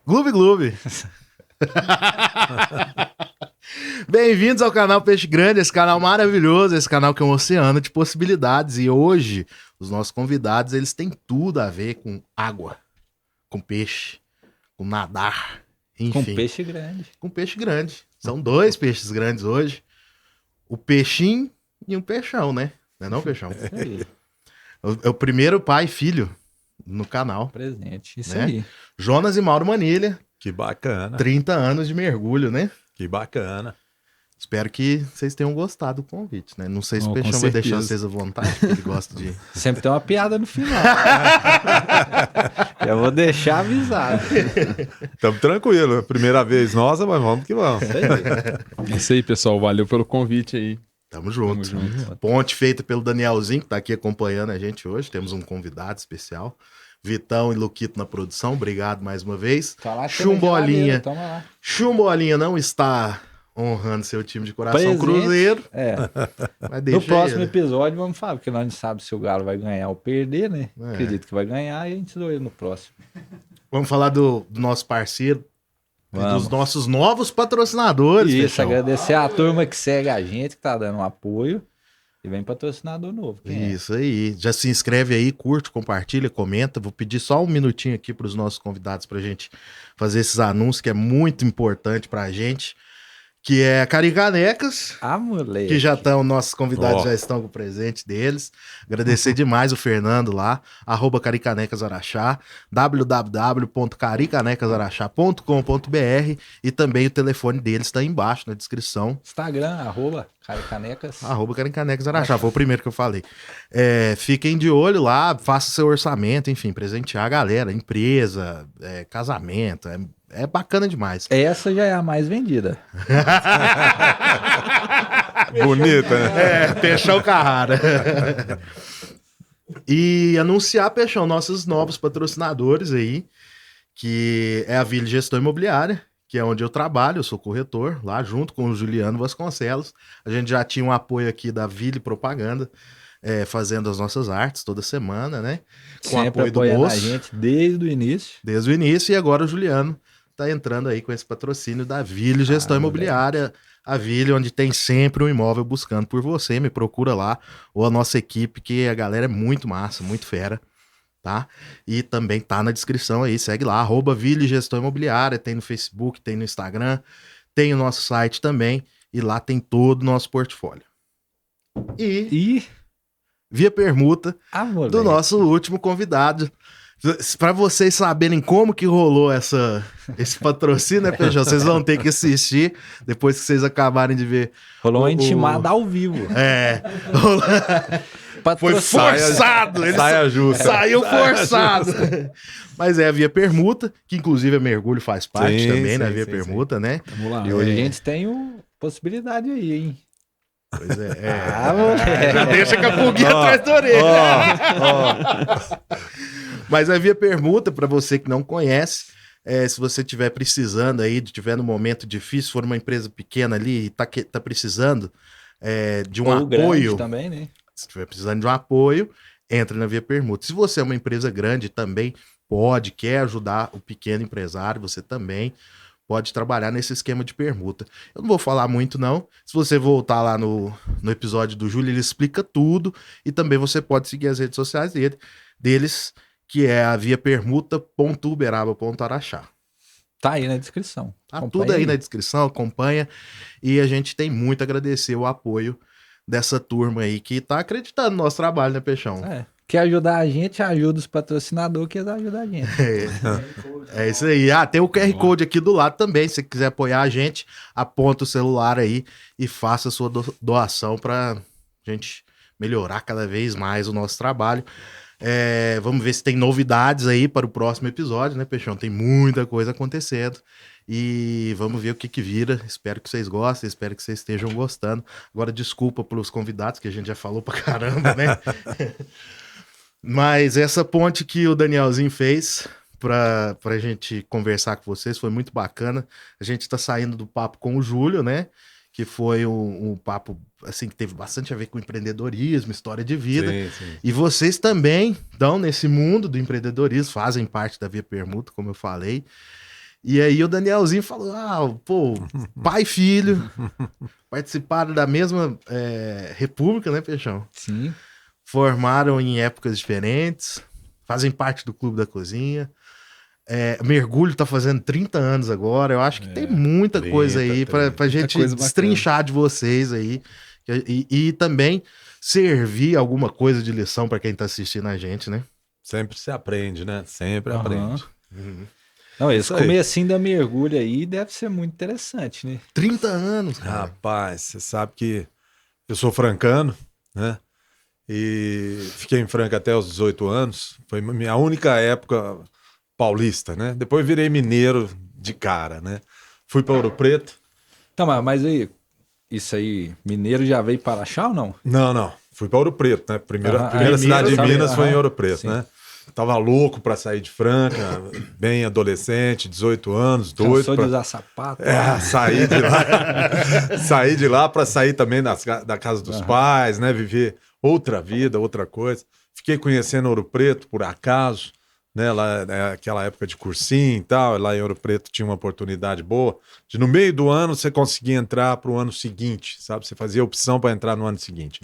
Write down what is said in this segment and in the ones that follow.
Gloob Gloob. Bem-vindos ao canal Peixe Grande, esse canal maravilhoso, esse canal que é um oceano de possibilidades. E hoje, os nossos convidados, eles têm tudo a ver com água, com peixe, com nadar, enfim. Com peixe grande. Com peixe grande. São dois peixes grandes hoje. O peixinho e um peixão, né? Não é não, peixão? Isso aí. É o primeiro pai e filho no canal. Presente. Isso Né? aí. Jonas e Mauro Manilha. Que bacana. 30 anos de mergulho, né? Que bacana. Espero que vocês tenham gostado do convite, né? Não sei se o Com Peixão vai certeza. deixar vocês à vontade, porque ele gosta de... Sempre tem uma piada no final. Eu vou deixar avisado. Tamo tranquilo. Primeira vez nossa, mas vamos que vamos. Isso aí. É isso aí, pessoal. Valeu pelo convite aí. Tamo junto. Tamo junto. Ponte feita pelo Danielzinho, que tá aqui acompanhando a gente hoje. Temos um convidado especial. Vitão e Luquito na produção. Obrigado mais uma vez. Tá lá, Chumbolinha. toma lá. Chumbolinha não está honrando seu time de coração Presente. Cruzeiro. É. Mas No deixa próximo ele. episódio vamos falar, porque nós não sabemos se o Galo vai ganhar ou perder, né? É. Acredito que vai ganhar e a gente doa ele no próximo. Vamos falar do nosso parceiro. E Vamos. dos nossos novos patrocinadores. Isso, Peixão. agradecer a turma que segue a gente, que tá dando um apoio. E vem patrocinador novo. Quem é? Isso aí. Já se inscreve aí, curte, compartilha, comenta. Vou pedir só um minutinho aqui para os nossos convidados para a gente fazer esses anúncios, que é muito importante para a gente. Que é a Caricanecas, Ah, moleque. que já estão, nossos convidados Ó. já estão com o presente deles. Agradecer demais o Fernando lá, @Caricanecasaraxá, www.caricanecasaraxá.com.br e também o telefone deles está aí embaixo na descrição. Instagram, @Caricanecas. @Caricanecasaraxá, foi o primeiro que eu falei. Fiquem de olho lá, faça seu orçamento, enfim, presentear a galera, empresa, casamento, é bacana demais. Essa já é a mais vendida. Bonita, né? Peixão Carrara. E anunciar, Peixão, nossos novos patrocinadores aí, que é a Ville Gestão Imobiliária, que é onde eu trabalho, eu sou corretor, lá junto com o Juliano Vasconcelos. A gente já tinha um apoio aqui da Ville Propaganda, fazendo as nossas artes toda semana, né? Com Sempre apoio do apoiando a moço, gente desde o início. desde o início, e agora o Juliano tá entrando aí com esse patrocínio da Ville Gestão Imobiliária, a Ville, onde tem sempre um imóvel buscando por você, me procura lá, ou a nossa equipe, que a galera é muito massa, muito fera, tá? E também tá na descrição aí, segue lá, @Ville Gestão Imobiliária, tem no Facebook, tem no Instagram, tem o nosso site também, e lá tem todo o nosso portfólio. E E via permuta a moleque. do nosso último convidado. Para vocês saberem como que rolou esse patrocínio, né, Peixão? Vocês vão ter que assistir depois que vocês acabarem de ver. Rolou uma o- intimada ao vivo. Foi Patrocínio. forçado! Ele Saia justa. saiu forçado! Mas é a via permuta, que inclusive a mergulho faz parte Sim, também, né? A sim, via sim, permuta, né? Vamos lá. E hoje a gente tem possibilidade aí, hein? Pois é. Ah, moleque. Já deixa com a pulguinha atrás da orelha. Mas a via permuta, para você que não conhece, se você estiver precisando aí, estiver num momento difícil, for uma empresa pequena ali e tá precisando de um Ou grande apoio, também, né? se estiver precisando de um apoio, entra na via permuta. Se você é uma empresa grande também quer ajudar o pequeno empresário, você também pode trabalhar nesse esquema de permuta. Eu não vou falar muito, não. Se você voltar lá no episódio do Júlio, ele explica tudo. E também você pode seguir as redes sociais deles, que é a via permuta.uberaba.araxá. Tá aí na descrição. Tá Acompanha tudo aí na descrição, acompanha. E a gente tem muito a agradecer o apoio dessa turma aí que tá acreditando no nosso trabalho, né, Peixão? Quer ajudar a gente, ajuda os patrocinadores que eles ajudam a gente. É isso aí. Tem o QR Code aqui do lado também. Se você quiser apoiar a gente, aponta o celular aí e faça a sua doação pra gente melhorar cada vez mais o nosso trabalho. Vamos ver se tem novidades aí para o próximo episódio, né, Peixão? Tem muita coisa acontecendo. E vamos ver o que vira. Espero que vocês gostem, espero que vocês estejam gostando. Agora, desculpa pelos convidados, que a gente já falou pra caramba, né? Mas essa ponte que o Danielzinho fez pra gente conversar com vocês foi muito bacana. A gente tá saindo do papo com o Júlio, né? Que foi um papo, assim, que teve bastante a ver com empreendedorismo, história de vida. Sim, sim. E vocês também estão nesse mundo do empreendedorismo, fazem parte da Via Permuta, como eu falei. E aí o Danielzinho falou, pô, pai e filho participaram da mesma república, né, Peixão? Sim. Formaram em épocas diferentes, fazem parte do Clube da Cozinha. Mergulho tá fazendo 30 anos agora. Eu acho que tem muita coisa aí pra gente destrinchar de vocês aí. E também servir alguma coisa de lição pra quem tá assistindo a gente, né? Sempre se aprende, né? Sempre aprende. Não, esse comecinho da mergulho aí deve ser muito interessante, né? 30 anos, cara. Rapaz, você sabe que eu sou francano, né? E fiquei em Franca até os 18 anos. Foi minha única época paulista, né? Depois virei mineiro de cara, né? Fui para Ouro Preto. Tá, mas aí, isso aí, mineiro já veio para Araxá ou não? Não. Fui para Ouro Preto, né? Primeira cidade de Minas foi em Ouro Preto, sim. né? Tava louco para sair de Franca, bem adolescente, 18 anos, doido. Cansou de usar sapato. Saí de lá. Saí de lá para sair também da casa dos pais, né? Viver outra vida, outra coisa. Fiquei conhecendo Ouro Preto por acaso, né? Lá, aquela época de cursinho e tal. Lá em Ouro Preto tinha uma oportunidade boa de no meio do ano você conseguir entrar para o ano seguinte, sabe? Você fazia opção para entrar no ano seguinte.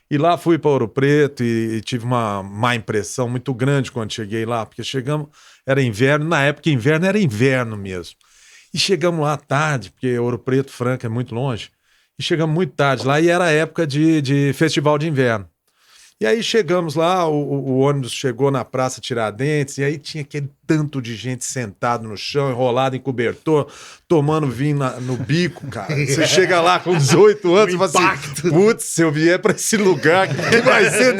E lá fui para Ouro Preto e tive uma má impressão muito grande quando cheguei lá, porque chegamos, era inverno, na época inverno era inverno mesmo. E chegamos lá tarde, porque Ouro Preto, Franca é muito longe. E chegamos muito tarde lá e era época de festival de inverno. E aí chegamos lá, o ônibus chegou na Praça Tiradentes, e aí tinha aquele tanto de gente sentado no chão, enrolado em cobertor, tomando vinho no bico, cara. Você chega lá com 18 anos e fala assim, putz, se eu vier para esse lugar, que vai ser,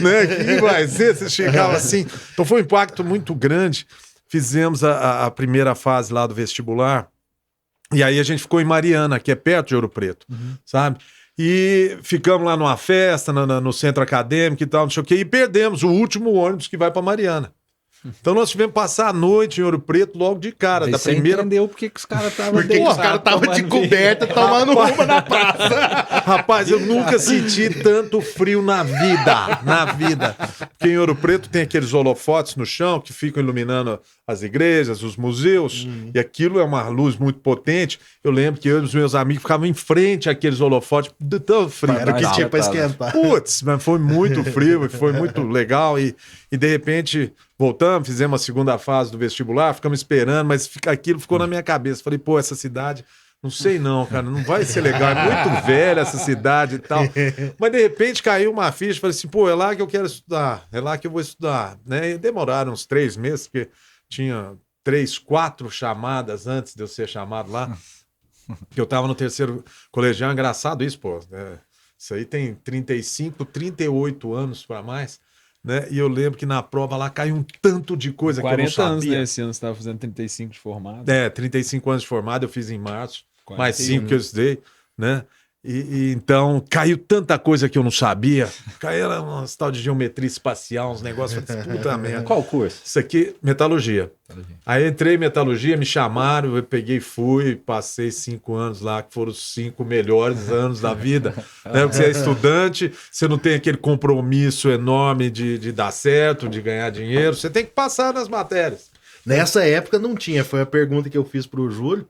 né? Que vai ser? Você chegava assim. Então foi um impacto muito grande. Fizemos a primeira fase lá do vestibular, e aí a gente ficou em Mariana, que é perto de Ouro Preto, sabe? E ficamos lá numa festa, no centro acadêmico e tal, não sei o quê, e perdemos o último ônibus que vai para Mariana. Então nós tivemos que passar a noite em Ouro Preto logo de cara. Aí da você primeira... entendeu porque que os caras estavam Porque os caras estavam de coberta tomando uma na praça. Rapaz, eu nunca senti tanto frio na vida. Na vida. Porque em Ouro Preto tem aqueles holofotes no chão que ficam iluminando as igrejas, os museus. E aquilo é uma luz muito potente. Eu lembro que eu e os meus amigos ficavam em frente àqueles holofotes de tão frio. Era o que tinha pra esquentar. Putz, mas foi muito frio e foi muito legal. E de repente voltamos, fizemos a segunda fase do vestibular, ficamos esperando, mas aquilo ficou na minha cabeça. Falei, pô, essa cidade, não sei não, cara, não vai ser legal, é muito velha essa cidade e tal. Mas de repente caiu uma ficha, falei assim, pô, é lá que eu quero estudar, é lá que eu vou estudar. Né? E demoraram uns 3 meses, porque tinha 3, 4 chamadas antes de eu ser chamado lá, que eu tava no terceiro colegial. Engraçado isso, pô, isso aí tem 35, 38 anos para mais. Né? E eu lembro que na prova lá caiu um tanto de coisa que eu não sabia. 40 anos, né? Esse ano você estava fazendo 35 de formado. 35 anos de formado, eu fiz em março. 41. Mais 5 que eu estudei, né? E então caiu tanta coisa que eu não sabia. Caiu umas tal de geometria espacial, uns negócios. Puta merda. Qual curso? Isso aqui, metalurgia. Aí entrei em metalurgia, me chamaram, eu peguei, fui, passei 5 anos lá, que foram os 5 melhores anos da vida. Né? Porque você é estudante, você não tem aquele compromisso enorme de dar certo, de ganhar dinheiro, você tem que passar nas matérias. Nessa época não tinha, foi a pergunta que eu fiz pro Júlio.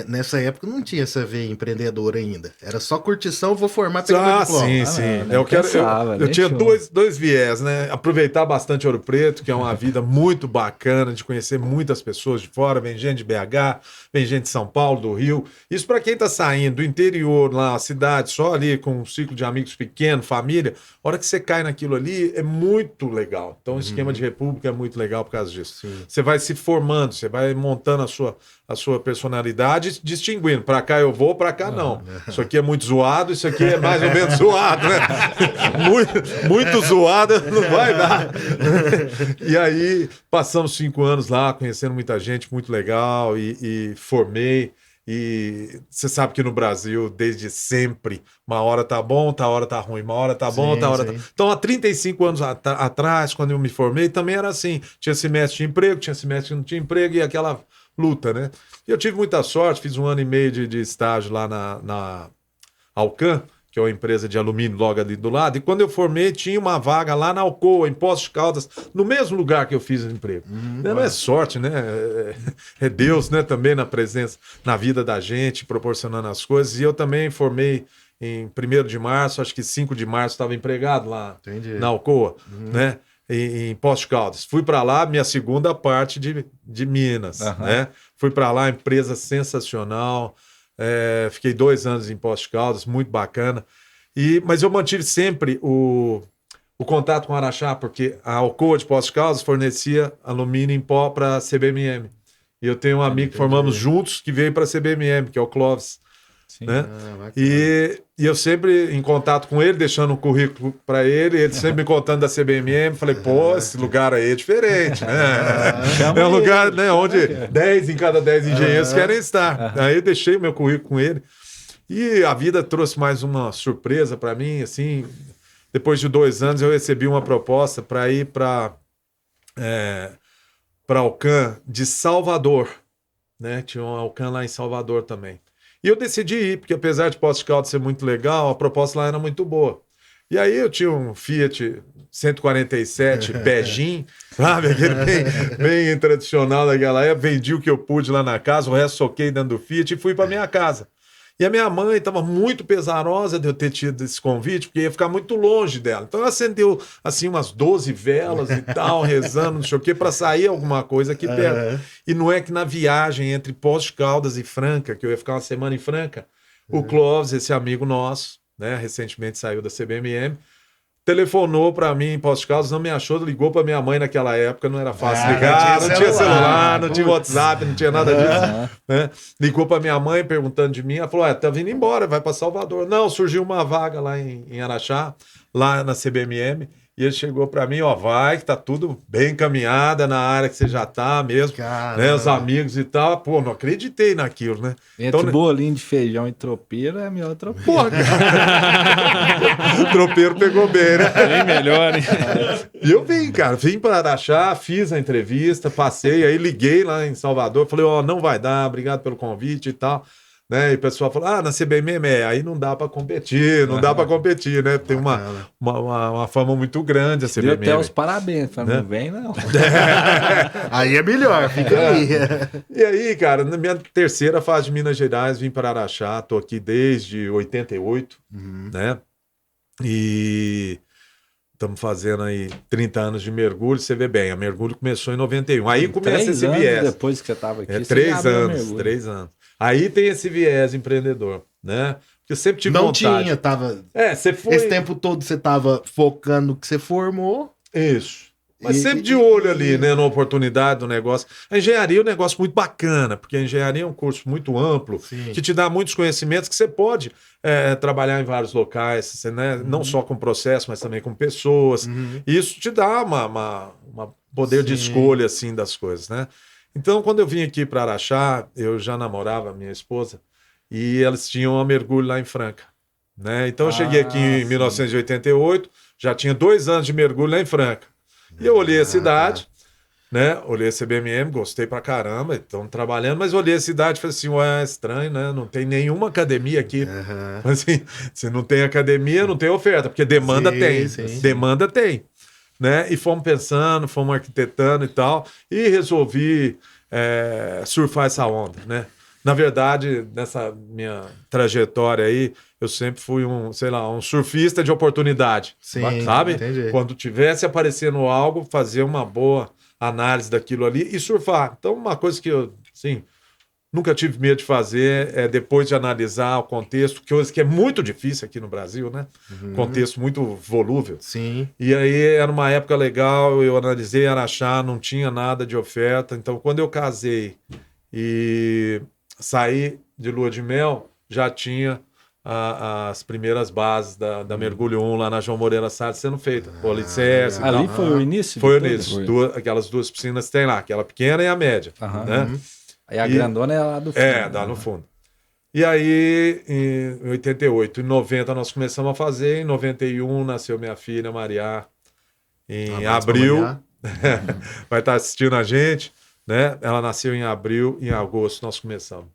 Nessa época não tinha essa veia empreendedora ainda. Era só curtição, vou formar, pegar meu diploma. Sim. Não, eu tinha dois viés, né? Aproveitar bastante Ouro Preto, que é uma vida muito bacana, de conhecer muitas pessoas de fora. Vem gente de BH, vem gente de São Paulo, do Rio. Isso para quem tá saindo do interior, lá, a cidade, só ali com um ciclo de amigos pequeno, família. A hora que você cai naquilo ali, é muito legal. Então o esquema de república é muito legal por causa disso. Sim. Você vai se formando, você vai montando a sua personalidade, distinguindo. Para cá eu vou, para cá não. Isso aqui é muito zoado, isso aqui é mais ou menos zoado, né? muito zoado não vai dar. E aí passamos 5 anos lá, conhecendo muita gente, muito legal, e formei. E você sabe que no Brasil, desde sempre, uma hora tá bom, outra hora tá ruim, uma hora tá bom, outra hora tá... Então, há 35 anos atrás, quando eu me formei, também era assim. Tinha semestre de emprego, tinha semestre que não tinha emprego, e aquela luta, né? E eu tive muita sorte, fiz 1 ano e meio de estágio lá na Alcan, que é uma empresa de alumínio logo ali do lado. E quando eu formei, tinha uma vaga lá na Alcoa, em Poços de Caldas, no mesmo lugar que eu fiz o emprego. Não é sorte, né? É Deus, né? Também na presença, na vida da gente, proporcionando as coisas. E eu também formei em 1º de março, acho que 5 de março estava empregado lá na Alcoa, né? Em Poços de Caldas. Fui para lá, minha segunda parte de Minas, né? Fui para lá, empresa sensacional. Fiquei 2 anos em Poços de Caldas, muito bacana. Mas eu mantive sempre o contato com o Araxá, porque a Alcoa de Poços de Caldas fornecia alumínio em pó para a CBMM. E eu tenho um amigo que formamos juntos que veio para a CBMM, que é o Clóvis. Né? E eu sempre em contato com ele, deixando um currículo para ele sempre me contando da CBMM. Falei, pô, esse lugar aí é diferente, né? É um lugar, né, onde 10 em cada 10 engenheiros querem estar. Aí eu deixei o meu currículo com ele. E a vida trouxe mais uma surpresa para mim, assim. Depois de 2 anos, eu recebi uma proposta para ir para Alcan de Salvador, né? Tinha um Alcan lá em Salvador também. E eu decidi ir, porque apesar de Poços de Caldas ser muito legal, a proposta lá era muito boa. E aí eu tinha um Fiat 147 Begin, sabe? Aquele bem tradicional daquela época. Vendi o que eu pude lá na casa, o resto soquei dentro do Fiat e fui para minha casa. E a minha mãe estava muito pesarosa de eu ter tido esse convite, porque ia ficar muito longe dela. Então ela acendeu assim umas 12 velas e tal, rezando, não sei o quê, para sair alguma coisa aqui perto. E não é que na viagem entre Poços de Caldas e Franca, que eu ia ficar uma semana em Franca, o Clóvis, esse amigo nosso, né, recentemente saiu da CBMM, telefonou para mim em Poços de Caldas, não me achou, ligou para minha mãe naquela época, não era fácil ligar, não tinha celular, não tinha WhatsApp, não tinha nada disso. Né? Ligou para minha mãe perguntando de mim, ela falou, tá vindo embora, vai para Salvador. Não, surgiu uma vaga lá em Araxá, lá na CBMM, e ele chegou para mim, vai, que tá tudo bem encaminhada na área que você já tá mesmo, né, os amigos e tal. Pô, não acreditei naquilo, né? Entre bolinho de feijão e tropeiro, é melhor tropeiro. Porra, o tropeiro pegou bem, né? Bem melhor, hein? E eu vim para Araxá, fiz a entrevista, passei, aí liguei lá em Salvador, falei, não vai dar, obrigado pelo convite e tal. Né? E o pessoal falou, na CBMM, aí não dá para competir, né? Tem uma fama muito grande a CBMM. Deu até os parabéns, falando, não vem não. Aí é melhor, fica aí. E aí, cara, na minha terceira fase de Minas Gerais, vim para Araxá, tô aqui desde 88, né? E estamos fazendo aí 30 anos de mergulho, você vê bem, a mergulho começou em 91. Aí começa esse viés. Depois que você estava aqui, 3 anos. Aí tem esse viés empreendedor, né? Porque eu sempre tive vontade. Não tinha, tava... você foi... Esse tempo todo você tava focando no que você formou. Isso. Mas sempre de olho ali, né, na oportunidade do negócio. A engenharia é um negócio muito bacana, porque a engenharia é um curso muito amplo, que te dá muitos conhecimentos que você pode trabalhar em vários locais, né? Não só com processo, mas também com pessoas. E isso te dá uma poder de escolha, assim, das coisas, né? Então, quando eu vim aqui para Araxá, eu já namorava a minha esposa, e elas tinham um mergulho lá em Franca, né? Então, eu cheguei aqui em 1988, já tinha 2 anos de mergulho lá em Franca. E eu olhei a cidade, né? Olhei a CBMM, gostei pra caramba, estão trabalhando, mas olhei a cidade e falei assim, é estranho, né? Não tem nenhuma academia aqui. Assim, se não tem academia, não tem oferta, porque demanda tem. Demanda tem. Né? E fomos pensando, fomos arquitetando e tal, e resolvi surfar essa onda, né? Na verdade, nessa minha trajetória aí, eu sempre fui um surfista de oportunidade, sabe? Entendi. Quando tivesse aparecendo algo, fazer uma boa análise daquilo ali e surfar. Então, uma coisa que eu, assim, nunca tive medo de fazer depois de analisar o contexto, que é muito difícil aqui no Brasil, né? Contexto muito volúvel. Sim. E aí era uma época legal, eu analisei Araxá, não tinha nada de oferta. Então, quando eu casei e saí de lua de mel, já tinha as primeiras bases da Mergulho 1 lá na João Moreira Salles sendo feita. O alicerce e ali tal. foi o início? Foi o início. Aquelas 2 piscinas tem lá, aquela pequena e a média. Né? Aí a grandona é lá do fundo. Lá no fundo. E aí, em 88, em 90 nós começamos a fazer, em 91 nasceu minha filha, Maria, em abril. Vai estar assistindo a gente, né? Ela nasceu em abril, em agosto nós começamos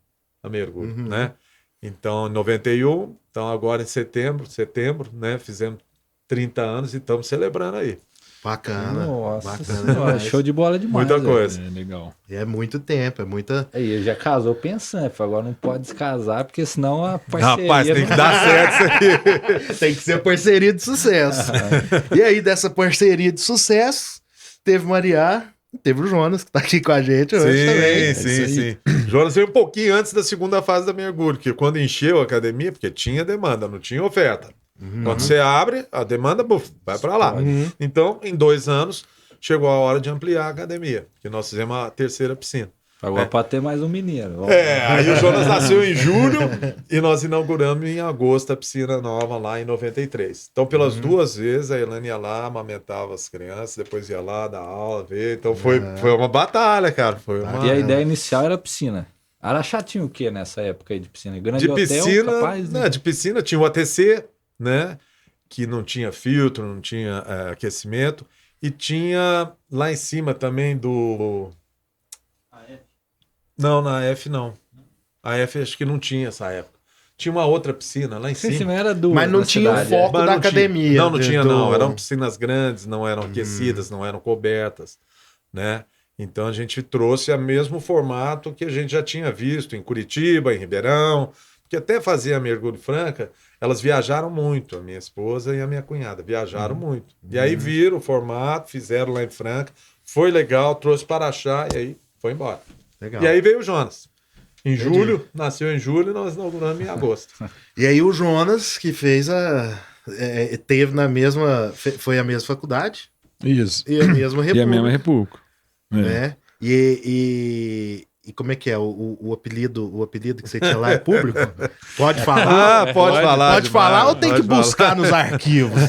a mergulho, né? Então, em 91, então agora em setembro, né? Fizemos 30 anos e estamos celebrando aí. Bacana. Nossa Bacana senhora, demais. show de bola demais. Muita velho. coisa. É legal. E é muito tempo, é muita. Aí ele já casou pensando, falou, agora não pode descasar, porque senão a parceria... Rapaz, tem que dar certo isso aí. Tem que ser parceria de sucesso. E aí, dessa parceria de sucesso, teve Mariá, teve o Jonas, que tá aqui com a gente hoje também. Sim. Jonas veio um pouquinho antes da segunda fase da mergulho, que quando encheu a academia, porque tinha demanda, não tinha oferta. Quando você abre, a demanda, buf, vai para lá. Então, em 2 anos, chegou a hora de ampliar a academia, que nós fizemos a 3ª piscina. Agora pode ter mais um menino. Aí o Jonas nasceu em julho e nós inauguramos em agosto a piscina nova lá em 93. Então, pelas 2 vezes, a Elaine ia lá, amamentava as crianças, depois ia lá dar aula, ver. Então, foi uma batalha, cara. Foi uma... E a ideia inicial era piscina. Araxá tinha o que nessa época aí de piscina? Grande De hotel, piscina, capaz, né? de piscina tinha o ATC, né? Que não tinha filtro, não tinha aquecimento. E tinha lá em cima também do... Não, na F não. A F acho que não tinha essa época. Tinha uma outra piscina lá em Sim, cima. era duas Mas não na tinha o cidade, foco Mas da não tinha. academia. Não tinha, do- não. Eram piscinas grandes, não eram aquecidas, não eram cobertas, né? Então a gente trouxe o mesmo formato que a gente já tinha visto em Curitiba, em Ribeirão, que até fazia mergulho franca, elas viajaram muito, a minha esposa e a minha cunhada, viajaram muito. E aí viram o formato, fizeram lá em Franca, foi legal, trouxe para Araxá e aí foi embora. Legal. E aí veio o Jonas. Em julho, nasceu em julho, nós inauguramos em agosto. E aí o Jonas, que fez teve na mesma. Foi a mesma faculdade Isso. e a mesma E a mesma república. República. É. Né? E como é que é? O apelido que você tinha lá é público? Pode falar? Pode falar. Pode falar ou tem que pode falar. buscar nos arquivos?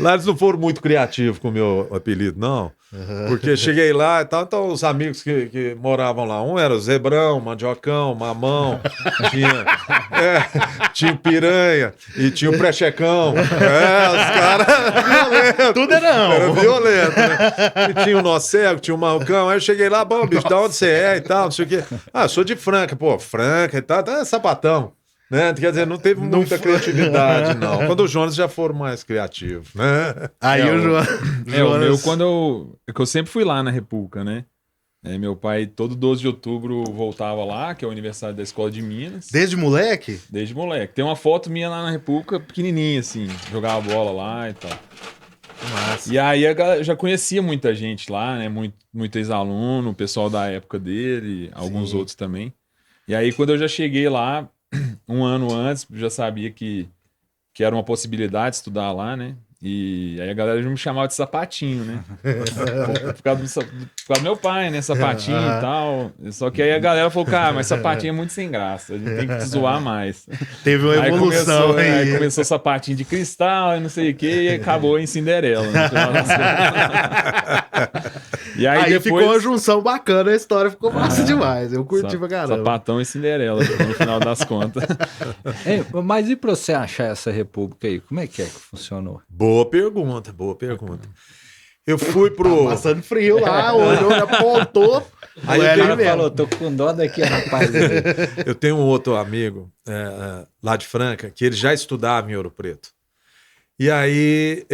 Lá eles não foram muito criativos com o meu apelido, não. Porque cheguei lá e tal, então os amigos que moravam lá, um era o Zebrão, Mandiocão, Mamão, tinha o Piranha e tinha o Prechecão. Os caras violentos. Tudo é não. Era violento, né? E tinha o Nó Cego, tinha o Marrocão. Aí eu cheguei lá, bom, bicho, da onde você é e tal, não sei o quê. Ah, sou de Franca, pô, Franca e tal, tá sapatão. Né? Quer dizer, não teve muita criatividade, não. Quando os Jonas já foram mais criativos, né? Aí o Jonas. O meu, que eu sempre fui lá na República, né? Meu pai, todo 12 de outubro, voltava lá, que é o aniversário da Escola de Minas. Desde moleque? Desde moleque. Tem uma foto minha lá na República, pequenininha, assim, jogava bola lá e tal. Massa. E aí eu já conhecia muita gente lá, né? Muito ex-aluno, o pessoal da época dele, alguns outros também. E aí, quando eu já cheguei lá, um ano antes, já sabia que era uma possibilidade estudar lá, né? E aí a galera já me chamava de sapatinho, né? Por causa do meu pai, né? Sapatinho e tal. Só que aí a galera falou, cara, mas sapatinho é muito sem graça. A gente tem que te zoar mais. Teve uma evolução aí. Aí começou sapatinho de cristal e não sei o que, e acabou em Cinderela. No final das contas. E aí depois... ficou uma junção bacana, a história ficou massa demais. Eu curti pra caramba. Sapatão e Cinderela, no final das contas. Mas e pra você achar essa república aí? Como é que funcionou? Boa pergunta, boa pergunta. Eu fui pro... Passando frio lá, olhou, apontou. Aí Não eu era tenho- ele mesmo. Falou, tô com dó daqui, rapaz. Eu tenho um outro amigo lá de Franca que ele já estudava em Ouro Preto. E aí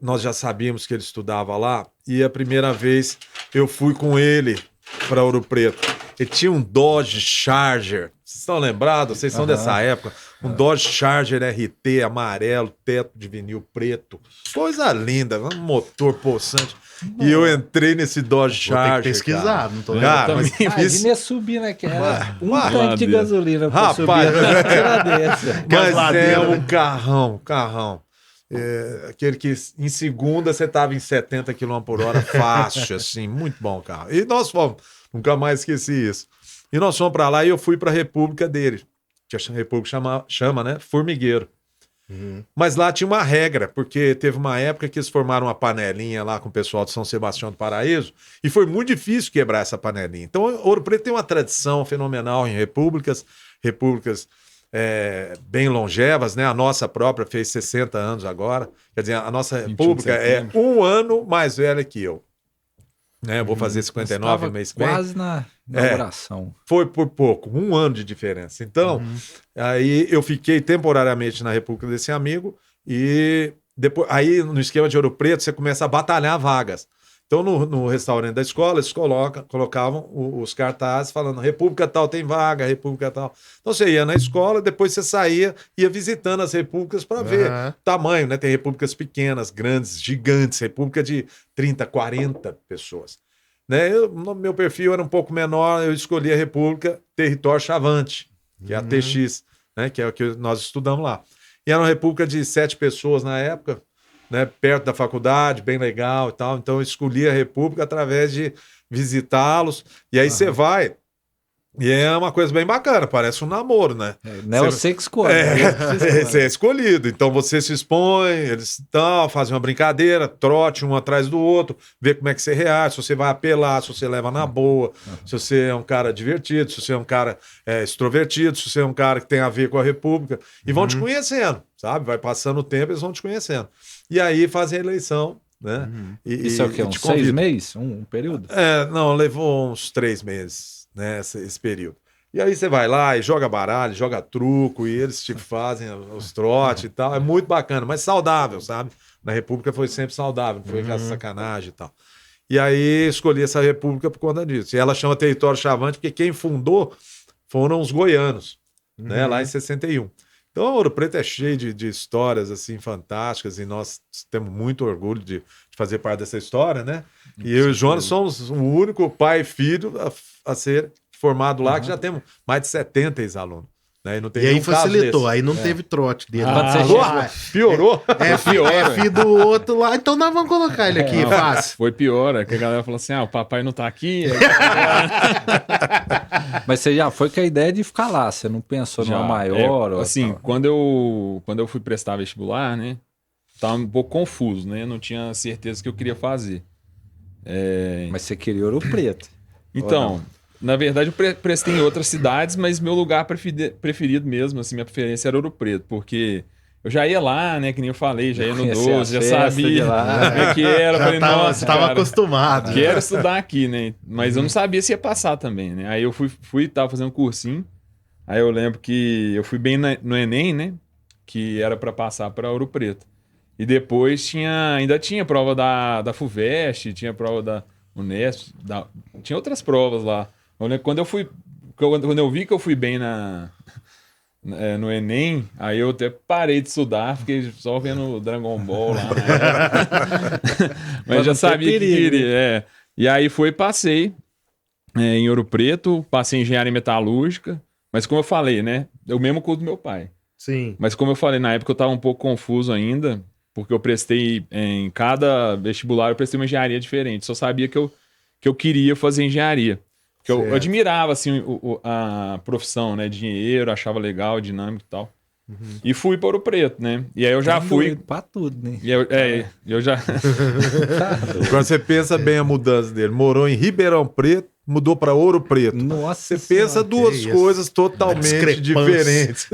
nós já sabíamos que ele estudava lá e a primeira vez eu fui com ele para Ouro Preto. Ele tinha um Dodge Charger. Vocês estão lembrados? Vocês são dessa época. Um Dodge Charger RT amarelo, teto de vinil preto. Coisa linda, um motor possante. E eu entrei nesse Dodge Vou ter Charger. que pesquisar, não tô Cara, lembrando. mas Imagina subir naquela. Um Ué, tanque de gasolina pra Rapaz, subir na tira dessa. Mas ladeira, é um né? carrão. Aquele que em segunda você tava em 70 km por hora, fácil, assim, muito bom o carro. E nós fomos, nunca mais esqueci isso. E nós fomos para lá e eu fui para a República dele, que a República chama, né? Formigueiro. Mas lá tinha uma regra, porque teve uma época que eles formaram uma panelinha lá com o pessoal de São Sebastião do Paraíso e foi muito difícil quebrar essa panelinha. Então, Ouro Preto tem uma tradição fenomenal em repúblicas bem longevas, né? A nossa própria fez 60 anos agora. Quer dizer, a nossa 21 de república é setembro. 1 ano mais velha que eu. Né? Eu vou fazer 59 no mês que vem. Quase na Inauguração. Foi por pouco, 1 ano de diferença. Então, aí eu fiquei temporariamente na República desse amigo e depois, aí no esquema de Ouro Preto você começa a batalhar vagas. Então, no restaurante da escola, eles colocavam os cartazes falando República tal tem vaga, República tal. Então, você ia na escola, depois você saía, ia visitando as repúblicas para ver tamanho, né? Tem repúblicas pequenas, grandes, gigantes, república de 30, 40 pessoas. Né? No meu perfil era um pouco menor, eu escolhi a República Território Chavante, que é a TX, né? Que é o que nós estudamos lá. E era uma república de 7 pessoas na época, né, perto da faculdade, bem legal e tal. Então eu escolhi a República através de visitá-los. E aí você vai, e é uma coisa bem bacana, parece um namoro, né? Não é você que escolhe. Você é escolhido. Então você se expõe, eles fazem uma brincadeira, trote um atrás do outro, vê como é que você reage, se você vai apelar, se você leva na boa, se você é um cara divertido, se você é um cara extrovertido, se você é um cara que tem a ver com a República. E vão te conhecendo, sabe? Vai passando o tempo, eles vão te conhecendo. E aí fazem a eleição, né? Isso é o quê? Uns 6 meses? Um período? Não, levou uns 3 meses, né? Esse período. E aí você vai lá e joga baralho, joga truco, e eles te fazem os trotes e tal. É muito bacana, mas saudável, sabe? Na República foi sempre saudável, não foi aquela sacanagem e tal. E aí escolhi essa República por conta disso. E ela chama Território Chavante porque quem fundou foram os goianos, né? Lá em 61. Então, Ouro Preto é cheio de histórias assim fantásticas e nós temos muito orgulho de fazer parte dessa história, né? E eu e o Jonas somos o único pai e filho a ser formado lá, que já temos mais de 70 ex-alunos. Né? E, não tem E aí nenhum caso facilitou, desse. aí não teve trote dele. Piorou? É filho do outro lá, então nós vamos colocar ele aqui, fácil. Foi pior, é que a galera falou assim: o papai não tá aqui. Mas você já foi com a ideia de ficar lá, você não pensou numa maior? Assim, quando eu fui prestar vestibular, né? Tava um pouco confuso, né? Não tinha certeza que eu queria fazer. Mas você queria Ouro Preto. Então, na verdade, eu prestei em outras cidades, mas meu lugar preferido mesmo, assim, minha preferência era Ouro Preto, porque eu já ia lá, né? Que nem eu falei, já ia no 12, já sabia como é que era. Já falei, nossa, tava cara, acostumado. quero estudar aqui, né? Mas eu não sabia se ia passar também, né? Aí eu tava fazendo um cursinho, aí eu lembro que eu fui bem no Enem, né? Que era para passar para Ouro Preto. E depois ainda tinha prova da FUVEST, tinha prova da Unesp, tinha outras provas lá. Quando eu vi que eu fui bem no Enem, aí eu até parei de estudar, fiquei só vendo Dragon Ball lá. Mas já sabia que queria. E aí passei em Ouro Preto, passei em Engenharia Metalúrgica, mas como eu falei, né? Eu mesmo curso do meu pai. Sim. Mas como eu falei, na época eu estava um pouco confuso ainda, porque eu prestei em cada vestibular, eu prestei uma engenharia diferente. Só sabia que eu queria fazer engenharia. Porque eu admirava assim, a profissão, né? De engenheiro, achava legal, dinâmico e tal. E fui para Ouro Preto, né? E aí eu já fui. Pra tudo, né? E eu já. Quando você pensa bem a mudança dele, morou em Ribeirão Preto, mudou para Ouro Preto. Nossa, você pensa duas coisas totalmente diferentes.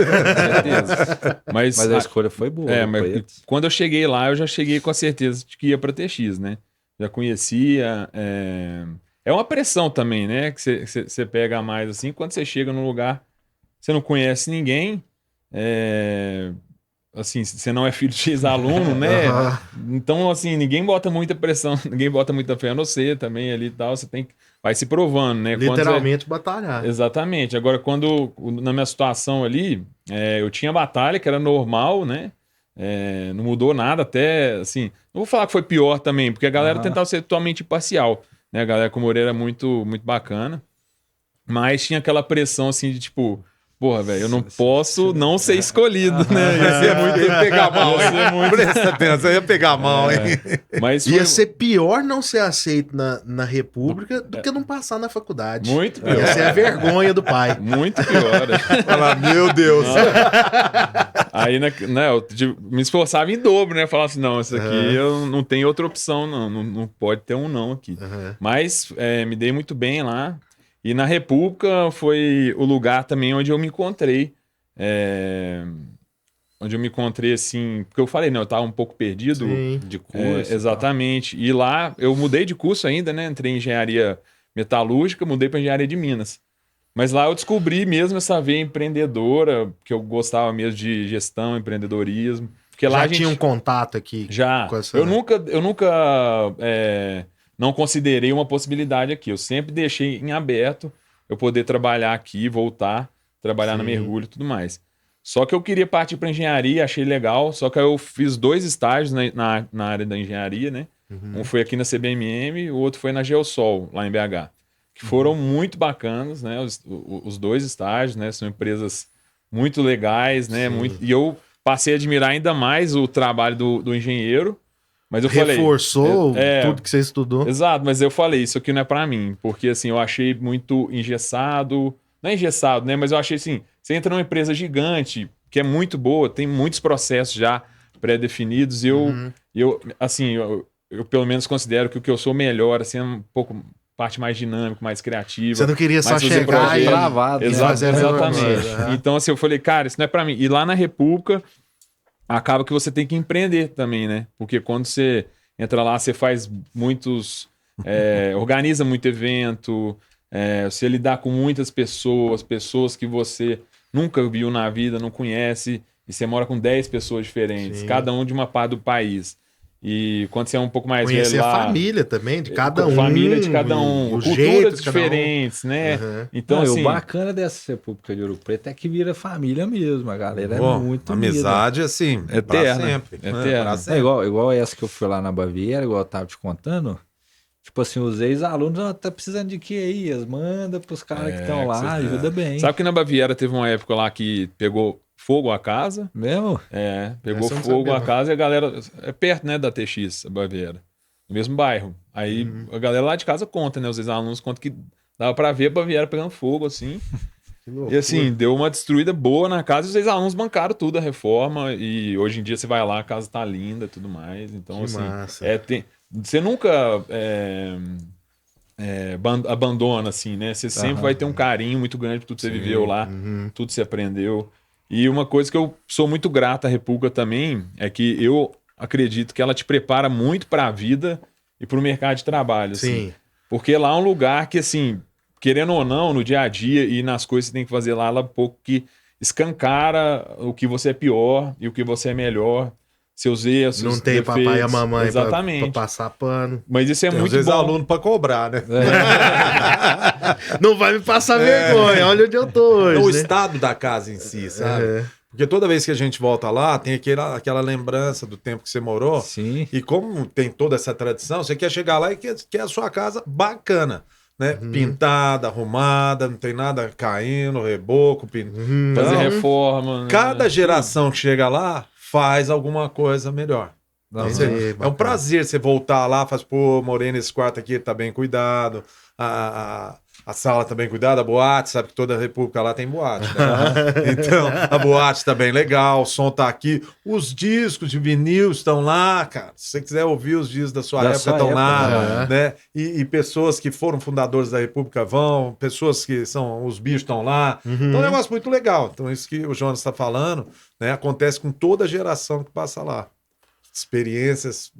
Mas a escolha foi boa. Mas quando eu cheguei lá, eu já cheguei com a certeza de que ia para TX, né? Já conhecia. É uma pressão também, né? Que você pega mais assim. Quando você chega num lugar, você não conhece ninguém. Assim, você não é filho de ex-aluno, né? Então, assim, ninguém bota muita pressão, ninguém bota muita fé no você também ali e tal. Você vai se provando, né? Literalmente batalhar. Exatamente. Agora, na minha situação ali, eu tinha batalha, que era normal, né? Não mudou nada, até assim. Não vou falar que foi pior também, porque a galera tentava ser totalmente imparcial. Né? A galera com o Moreira era muito, muito bacana. Mas tinha aquela pressão assim de tipo, porra, velho, eu não posso não ser escolhido, né? Ia pegar mal, hein? Presta atenção, ia pegar mal, hein? Mas ia ser pior não ser aceito na República do que não passar na faculdade. Muito pior. Ia ser a vergonha do pai. Muito pior. Fala, meu Deus. Aí, né, eu me esforçava em dobro, né? Falava assim, não, isso aqui eu não tenho outra opção, não pode ter um não aqui. Mas me dei muito bem lá. E na República foi o lugar também onde eu me encontrei. Onde eu me encontrei, assim... Porque eu falei, né? Eu estava um pouco perdido. Sim. De curso. Exatamente. E lá, eu mudei de curso ainda, né? Entrei em Engenharia metalúrgica, mudei para engenharia de Minas. Mas lá eu descobri mesmo essa veia empreendedora, que eu gostava mesmo de gestão, empreendedorismo. Porque lá Já a gente tinha um contato aqui. já. com essa- Eu nunca não considerei uma possibilidade aqui. Eu sempre deixei em aberto eu poder trabalhar aqui, voltar, trabalhar no Sim. mergulho e tudo mais. Só que eu queria partir para engenharia, achei legal. Só que aí eu fiz 2 estágios na área da engenharia, né? Um foi aqui na CBMM, o outro foi na Geosol, lá em BH. Que foram muito bacanas, né? Os 2 estágios, né? São empresas muito legais, né? Sim. E eu passei a admirar ainda mais o trabalho do engenheiro. Mas eu falei. Reforçou É, tudo que você estudou. Exato, mas eu falei, isso aqui não é pra mim. Porque assim, eu achei muito engessado. Não é engessado, né? Mas eu achei assim, você entra numa empresa gigante, que é muito boa, tem muitos processos já pré-definidos, e eu pelo menos considero que o que eu sou melhor, assim, é um pouco parte mais dinâmico, mais criativa. Você não queria só mais fazer chegar projeto. e... travado, né? fazer a mesma Exatamente. coisa, aham. Então, assim, eu falei, cara, isso não é pra mim. E lá na República, acaba que você tem que empreender também, né? Porque quando você entra lá, você faz muitos... organiza muito evento, você lidar com muitas pessoas que você nunca viu na vida, não conhece, e você mora com 10 pessoas diferentes, Sim. cada um de uma parte do país. E quando você é um pouco mais Conhecer velho a lá... família também, de cada um. Família de cada e um, o jeito culturas de cada um. diferentes, né? Uhum. Então, Não, e assim... o bacana dessa República de Ouro Preto é que vira família mesmo. A galera Pô, é muito unida. amizade, assim, pra Eterna. sempre. né? Eterna. Pra É sempre. igual essa que eu fui lá na Baviera, igual eu tava te contando. Tipo assim, os ex-alunos, tá precisando de quê aí? Eles mandam pros caras que estão lá, ajuda bem. Sabe que na Baviera teve uma época lá que pegou fogo a casa? Mesmo? Pegou Essa eu não fogo sabia, a não. casa e a galera... É perto, né, da TX, a Baviera. No mesmo bairro. Aí a galera lá de casa conta, né? Os ex-alunos contam que dava pra ver a Baviera pegando fogo, assim. Que loucura. E assim, deu uma destruída boa na casa e os ex-alunos bancaram tudo, a reforma. E hoje em dia você vai lá, a casa tá linda e tudo mais. Então, Que assim... massa. Você nunca abandona, assim, né? Você sempre vai ter um carinho muito grande por tudo que você viveu lá, tudo que você aprendeu. E uma coisa que eu sou muito grato à República também é que eu acredito que ela te prepara muito para a vida e para o mercado de trabalho. Assim. Sim. Porque lá é um lugar que, assim, querendo ou não, no dia a dia e nas coisas que você tem que fazer lá, ela pouco que escancara o que você é pior e o que você é melhor. Seus erros, Não seus tem defeitos. papai e a mamãe pra Exatamente. passar pano. Mas isso é Tem muito às vezes bom. aluno pra cobrar, né? Não vai me passar vergonha, olha onde eu tô hoje, O né? estado da casa em si, sabe? É. Porque toda vez que a gente volta lá, tem aquela lembrança do tempo que você morou. Sim. E como tem toda essa tradição, você quer chegar lá e quer a sua casa bacana, né? Pintada, arrumada, não tem nada caindo, reboco, Fazer Então, reforma. né? cada geração que chega lá faz alguma coisa melhor. Então, Entendi, é um bacana. prazer você voltar lá e falar, pô, morei nesse quarto aqui, tá bem cuidado, a sala tá bem cuidada, a boate, sabe que toda república lá tem boate, né? Então, a boate tá bem legal, o som tá aqui, os discos de vinil estão lá, cara, se você quiser ouvir os discos da sua Da época, sua estão época, lá, né? E pessoas que foram fundadores da república vão, pessoas que são, os bichos estão lá, então é um negócio muito legal. Então, isso que o Jonas está falando, né, acontece com toda geração que passa lá. Experiências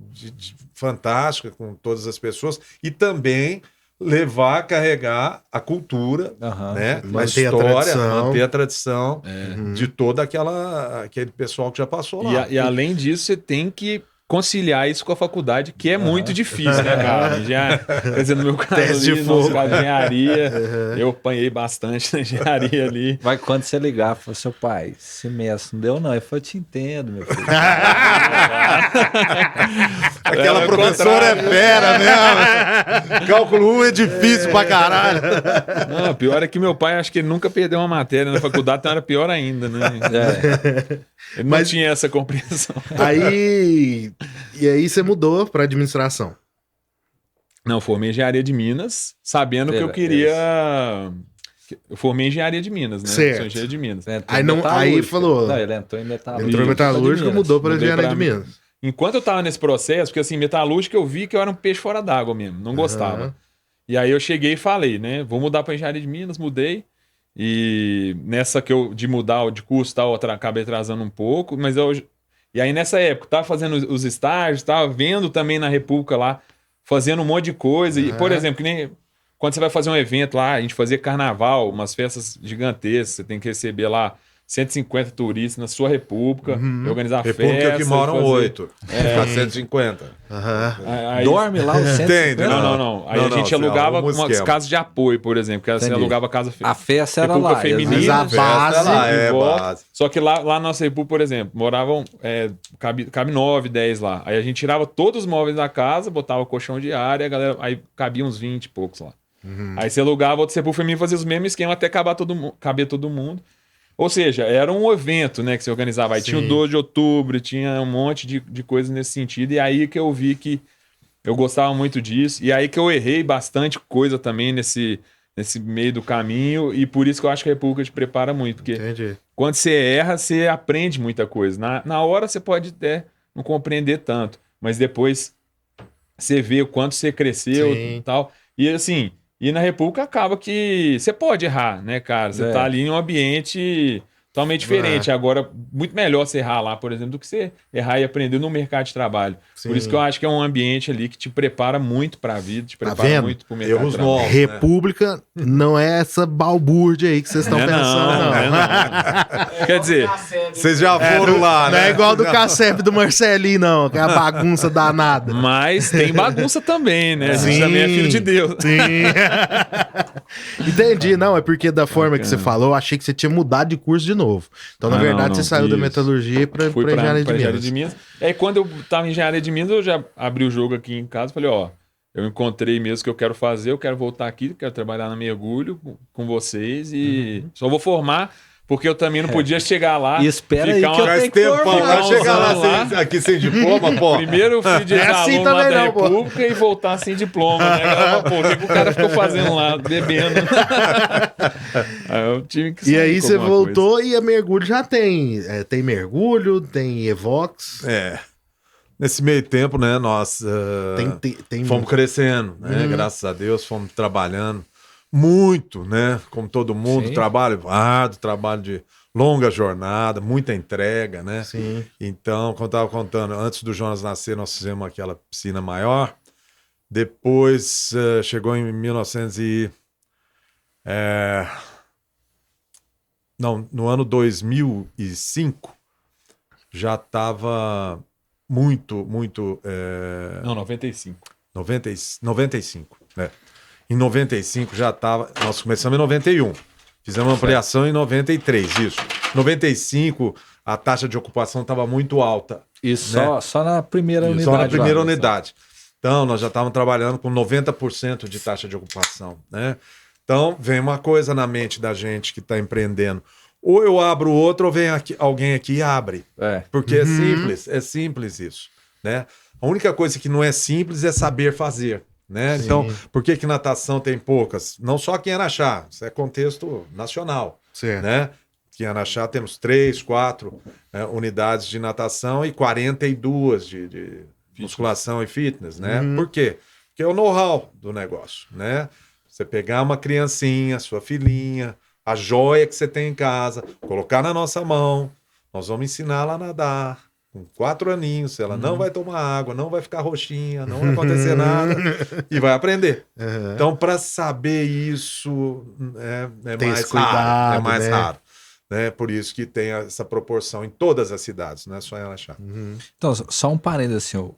fantásticas com todas as pessoas e também levar, carregar a cultura, Aham. né, a Manter a história, tradição. manter a tradição de todo aquele pessoal que já passou lá. E além disso, você tem que conciliar isso com a faculdade, que é muito difícil, né, cara? Já, quer dizer, no meu caso Teste de ali, no nosso fogo. caso de engenharia, eu apanhei bastante na engenharia ali. Vai quando você ligar, fala, seu pai, esse semestre não deu não. Ele falou, eu te entendo, meu filho. Aquela É, professora é contrário. fera mesmo. Cálculo 1 é difícil pra caralho. Não, pior é que meu pai, acho que ele nunca perdeu uma matéria na faculdade, então era pior ainda, né? Ele não Mas- tinha essa compreensão. E aí você mudou pra administração. Não, formei em engenharia de Minas, sabendo que eu queria... Eu formei em engenharia de Minas, né? Certo. Sou engenheiro de Minas. Entrou Aí em não- aí metalúrgica. falou- Não, ele entrou em metalúrgica. Entrou em metalúrgica, mudou pra Mudei engenharia pra- de Minas. Enquanto eu tava nesse processo, porque assim, metalúrgica eu vi que eu era um peixe fora d'água mesmo, não gostava. Aham. E aí eu cheguei e falei, né? Vou mudar pra engenharia de Minas, mudei. E nessa que eu de mudar de curso e tal, eu acabei atrasando um pouco, mas eu. E aí nessa época, tava fazendo os estágios, tava vendo também na República lá, fazendo um monte de coisa. E, por exemplo, que nem quando você vai fazer um evento lá, a gente fazia carnaval, umas festas gigantescas, você tem que receber lá 150 turistas na sua república, organizar República festa. que moram 8. Fica 150. Aí, Dorme lá os 150? Entende? Não. Aí a gente alugava umas casas de apoio, por exemplo, que você alugava casa A festa era República lá. Feminina, mas a base lá, em volta. base. Só que lá na nossa república, por exemplo, moravam, cabe 9, 10 lá. Aí a gente tirava todos os móveis da casa, botava colchão de ar, e a galera, aí cabia uns 20 e poucos lá. Aí você alugava outro república feminina, fazia os mesmos esquemas até caber todo mundo. Ou seja, era um evento, né, que você organizava. Aí tinha o 12 de outubro, tinha um monte de coisas nesse sentido. E aí que eu vi que eu gostava muito disso. E aí que eu errei bastante coisa também nesse meio do caminho. E por isso que eu acho que a República te prepara muito. Porque Entendi. quando você erra, você aprende muita coisa. Na hora você pode até não compreender tanto. Mas depois você vê o quanto você cresceu Sim. e tal. E assim... E na República acaba que você pode errar, né, cara? Você tá ali em um ambiente totalmente diferente. Agora, muito melhor você errar lá, por exemplo, do que você errar e aprender no mercado de trabalho. Sim. Por isso que eu acho que é um ambiente ali que te prepara muito pra vida, te prepara vendo? muito pro mercado Erros de trabalho. novos. República não é essa balbúrdia aí que vocês estão pensando, não. Quer dizer, Vocês já foram lá, Não né? é igual do Cassep do Marcelinho, não, que é a bagunça danada. mas tem bagunça também, né? A gente Sim. também é filho de Deus. Sim. Entendi, não, é porque da forma que você falou, eu achei que você tinha mudado de curso de novo. Então, na verdade, não, você saiu da isso. metalurgia pra Fui engenharia pra de engenharia Minas. de Minas. E aí, quando eu tava em engenharia de Minas, eu já abri o jogo aqui em casa. Falei, ó, eu encontrei mesmo o que eu quero fazer. Eu quero voltar aqui, quero trabalhar no mergulho com vocês. E só vou formar, porque eu também não podia chegar lá. E espera aí ficar que eu uma- Faz tenho que tempo, formar. vai chegar lá, lá. aqui sem diploma, pô. Primeiro eu fui de É assim aluno lá também da não, pô. República e voltar sem diploma, né? Pô, o que o cara ficou fazendo lá, bebendo? Aí eu tive que E sair aí com você alguma voltou e a mergulho já tem. Tem mergulho, tem Evox, É. Nesse meio tempo, né, nós tem fomos crescendo, né? Graças a Deus, fomos trabalhando muito, né? Como todo mundo, Sim. trabalho árduo, trabalho de longa jornada, muita entrega, né? Sim. Então, como eu estava contando, antes do Jonas nascer, nós fizemos aquela piscina maior. Depois, chegou em 1900 e... Não, no ano 2005, já estava muito... coisa. Não, 95. 95, né? Em 95 já estava... Nós começamos em 91. Fizemos uma ampliação em 93, isso. 95, a taxa de ocupação estava muito alta. E só na primeira unidade. Só na primeira lá, né? unidade. Então, nós já estávamos trabalhando com 90% de taxa de ocupação, né? Então, vem uma coisa na mente da gente que está empreendendo. Ou eu abro outro, ou vem alguém aqui e abre. É. Porque é simples isso, né? A única coisa que não é simples é saber fazer, né? Sim. Então, por que que natação tem poucas? Não só aqui em Araxá, isso é contexto nacional, Certo. né? Aqui em Araxá temos 3, 4 unidades de natação e 42 de musculação e fitness, né? Por quê? Porque é o know-how do negócio, né? Você pegar uma criancinha, sua filhinha, a joia que você tem em casa, colocar na nossa mão, nós vamos ensiná-la a nadar. Com 4 aninhos, ela não vai tomar água, não vai ficar roxinha, não vai acontecer nada e vai aprender. Então, para saber isso é Tem mais esse cuidado, raro, é mais né? raro. Né? Por isso que tem essa proporção em todas as cidades, não é só em Araxá. Então, só um parênteses assim,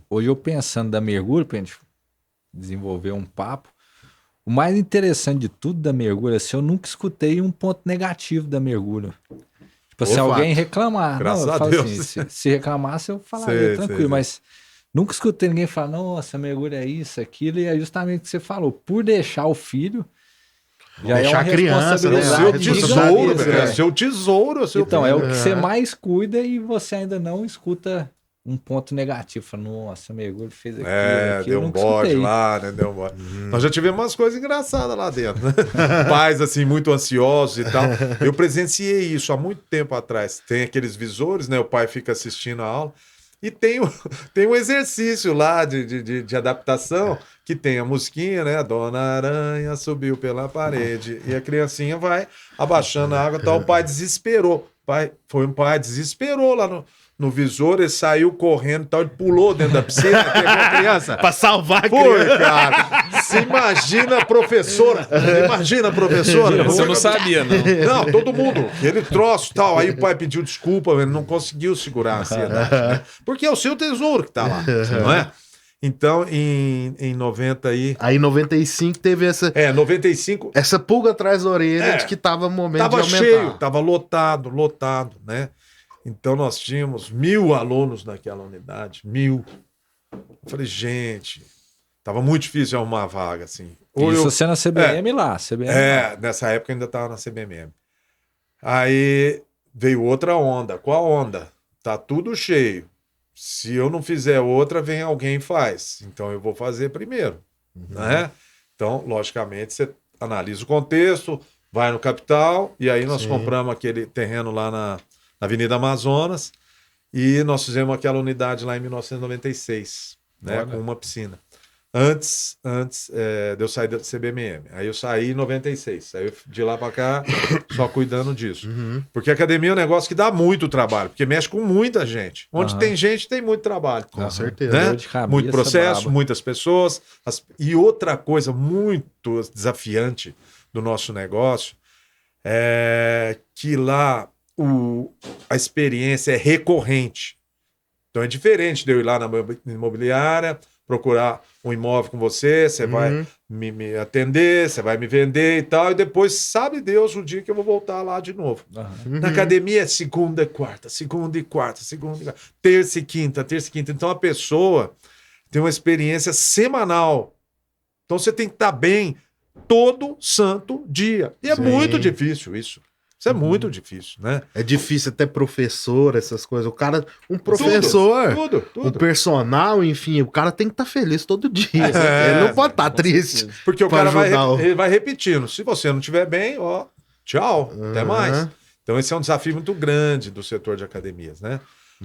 hoje eu pensando da mergulho, pra gente desenvolver um papo, o mais interessante de tudo da mergulho é se eu nunca escutei um ponto negativo da mergulho. Tipo, se Ô, alguém fato. reclamar, Graças eu a falo Deus. assim, se reclamasse eu falaria Sei, tranquilo, sei. mas nunca escutei ninguém falar, nossa, mergulho é isso, aquilo, e é justamente o que você falou, por deixar o filho, já Deixar é uma a criança, É né? o seu responsabilidade tesouro, gigantesca, velho. É né? o seu tesouro. Então, é o que você mais cuida e você ainda não escuta um ponto negativo. Fala, nossa, mergulho fez aquilo, aquilo. Deu eu um nunca bode escutei. lá, né? Deu um bode. Nós já tivemos umas coisas engraçadas lá dentro, né? Pais, assim, muito ansiosos e tal. Eu presenciei isso há muito tempo atrás. Tem aqueles visores, né? O pai fica assistindo a aula. E tem um exercício lá de adaptação que tem a musiquinha, né? A Dona Aranha subiu pela parede. E a criancinha vai abaixando a água. Então o pai desesperou. Foi um pai desesperou lá no visor, ele saiu correndo e tal, ele pulou dentro da piscina, pegou a criança. Pra salvar a Foi, criança. cara. Você imagina a professora. Imagina a professora. Você não sabia, não. Não, todo mundo. Ele troço e tal. Aí o pai pediu desculpa, ele não conseguiu segurar a ansiedade, né? Porque é o seu tesouro que tá lá, não é? Então, em 90 aí... Aí em 95 teve essa 95... essa pulga atrás da orelha de que tava no momento Tava de aumentar. cheio, tava lotado, né? Então nós tínhamos 1.000 alunos naquela unidade, 1.000. Eu falei, gente, tava muito difícil de arrumar vaga, assim. Isso você na CBM lá, CBM lá. Nessa época eu ainda tava na CBMM. Aí veio outra onda. Qual onda? Tá tudo cheio. Se eu não fizer outra, vem alguém e faz. Então eu vou fazer primeiro, né? Então, logicamente, você analisa o contexto, vai no capital, e aí nós compramos aquele terreno lá na Avenida Amazonas, e nós fizemos aquela unidade lá em 1996, né? Com uma piscina. Antes de eu sair da CBMM. Aí eu saí em 96. Aí eu, de lá para cá, só cuidando disso. Porque a academia é um negócio que dá muito trabalho, porque mexe com muita gente. Onde tem gente, tem muito trabalho. Com certeza. Né? Dor de cabeça Muito processo, braba. muitas pessoas. E outra coisa muito desafiante do nosso negócio é que lá a experiência é recorrente. Então é diferente de eu ir lá na imobiliária, procurar um imóvel com você, você vai me atender, você vai me vender e tal, e depois sabe Deus o dia que eu vou voltar lá de novo. Na academia é segunda e quarta, terça e quinta. Então a pessoa tem uma experiência semanal. Então você tem que estar bem todo santo dia. E é muito difícil isso. Isso é muito difícil, né? É difícil até professor, essas coisas. O cara, um professor, Tudo. um personal, enfim, o cara tem que estar feliz todo dia. Ele não pode estar triste. Porque o pra cara ajudar ele vai repetindo. Se você não estiver bem, ó, tchau, até mais. Então esse é um desafio muito grande do setor de academias, né?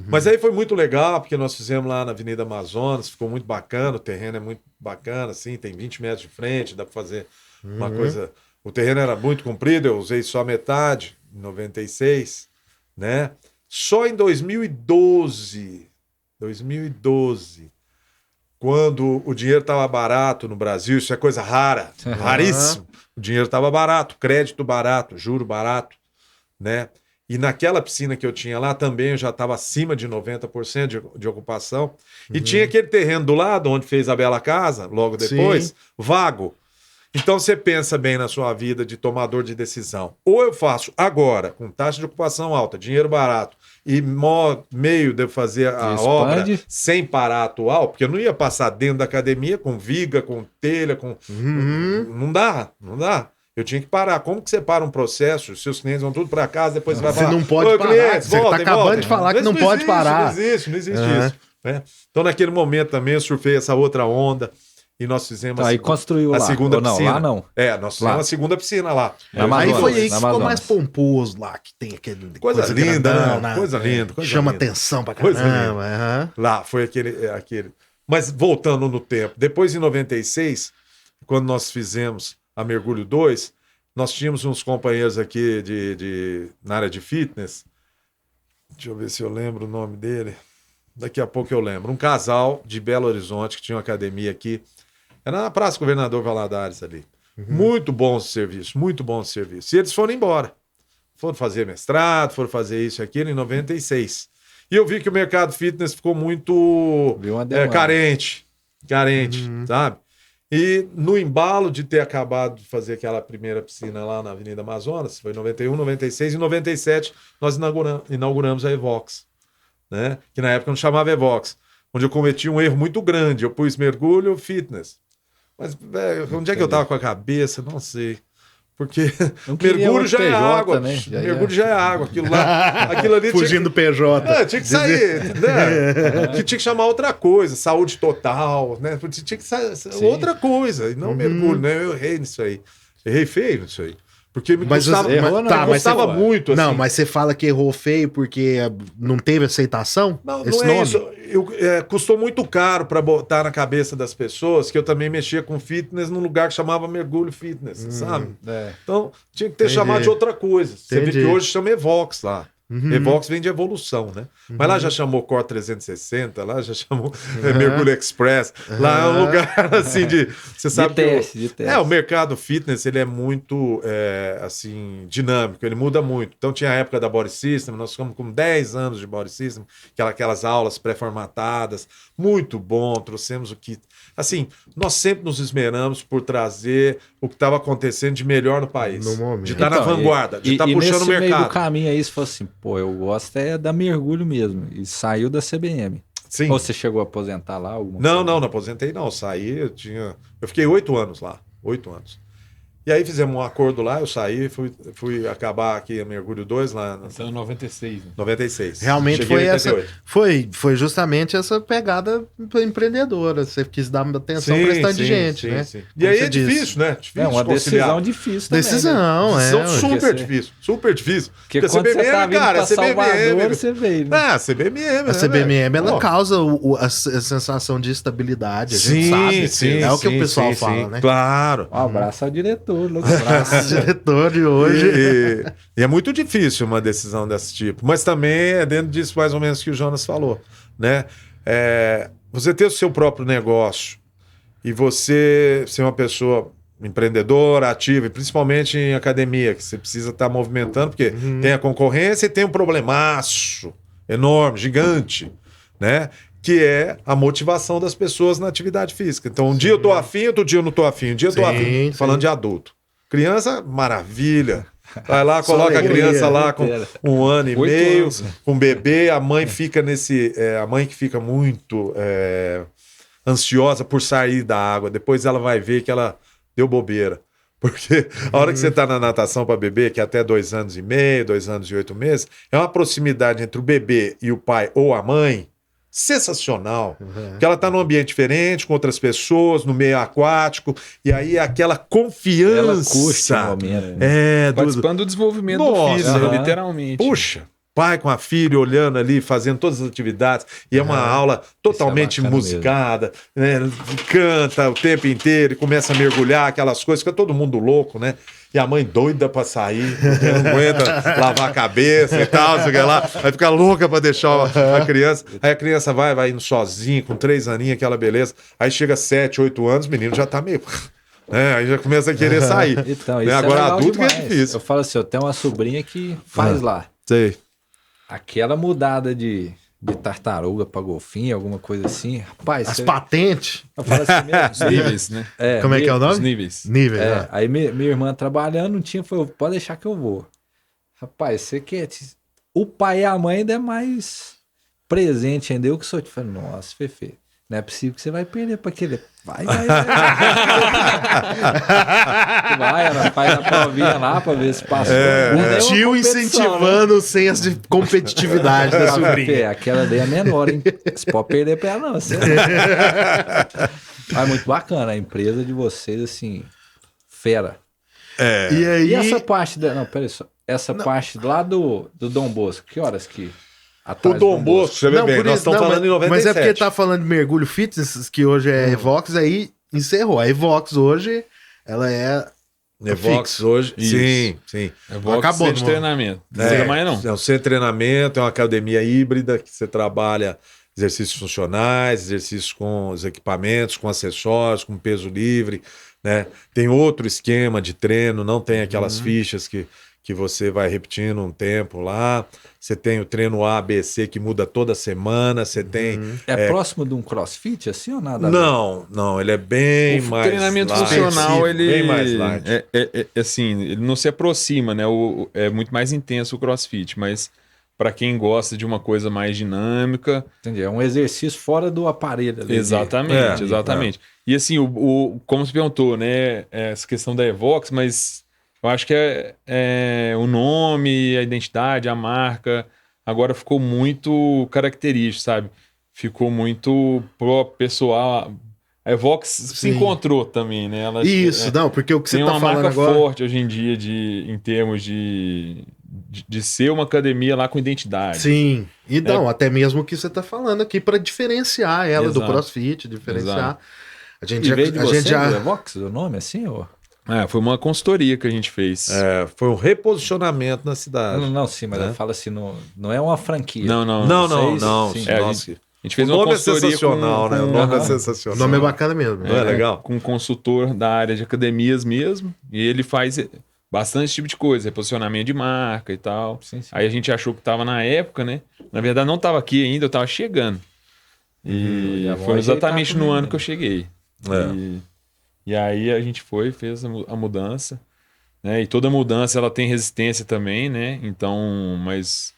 Mas aí foi muito legal, porque nós fizemos lá na Avenida Amazonas, ficou muito bacana, o terreno é muito bacana, assim, tem 20 metros de frente, dá para fazer uma coisa... O terreno era muito comprido, eu usei só metade, em 96, né? Só em 2012, quando o dinheiro estava barato no Brasil, isso é coisa rara, raríssimo. O dinheiro estava barato, crédito barato, juro barato, né? E naquela piscina que eu tinha lá também eu já estava acima de 90% de ocupação. E tinha aquele terreno do lado, onde fez a Bela Casa, logo depois, vago. Então você pensa bem na sua vida de tomador de decisão. Ou eu faço agora, com taxa de ocupação alta, dinheiro barato, e meio de eu fazer a obra sem parar atual, porque eu não ia passar dentro da academia com viga, com telha, com... Não dá. Eu tinha que parar. Como que você para um processo? Os seus clientes vão tudo para casa, depois você vai falar... Você não pode parar. Clientes, você está acabando de falar que não pode parar. Não existe isso. Né? Então naquele momento também eu surfei essa outra onda. E nós fizemos aí construiu a lá. segunda não, piscina. Lá não. Nós fizemos a segunda piscina lá. Aí foi aí que ficou mais pomposo lá, que tem aquele... Coisa linda, grandão, né? Coisa linda. Chama atenção pra caramba. Lá foi aquele... Mas voltando no tempo, depois em 96, quando nós fizemos a Mergulho 2, nós tínhamos uns companheiros aqui na área de fitness. Deixa eu ver se eu lembro o nome dele. Daqui a pouco eu lembro. Um casal de Belo Horizonte que tinha uma academia aqui. Era na Praça Governador Valadares ali. Muito bom serviço, muito bom serviço. E eles foram embora. Foram fazer mestrado, foram fazer isso e aquilo em 96. E eu vi que o mercado fitness ficou muito carente, sabe? E no embalo de ter acabado de fazer aquela primeira piscina lá na Avenida Amazonas, foi em 91, 96, e em 97 nós inauguramos a Evox, né? Que na época não chamava Evox, onde eu cometi um erro muito grande. Eu pus mergulho fitness. Mas, velho, onde é que eu tava com a cabeça? Não sei. Porque mergulho já é água. Né? Mergulho já é água. Aquilo ali fugindo do PJ. Tinha que sair, né? Que tinha que chamar outra coisa. Saúde total, né? Tinha que sair outra coisa. E não mergulho, né? Eu errei nisso aí. Errei feio nisso aí. Porque me custava muito. Assim. Não, mas você fala que errou feio porque não teve aceitação? Não é isso. Custou muito caro para botar na cabeça das pessoas que eu também mexia com fitness num lugar que chamava Mergulho Fitness, sabe? Então tinha que ter chamado de outra coisa. Você vê que hoje chama Evox lá. Evox vem de evolução, né? Mas lá já chamou Core 360, lá já chamou Mergulho Express. Lá é um lugar assim de... Você sabe de teste. o mercado fitness, ele é muito assim, dinâmico, ele muda muito. Então tinha a época da Body System, nós ficamos com 10 anos de Body System, aquelas aulas pré-formatadas, muito bom, trouxemos o que... Assim, nós sempre nos esmeramos por trazer o que estava acontecendo de melhor no país. No momento. De estar na vanguarda, de estar puxando o mercado. Meio do mercado. caminho aí, você falou assim, pô, eu gosto da mergulho mesmo. E saiu da CBM. Sim. Ou você chegou a aposentar lá? Não aposentei não. Saí, eu fiquei 8 anos lá. 8 anos. E aí fizemos um acordo lá, eu saí, fui acabar aqui a Mergulho 2 lá Então, em 96. Né? 96. Realmente Cheguei foi em 88. foi justamente essa pegada empreendedora. Você quis dar atenção para esse de gente, né? Sim. E Como aí você é disse. difícil, né? Difícil É uma de conciliar. decisão difícil também. Decisão, né? é. Super difícil, super difícil. Porque quando você tá vindo pra Salvador, você veio, né? Ah, CBMM, A CBMM, ela Pô. causa a sensação de estabilidade, a gente Sim, sabe. sim, É o que sim, o pessoal sim, fala, sim. né? Claro. Um abraço ao diretor, Lucas. O diretor de hoje. E é muito difícil uma decisão desse tipo. Mas também é dentro disso mais ou menos que o Jonas falou, né? Você ter o seu próprio negócio e você ser uma pessoa empreendedora, ativa, e principalmente em academia, que você precisa estar movimentando, porque tem a concorrência e tem um problemaço enorme, gigante, né? Que é a motivação das pessoas na atividade física. Então, um dia eu tô afim, outro dia eu não tô afim, um dia eu tô afim. Sim. Tô falando de adulto. Criança, maravilha. Vai lá, coloca a alegria, criança lá com inteira. 1 ano e 8 meio, anos, né? com bebê, a mãe fica a mãe que fica muito ansiosa por sair da água. Depois ela vai ver que ela deu bobeira. Porque a hora que você está na natação para bebê, que é até 2 anos e meio, 2 anos e 8 meses, é uma proximidade entre o bebê e o pai ou a mãe sensacional. Porque ela está num ambiente diferente, com outras pessoas, no meio aquático, e aí é aquela confiança. Ela curte o momento, né? Participando do desenvolvimento Nossa, do físico, aham. literalmente. Puxa, pai com a filha olhando ali, fazendo todas as atividades, e é uma aula totalmente bacana musicada, né? Canta o tempo inteiro e começa a mergulhar aquelas coisas, fica todo mundo louco, né? E a mãe doida pra sair, porque não aguenta lavar a cabeça e tal, sei lá, vai ficar louca pra deixar a criança. Aí a criança vai indo sozinha, com 3 aninhos, aquela beleza. Aí chega 7, 8 anos, o menino já tá meio... aí já começa a querer sair. Então, Né? isso Agora, é legal adulto que é demais. difícil. Eu falo assim, eu tenho uma sobrinha que faz lá. Sei. Aquela mudada de tartaruga pra golfinho, alguma coisa assim. Rapaz, As patentes. eu falo assim Os mesmo. níveis, né? Como é que é o Os nome? níveis. Nível, né? Aí minha irmã trabalhando, não tinha, falou, pode deixar que eu vou. Rapaz, você quer... O pai e a mãe ainda é mais presente ainda. Eu que sou... Falei, nossa, Fefe, não é possível que você vai perder pra aquele... Vai. Vai, ela faz a provinha lá pra ver se passou. Não é O uma tio competição, incentivando o senso de competitividade da né? sobrinha. Fê, aquela daí é menor, hein? Você pode perder pra ela, não. Você... Mas muito bacana, a empresa de vocês, assim, fera. E aí... E essa parte da. Não, peraí só. Essa parte lá do Dom Bosco, que horas que. O Atrás do Dom Bosco, você vê Não, bem, por nós isso, estamos não, falando em 97. mas é porque tá falando de mergulho fitness, que hoje é Evox, aí encerrou. A Evox hoje, ela é Evox fixo. hoje. Isso. Sim. É Vox Acabou, Centro de não- treinamento. Não precisa mais, não. É um centro de treinamento, é uma academia híbrida que você trabalha exercícios funcionais, exercícios com os equipamentos, com acessórios, com peso livre, né? Tem outro esquema de treino, não tem aquelas fichas que você vai repetindo um tempo lá. Você tem o treino A, B, C que muda toda semana. Você tem. É próximo de um crossfit, assim ou nada? a ver? Não, ele é bem O mais. treinamento light, funcional, ele Bem mais light. assim, ele não se aproxima, né? É muito mais intenso o CrossFit, mas para quem gosta de uma coisa mais dinâmica, Entendi. É um exercício fora do aparelho. Ali, exatamente, É, exatamente. E assim, como você perguntou, né? Essa questão da Evox, mas eu acho que é o nome, a identidade, a marca, agora ficou muito característico, sabe? Ficou muito pro pessoal. A Evox se Sim. encontrou também, né? Ela, Isso, não, porque o que você tem tá uma falando marca agora... forte hoje em dia em termos de ser uma academia lá com identidade. Sim, e não, até mesmo o que você tá falando aqui para diferenciar ela do Exato. CrossFit, diferenciar. Exato. A gente E veio de a você, gente já... do Evox, o nome assim? Ou... Foi uma consultoria que a gente fez. Foi um reposicionamento na cidade. Não, sim, mas eu falo assim, não é uma franquia. Não. Sim. Nossa. A gente fez O uma nome é consultoria sensacional, né? O nome é O sensacional. nome é bacana mesmo. Não é legal? com um consultor da área de academias mesmo, e ele faz bastante tipo de coisa, reposicionamento de marca e tal. Sim. Aí a gente achou que estava na época, né? Na verdade não estava aqui ainda, eu estava chegando. E já vão foi exatamente ajeitar no tudo, ano né? que eu cheguei. E aí a gente fez a mudança, né? E toda mudança ela tem resistência também, né? Então, mas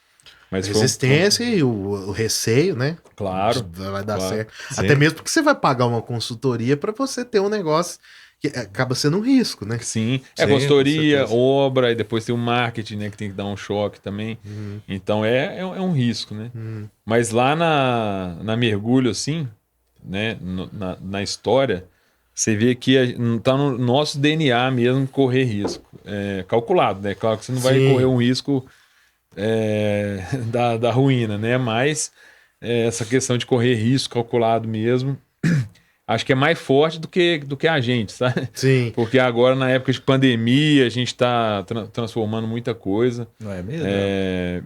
Resistência e o receio, né? Claro. Vai dar claro. certo. Sim. Até mesmo porque você vai pagar uma consultoria para você ter um negócio que acaba sendo um risco, né? Sim, Sim, consultoria, com certeza. obra, e depois tem o marketing, né? Que tem que dar um choque também. Então é um risco, né? Mas lá na mergulho, assim, né? Na história, você vê que tá no nosso DNA mesmo correr risco. É calculado, né? Claro que você não vai Sim. correr um risco da ruína, né? Mas essa questão de correr risco calculado mesmo, acho que é mais forte do que a gente, sabe? Sim. Porque agora, na época de pandemia, a gente está transformando muita coisa. Não é mesmo?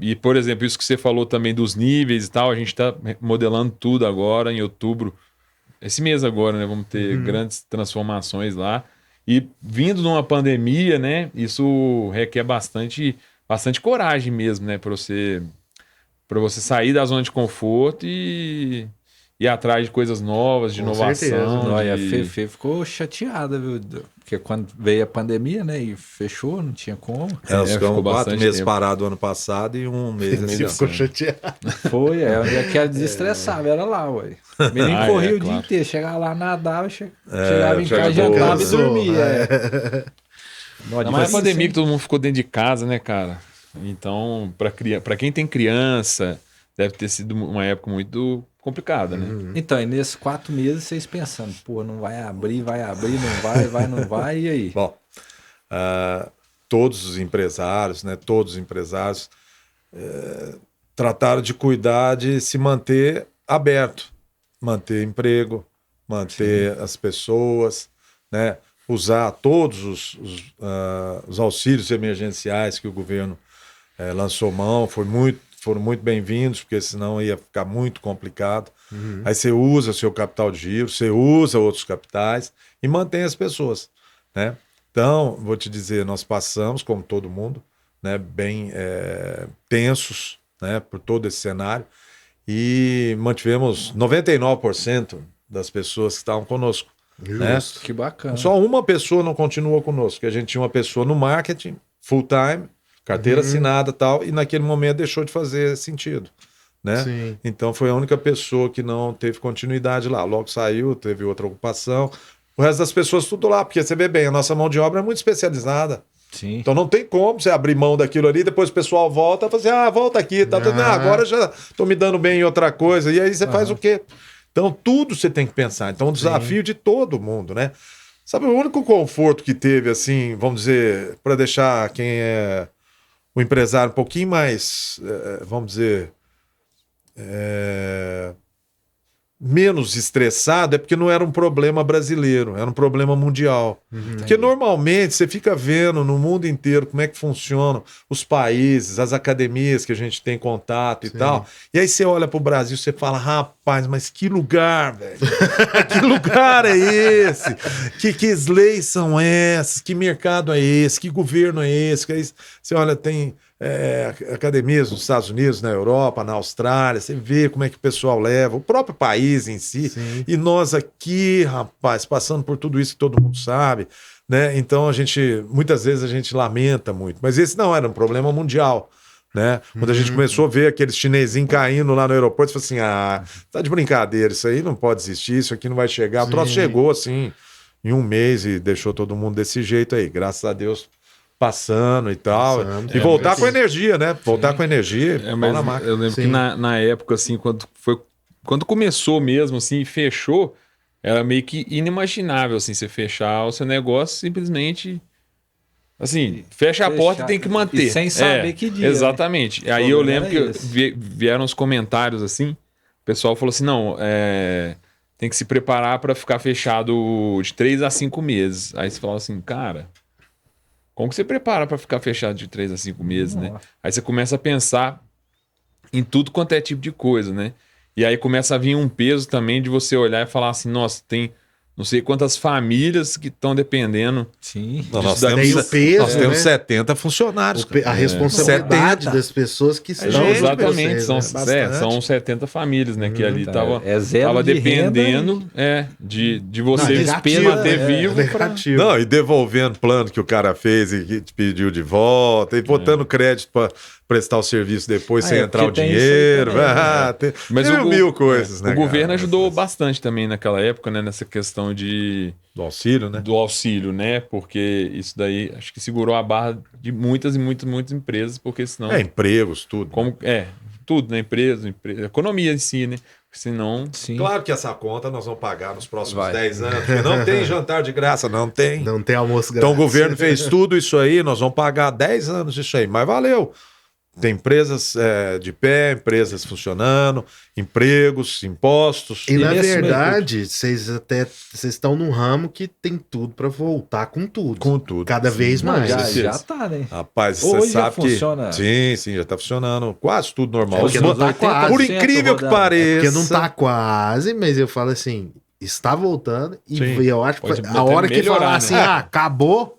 E, por exemplo, isso que você falou também dos níveis e tal, a gente está modelando tudo agora em outubro. Esse mês agora, né? Vamos ter grandes transformações lá. E vindo numa pandemia, né? Isso requer bastante coragem mesmo, né? Para você sair da zona de conforto e ir atrás de coisas novas, de Com inovação. certeza. Não, e a Fefe ficou chateada, viu? Porque quando veio a pandemia, né? E fechou, não tinha como. Nós ficamos ficou 4 bastante meses tempo. parados ano passado e um mês esse Você ano. ficou chateado. Foi, onde é que ela desestressava, era lá, ué. O menino corria o dia claro. inteiro, chegava lá, nadava, chegava em chega casa, boa. jantava e Cansou, dormia. Não, mas é a pandemia que todo mundo ficou dentro de casa, né, cara? Então, para quem tem criança, deve ter sido uma época muito complicada, né? Então, e nesses 4 meses, vocês pensando, pô, não vai abrir, não vai, e aí? Bom, todos os empresários, né? Todos os empresários trataram de cuidar de se manter aberto, manter emprego, manter as pessoas, né? Usar todos os auxílios emergenciais que o governo lançou mão, foram muito bem-vindos, porque senão ia ficar muito complicado. Aí você usa seu capital de giro, você usa outros capitais e mantém as pessoas, né? Então, vou te dizer, nós passamos, como todo mundo, né, bem tensos, né, por todo esse cenário e mantivemos 99% das pessoas que estavam conosco. Né? Que bacana. Só uma pessoa não continuou conosco, que a gente tinha uma pessoa no marketing, full time, carteira assinada e tal, e naquele momento deixou de fazer sentido, né? Sim. Então foi a única pessoa que não teve continuidade lá. Logo saiu, teve outra ocupação. O resto das pessoas tudo lá, porque você vê bem, a nossa mão de obra é muito especializada. Sim. Então não tem como você abrir mão daquilo ali, depois o pessoal volta e fala assim, volta aqui, tá tudo, agora já tô me dando bem em outra coisa. E aí você faz o quê? Então, tudo você tem que pensar. Então, é um desafio de todo mundo, né? Sabe, o único conforto que teve, assim, vamos dizer, para deixar quem é o empresário um pouquinho mais, vamos dizer, menos estressado, é porque não era um problema brasileiro, era um problema mundial. Porque normalmente você fica vendo no mundo inteiro como é que funcionam os países, as academias que a gente tem contato e tal. E aí você olha para o Brasil e você fala, rapaz, mas que lugar, velho? Que lugar é esse? Que leis são essas? Que mercado é esse? Que governo é esse? Que é isso? Você olha, tem academias nos Estados Unidos, na Europa, na Austrália, você vê como é que o pessoal leva, o próprio país em si. E nós aqui, rapaz, passando por tudo isso que todo mundo sabe, né? Então muitas vezes a gente lamenta muito, mas esse não era um problema mundial, né? Quando a gente começou a ver aqueles chinesinhos caindo lá no aeroporto, você falou assim, tá de brincadeira, isso aí não pode existir, isso aqui não vai chegar. O troço chegou assim, em um mês e deixou todo mundo desse jeito aí, graças a Deus, passando e tal. E voltar com energia, né? Voltar com energia, Mas na máquina. eu lembro que na época, assim, quando começou mesmo, assim, fechou, era meio que inimaginável, assim, você fechar o seu negócio simplesmente... Assim, fecha a porta e tem que manter. E sem saber que dia. Exatamente. Né? Aí eu lembro que vieram os comentários, assim, o pessoal falou assim, não, tem que se preparar para ficar fechado de 3 a 5 meses. Aí você fala assim, cara, como que você prepara para ficar fechado de 3 a 5 meses, né? Aí você começa a pensar em tudo quanto é tipo de coisa, né? E aí começa a vir um peso também de você olhar e falar assim, nossa, tem não sei quantas famílias que estão dependendo. Sim. Não, nós Tem temos, o peso, nós temos né? 70 funcionários. A responsabilidade 70. das pessoas que estão... gente, Exatamente, vocês, são, né? Bastante. são 70 famílias, né? Que ali tava zero tava de dependendo de você negativo, manter é, vivo. negativo. Não, e devolvendo plano que o cara fez e que te pediu de volta, e botando crédito para prestar o serviço depois sem entrar o porque tem isso aí dinheiro. também, né? Mas Mas mil coisas, né? o governo cara? ajudou bastante também naquela época, né? Nessa questão Do auxílio, né? do auxílio, né? Porque isso daí acho que segurou a barra de muitas e muitas empresas, porque senão. Empregos, tudo. Tudo, né? Empresa, economia em si, né? Senão. Sim. Claro que essa conta nós vamos pagar nos próximos Vai. 10 anos, porque não tem jantar de graça, não tem. Não tem almoço Então o grátis. governo fez tudo isso aí, nós vamos pagar 10 anos isso aí, mas valeu. Tem empresas de pé, empresas funcionando, empregos, impostos. E na nesse verdade, vocês estão num ramo que tem tudo pra voltar com tudo. Com tudo. Cada vez Não, mais. já tá, né? Rapaz, Hoje você já sabe funciona. que... Sim, já tá funcionando. Quase tudo normal. É porque não tá quase. Por incrível que rodando. pareça... Porque não tá quase, mas eu falo assim, está voltando e Sim. eu acho que Pode a até hora que melhorar, falar né? assim, acabou,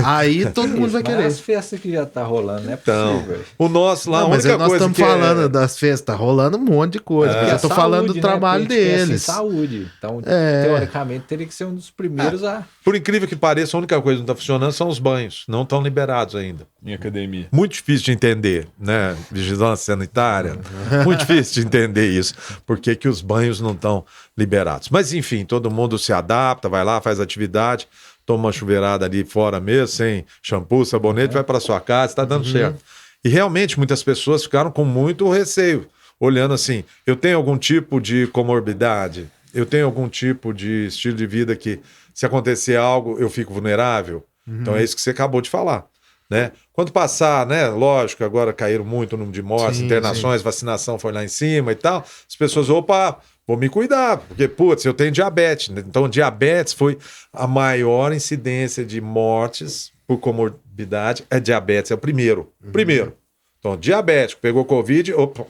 aí todo mundo vai Mas querer. as festas que já tá rolando, não é Então, possível. o nosso lá, Não, a mas única nós coisa estamos que falando das festas, tá rolando um monte de coisa. porque eu tô falando do trabalho deles. Saúde. Então, É. teoricamente, teria que ser um dos primeiros a. Por incrível que pareça, a única coisa que não está funcionando são os banhos. Não estão liberados ainda. Em academia. Muito difícil de entender, né? Vigilância sanitária. Muito difícil de entender isso. Por que que os banhos não estão liberados? Mas, enfim, todo mundo se adapta, vai lá, faz atividade, toma uma chuveirada ali fora mesmo, sem shampoo, sabonete, vai para sua casa, está dando certo. E realmente muitas pessoas ficaram com muito receio, olhando assim, eu tenho algum tipo de comorbidade, eu tenho algum tipo de estilo de vida que, se acontecer algo, eu fico vulnerável. Então é isso que você acabou de falar. Né? Quando passar, né? Lógico, agora caíram muito o número de mortes, Sim, internações, vacinação foi lá em cima e tal. As pessoas, opa, vou me cuidar, porque, putz, eu tenho diabetes. Então, diabetes foi a maior incidência de mortes por comorbidade. Diabetes é o primeiro. Primeiro. Então, diabético, pegou Covid, opa,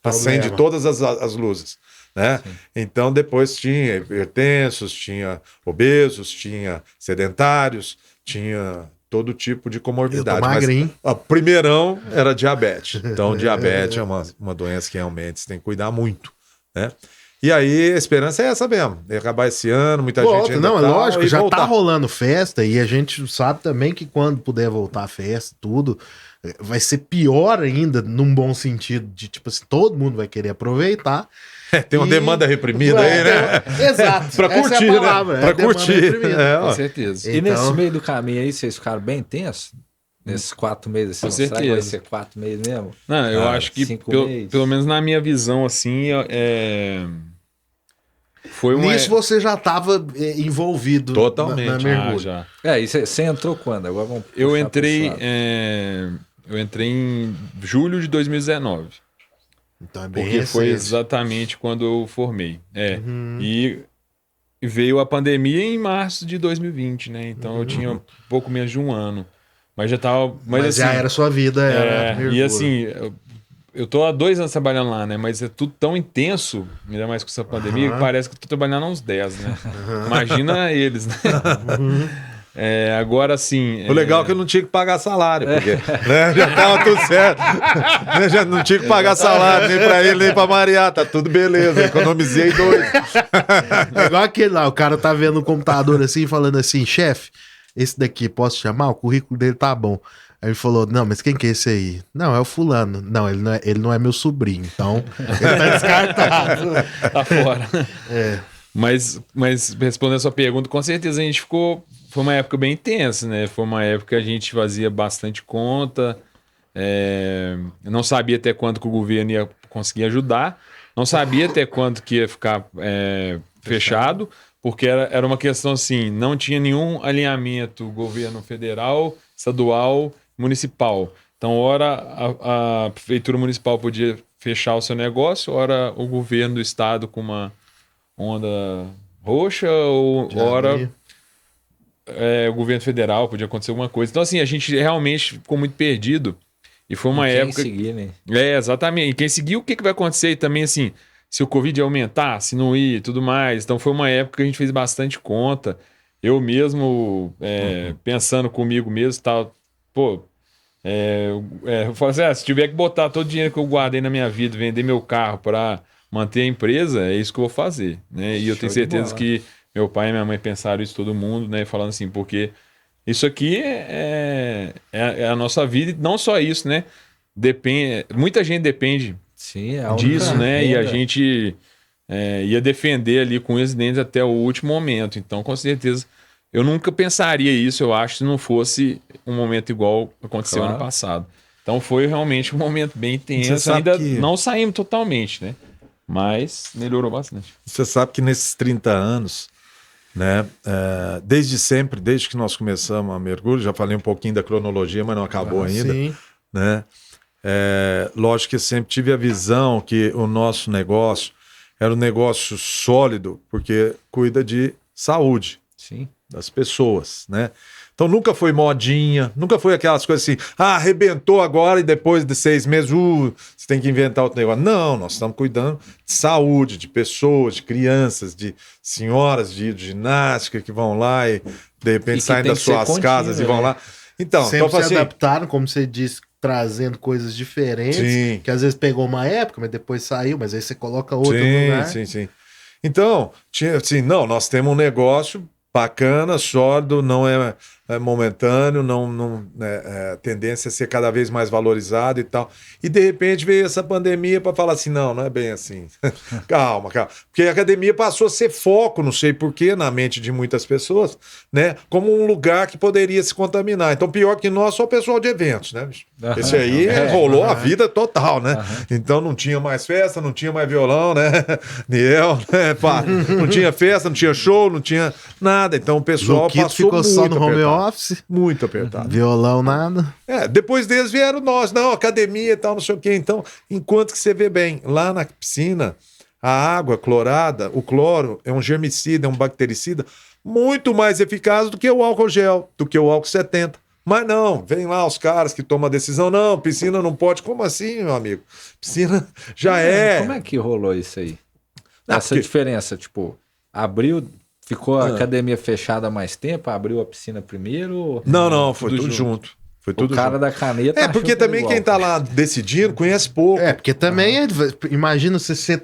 acende todas as luzes. Né? Então, depois tinha hipertensos, tinha obesos, tinha sedentários, tinha todo tipo de comorbidade. Eu tô magrinho. Mas, primeirão era diabetes. Então, diabetes é uma doença que realmente você tem que cuidar muito. Né? E aí, a esperança é essa mesmo. É acabar esse ano, muita gente ainda Não, é lógico, já voltar. tá rolando festa e a gente sabe também que quando puder voltar a festa, tudo, vai ser pior ainda, num bom sentido, de tipo assim, todo mundo vai querer aproveitar. Tem uma demanda reprimida aí, né? Exato. Pra essa curtir, é a palavra, né? Pra demanda curtir. reprimida. Com certeza. E Então- nesse meio do caminho aí, vocês ficaram bem tensos? Nesses 4 meses? Com Será que vai certeza. ser 4 meses mesmo? Não, eu Ah, acho que, 5 meses. pelo menos na minha visão, assim, foi uma. Nisso você já estava envolvido Totalmente. na mergulho. já. E você entrou quando? Agora vamos Eu puxar pro entrei, lado. eu entrei em julho de 2019. Então é bem Porque foi recente. exatamente quando eu formei. E veio a pandemia em março de 2020, né? Então eu tinha pouco menos de um ano. Mas já tava. Mas assim, já era sua vida, era e mergulho. assim, eu tô há 2 anos trabalhando lá, né? Mas é tudo tão intenso, ainda mais com essa pandemia, que parece que eu tô trabalhando há uns 10, né? Imagina eles, né? Agora assim. O legal é que eu não tinha que pagar salário, porque né, já tava tudo certo. Né, já não tinha que pagar salário, nem pra ele, nem pra Maria. Tá tudo beleza, economizei 2. É igual aquele lá, o cara tá vendo o computador assim, falando assim, chefe, esse daqui, posso chamar? O currículo dele tá bom. Aí ele falou, não, mas quem que é esse aí? Não, é o fulano. Não, ele não é meu sobrinho, então ele tá descartado. Tá fora. Mas respondendo a sua pergunta, com certeza a gente ficou. Foi uma época bem intensa, né? Foi uma época que a gente fazia bastante conta. Eu não sabia até quando que o governo ia conseguir ajudar. Não sabia até quando que ia ficar fechado, porque era uma questão assim, não tinha nenhum alinhamento governo federal, estadual, municipal. Então, ora a prefeitura municipal podia fechar o seu negócio, ora o governo do estado com onda roxa ou hora o governo federal, podia acontecer alguma coisa. Então, assim, a gente realmente ficou muito perdido. E foi uma época... seguir, né? Exatamente. E quem seguir, o que vai acontecer? E também, assim, se o Covid aumentar, se não ir e tudo mais. Então, foi uma época que a gente fez bastante conta. Eu mesmo, pensando comigo mesmo, tal, pô... eu falo assim, se tiver que botar todo o dinheiro que eu guardei na minha vida, vender meu carro para manter a empresa, é isso que eu vou fazer, né? E eu tenho certeza que meu pai e minha mãe pensaram isso, todo mundo, né? Falando assim, porque isso aqui é a nossa vida, e não só isso, né? Muita gente depende disso, né? E a gente ia defender ali com os dentes até o último momento. Então, com certeza, eu nunca pensaria isso, eu acho, se não fosse um momento igual aconteceu ano passado. Então foi realmente um momento bem tenso. Ainda não saímos totalmente, né? Mas melhorou bastante. Você sabe que nesses 30 anos, né, desde sempre, desde que nós começamos a mergulho, já falei um pouquinho da cronologia, mas não acabou ainda. Sim. Né? Lógico que eu sempre tive a visão que o nosso negócio era um negócio sólido, porque cuida de saúde. Sim. Das pessoas, né? Então nunca foi modinha, nunca foi aquelas coisas assim, arrebentou agora e depois de 6 meses, você tem que inventar outro negócio. Não, nós estamos cuidando de saúde, de pessoas, de crianças, de senhoras de ginástica que vão lá e de repente saem das suas casas e vão lá. Então, sempre se assim, adaptaram, como você disse, trazendo coisas diferentes, sim. Que às vezes pegou uma época, mas depois saiu, mas aí você coloca outra no lugar. Sim. Então, tinha assim, não, nós temos um negócio bacana, sólido, não é momentâneo, a tendência a ser cada vez mais valorizado e tal. E de repente veio essa pandemia para falar assim, não é bem assim. Calma. Porque a academia passou a ser foco, não sei porquê, na mente de muitas pessoas, né? Como um lugar que poderia se contaminar. Então, pior que nós, só o pessoal de eventos, né? Esse aí rolou a vida total, né? Então não tinha mais festa, não tinha mais violão, né? Niel, né? Não tinha festa, não tinha show, não tinha nada. Então o pessoal Luquito passou ficou só no home apertado. office. Muito apertado. Violão, nada. Depois deles vieram nós, não, academia e tal, não sei o quê. Então, enquanto que você vê bem, lá na piscina, a água clorada, o cloro é um germicida, é um bactericida muito mais eficaz do que o álcool gel, do que o álcool 70. Mas não, vem lá os caras que tomam a decisão, não, piscina não pode. Como assim, meu amigo? Piscina já Como é que rolou isso aí? Essa porque... diferença, tipo, abriu... Ficou a academia fechada há mais tempo? Abriu a piscina primeiro? Não, foi tudo junto. Foi tudo o cara junto. da caneta. Porque também quem tá lá decidindo conhece pouco. Porque também, imagina você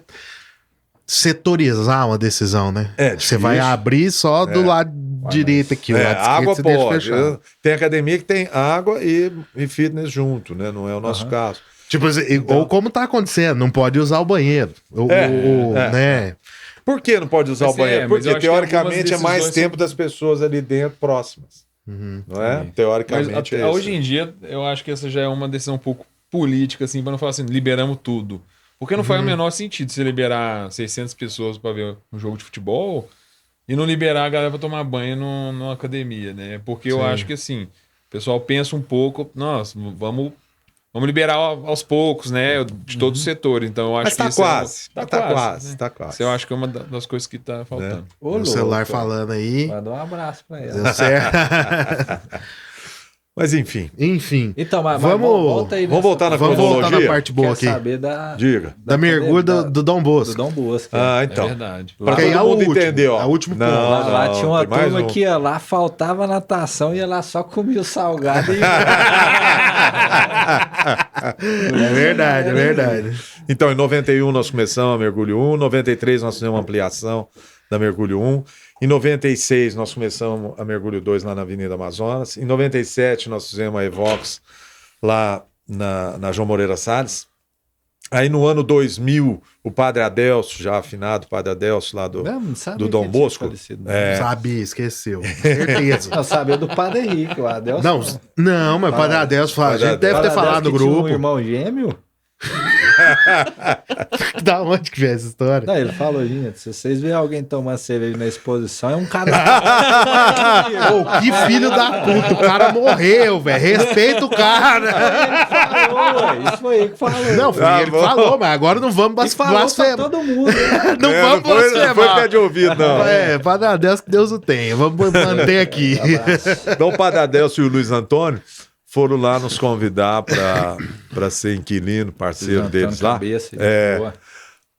setorizar uma decisão, né? Você vai abrir só do lado direito aqui. O lado água você deixa pode. fechado. Tem academia que tem água e fitness junto, né? Não é o nosso caso. Tipo assim, ou como tá acontecendo, não pode usar o banheiro. Né? Por que não pode usar o banheiro? Porque teoricamente é mais tempo das pessoas ali dentro próximas. Não é? Teoricamente mas, hoje em dia, eu acho que essa já é uma decisão um pouco política, assim, para não falar assim, liberamos tudo. Porque não faz o menor sentido você liberar 600 pessoas para ver um jogo de futebol e não liberar a galera para tomar banho numa academia, né? Porque eu acho que, assim, o pessoal pensa um pouco, nossa, vamos liberar aos poucos, né? De todos os setores. Então, eu acho que isso tá quase. Isso eu acho que é uma das coisas que tá faltando. O celular falando aí. Manda um abraço pra ela. Deu certo. Mas enfim. Então, mas vamos voltar na cronologia. Vamos voltar na parte boa aqui. Saber da mergulho do Dom Bosco. Do Dom Bosco. Então. É verdade. Pra todo mundo entender, ó. É o último ponto. Lá tinha uma turma que ia lá, faltava natação, ia lá só comia o salgado e... É verdade. Então, em 91 nós começamos a Mergulho 1, em 93 nós fizemos uma ampliação da Mergulho 1, em 96 nós começamos a Mergulho 2 lá na Avenida Amazonas, em 97 nós fizemos a Evox lá na João Moreira Salles. Aí no ano 2000, o Padre Adelso, já afinado, o Padre Adelso lá do Dom Bosco. Sabia, esqueceu. Certeza. Eu sabia do Padre Henrique, o Adelso. Não, mas o Padre Adelso, a gente deve ter falado no grupo. Um irmão gêmeo? Da onde que veio essa história? Não, ele falou, gente, se vocês verem alguém tomando cerveja na exposição, é um cara... Ô, que filho da puta, o cara morreu, velho. Respeita o cara. Isso foi ele que falou. Não, foi ele que falou, mas agora não vamos Ele falou pra blasfemar. todo mundo. Não vamos Não foi blasfemar. pé de ouvido, não. É, Padre Adelso, que Deus o tenha. Vamos manter aqui. Então o Padre Adelso e o Luiz Antônio foram lá nos convidar para ser inquilino, parceiro deles lá.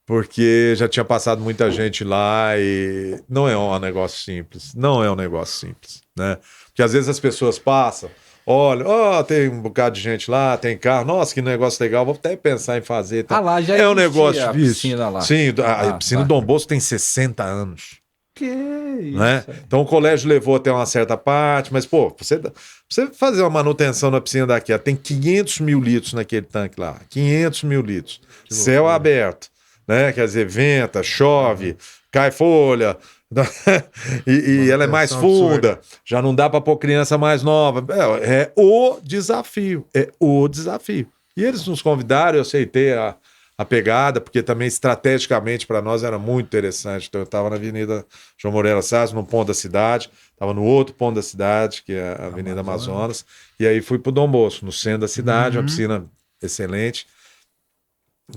Porque já tinha passado muita gente lá e não é um negócio simples. Não é um negócio simples, né? Porque às vezes as pessoas passam, olha, tem um bocado de gente lá, tem carro, nossa, que negócio legal, vou até pensar em fazer. Tá? Lá já é um existia negócio a difícil. piscina lá. Sim, a piscina tá. do Dom Bosco tem 60 anos. Que isso? Né? Então o colégio levou até uma certa parte, mas, pô, você fazer uma manutenção na piscina daqui, tem 500 mil litros naquele tanque lá. 500 mil litros. Céu aberto. Né? Quer dizer, venta, chove, cai folha. e ela é mais funda. Já não dá para pôr criança mais nova. É o desafio. É o desafio. E eles nos convidaram, eu aceitei a pegada, porque também estrategicamente para nós era muito interessante. Então eu estava na Avenida João Moreira Salles, no ponto da cidade, estava no outro ponto da cidade, que é a Avenida Amazonas, e aí fui para o Dom Bosco, no centro da cidade, uma piscina excelente.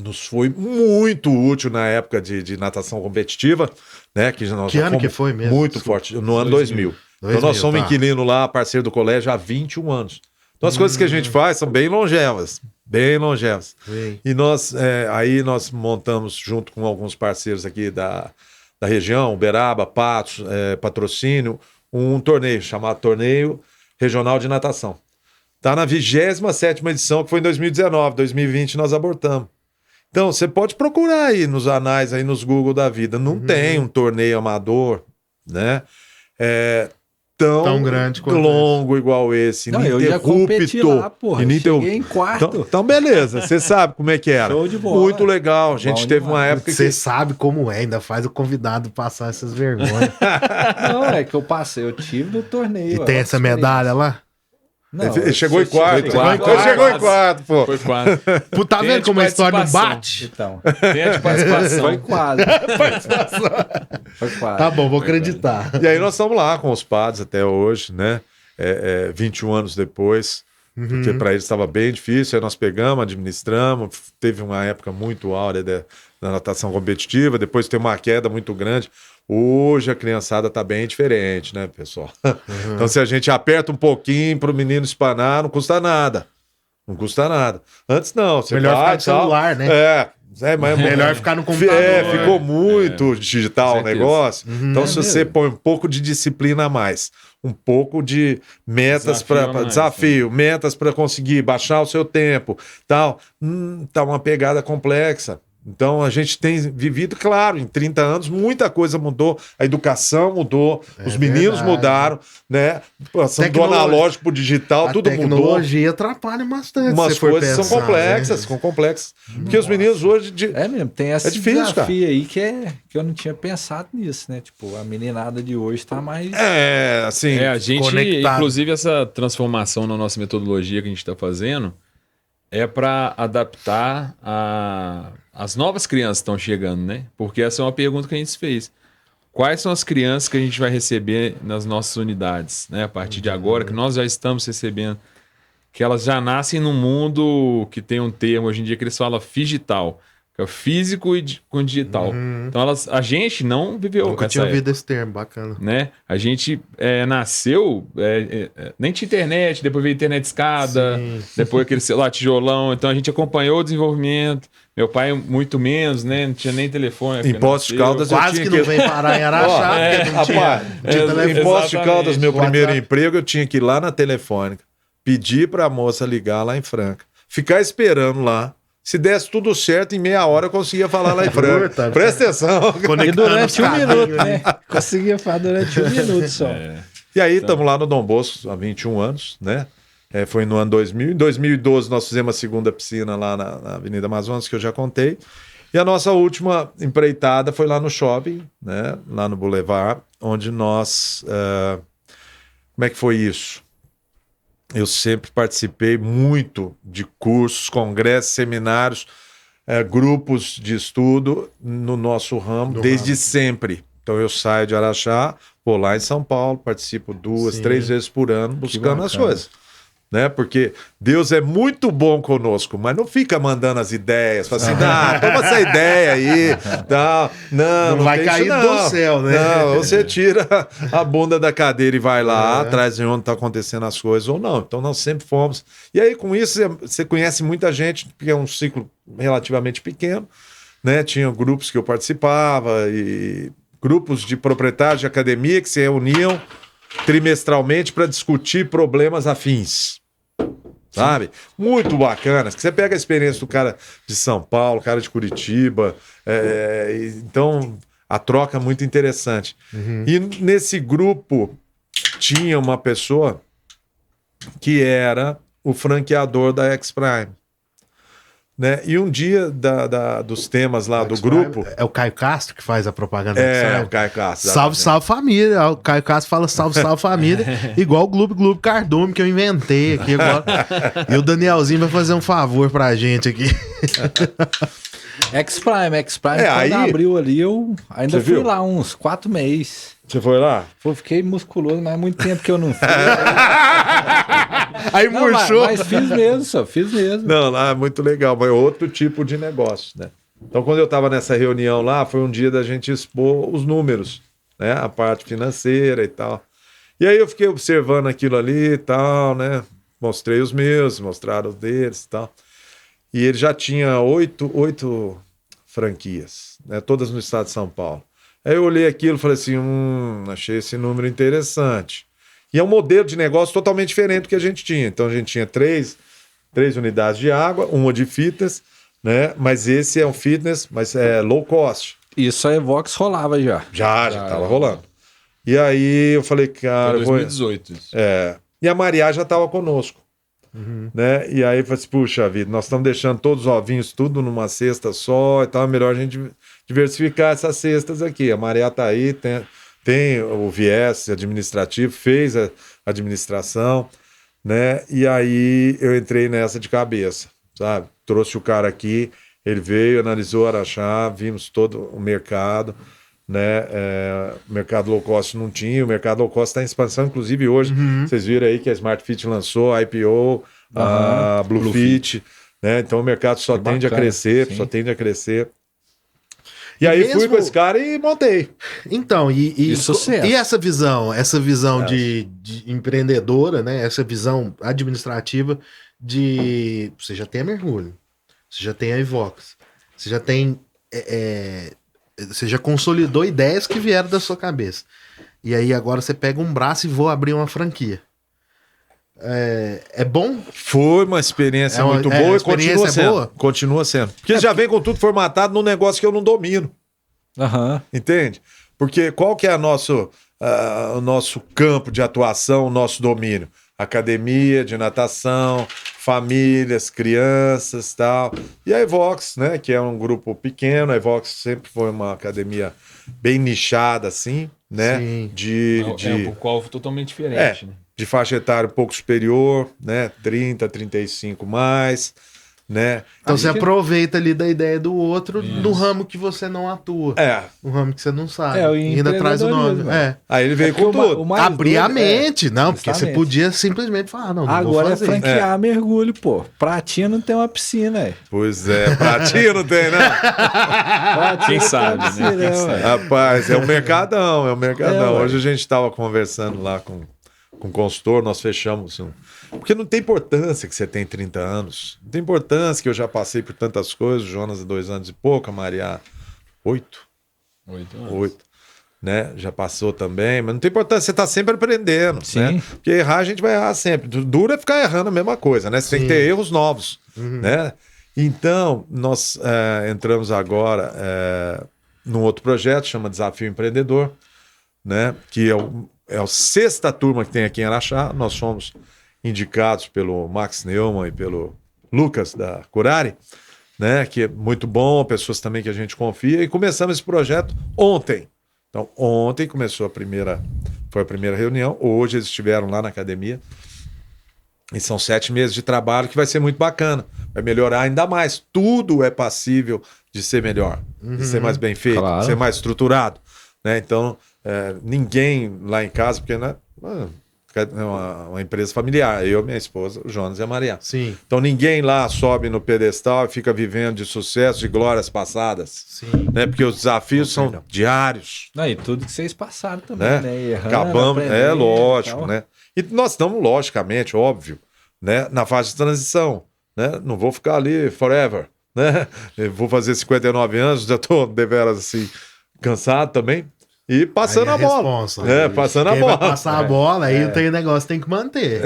Nos foi muito útil na época de natação competitiva, né? Que ano que foi mesmo? Muito forte, no ano 2000. Então nós somos inquilino lá, parceiro do colégio, há 21 anos. Então as coisas que a gente faz são bem longevas. Bem longevas. E nós, aí nós montamos, junto com alguns parceiros aqui da região, Uberaba, Patos, Patrocínio, um torneio chamado Torneio Regional de Natação. Está na 27ª edição, que foi em 2019. 2020 nós abortamos. Então, você pode procurar aí nos anais, aí nos Google da vida. Não tem um torneio amador, né? Tão grande quanto longo igual esse. Não, eu já competi lá, porra. Cheguei em quarto. Então, beleza. Você sabe como é que era. Show de bola. Muito legal. A gente teve uma época que... Você sabe como é, ainda faz o convidado passar essas vergonhas. Não, é que eu passei, eu tive no torneio. E tem essa medalha lá? Não, ele chegou em quarto. Chegou em quarto, pô. Foi quase. Pô, tá vendo como a história não bate? Então. Tem a de participação. Foi quase. Foi quase. Tá bom, vou acreditar. E aí nós estamos lá com os padres até hoje, né? 21 anos depois, porque para eles estava bem difícil. Aí nós pegamos, administramos. Teve uma época muito áurea da natação competitiva. Depois tem uma queda muito grande. Hoje a criançada tá bem diferente, né, pessoal? Então, se a gente aperta um pouquinho pro menino espanar, não custa nada. Não custa nada. Antes não. Você melhor ficar no celular, né? Mas melhor ficar no computador. Ficou muito digital o negócio. Então, se você põe um pouco de disciplina a mais, um pouco de metas para desafio, metas para conseguir baixar o seu tempo, tal, tá uma pegada complexa. Então a gente tem vivido, claro, em 30 anos muita coisa mudou, a educação mudou, os meninos mudaram, né? Passando do analógico pro digital, tudo mudou. A tecnologia atrapalha bastante. Umas coisas são complexas, porque os meninos hoje... mesmo, tem esse difícil, desafio aí que eu não tinha pensado nisso, né? Tipo, a meninada de hoje tá mais... assim... a gente, conectado. inclusive essa transformação na nossa metodologia que a gente está fazendo é para adaptar as novas crianças que estão chegando, né? Porque essa é uma pergunta que a gente fez. Quais são as crianças que a gente vai receber nas nossas unidades, né? A partir de agora, que nós já estamos recebendo, que elas já nascem num mundo que tem um termo hoje em dia que eles falam digital, que é o físico com digital. Então a gente não viveu. Nunca tinha ouvido esse termo, bacana. Né? A gente nasceu, nem tinha internet, depois veio internet escada, depois aquele celular tijolão, então a gente acompanhou o desenvolvimento. Meu pai muito menos, né? Não tinha nem telefone. Em Poços de Caldas quase que não vem parar em Araxá, porque não tinha em Poços de Caldas, meu primeiro emprego, eu tinha que ir lá na Telefônica, pedir para a moça ligar lá em Franca, ficar esperando lá. Se desse tudo certo, em meia hora eu conseguia falar lá em Franca. Presta atenção. E durante 1 minuto, né? Conseguia falar durante 1 minuto só. E aí estamos lá no Dom Bosco há 21 anos, né? Foi no ano 2000. Em 2012 nós fizemos a segunda piscina lá na Avenida Amazonas, que eu já contei. E a nossa última empreitada foi lá no shopping, né? Lá no Boulevard, onde nós... como é que foi isso? Eu sempre participei muito de cursos, congressos, seminários grupos de estudo no nosso ramo desde sempre. Então eu saio de Araxá, vou lá em São Paulo, participo 2, 3 vezes por ano buscando as coisas. Né? Porque Deus é muito bom conosco, mas não fica mandando as ideias, fala assim, toma essa ideia aí, não vai cair do céu, né? Não, você tira a bunda da cadeira e vai lá atrás de onde está acontecendo as coisas ou não. Então nós sempre fomos. E aí com isso você conhece muita gente, porque é um ciclo relativamente pequeno, né? Tinha grupos que eu participava e grupos de proprietários de academia que se reuniam trimestralmente para discutir problemas afins. Sabe? Muito bacanas. Que você pega a experiência do cara de São Paulo, cara de Curitiba. Então, a troca é muito interessante. E nesse grupo tinha uma pessoa que era o franqueador da X-Prime. Né? E um dia dos temas lá do grupo... É o Caio Castro que faz a propaganda. O Caio Castro. Salve, salve família. O Caio Castro fala salve, salve família. Igual o Globo Cardume que eu inventei aqui agora. E o Danielzinho vai fazer um favor pra gente aqui. X-Prime, quando aí, abriu ali, eu ainda fui viu? lá uns 4 meses. Você foi lá? Pô, fiquei musculoso, mas há muito tempo que eu não fui. Aí Não, murchou. mas fiz mesmo, fiz mesmo. Não, lá é muito legal, mas é outro tipo de negócio, né? Então, quando eu estava nessa reunião lá, foi um dia da gente expor os números, né? A parte financeira e tal. E aí eu fiquei observando aquilo ali e tal, né? Mostrei os meus, mostraram os deles e tal. E ele já tinha 8 franquias, né? Todas no estado de São Paulo. Aí eu olhei aquilo e falei assim, achei esse número interessante. E é um modelo de negócio totalmente diferente do que a gente tinha. Então a gente tinha 3 unidades de água, uma de fitness, né? Mas esse é um fitness, mas é low cost. Isso a Evox rolava já. Já tava rolando. E aí eu falei, cara... Foi 2018 isso. E a Maria já estava conosco. Né? E aí eu falei assim, puxa vida, nós estamos deixando todos os ovinhos tudo numa cesta só, então é melhor a gente diversificar essas cestas aqui. A Maria tá aí, tem o viés administrativo, fez a administração, né? E aí eu entrei nessa de cabeça, sabe? Trouxe o cara aqui, ele veio, analisou Araxá, vimos todo o mercado, né? O mercado low cost não tinha, o mercado low cost está em expansão, inclusive hoje, vocês viram aí que a Smart Fit lançou, a IPO, a Blue Fit, né? Então o mercado só tende a crescer, sim. só tende a crescer. E aí fui com esse cara e montei. Então, e sucesso. E essa visão de empreendedora, né? Essa visão administrativa de... Você já tem a Mergulho, você já tem a Evox, você já tem... Você já consolidou ideias que vieram da sua cabeça. E aí agora você pega um braço e vou abrir uma franquia. É bom? Foi uma experiência muito boa e continua sendo. Boa? Continua sendo. Porque já vem com tudo formatado num negócio que eu não domino. Entende? Porque qual que é o nosso campo de atuação, o nosso domínio? Academia de natação, famílias, crianças e tal. E a Evox, né? Que é um grupo pequeno. A Evox sempre foi uma academia bem nichada, assim, né? Um público-alvo totalmente diferente, né? De faixa etária um pouco superior, né? 30, 35 mais, né? Então você aproveita ali da ideia do outro no ramo que você não atua. No ramo que você não sabe. O e ainda traz o nome. Aí ele veio com tudo. Abrir a mente. Não, porque você podia simplesmente falar, não agora vou fazer. É franquear mergulho, pô. Pratinha não tem uma piscina, Pois é, Pratinha não tem, né? Quem sabe, né? Rapaz, é um mercadão, Hoje a gente estava conversando lá com o consultor, nós fechamos porque não tem importância que você tem 30 anos. Não tem importância que eu já passei por tantas coisas. O Jonas há 2 anos e pouco, a Maria 8. 8. Né? Já passou também, mas não tem importância, você tá sempre aprendendo. Né? Porque errar a gente vai errar sempre. Duro é ficar errando a mesma coisa, né? Você tem que ter erros novos. Né? Então, nós entramos agora num outro projeto, chama Desafio Empreendedor, né? Que é a 6ª turma que tem aqui em Araxá. Nós fomos indicados pelo Max Neumann e pelo Lucas da Curari, né? Que é muito bom, pessoas também que a gente confia. E começamos esse projeto ontem. Então, ontem foi a primeira reunião. Hoje eles estiveram lá na academia. E são 7 meses de trabalho que vai ser muito bacana. Vai melhorar ainda mais. Tudo é passível de ser melhor, de ser mais bem feito, Claro. de ser mais estruturado. Né? Então, ninguém lá em casa, porque é uma empresa familiar, eu, minha esposa, o Jonas e a Maria. Sim, Então ninguém lá sobe no pedestal e fica vivendo de sucesso, de glórias passadas. sim. Né? Porque os desafios são diários. Não, e tudo que vocês passaram também, Né? né? Errando, Acabamos, aprendendo e lógico, tal. né? E nós estamos, logicamente, óbvio, né? Na fase de transição. Né? Não vou ficar ali forever. Né? Eu vou fazer 59 anos, já estou deveras assim, cansado também. E passando Aí a bola. responsa. Passando a Quem bola. vai passar a bola, aí tem negócio, tem que manter.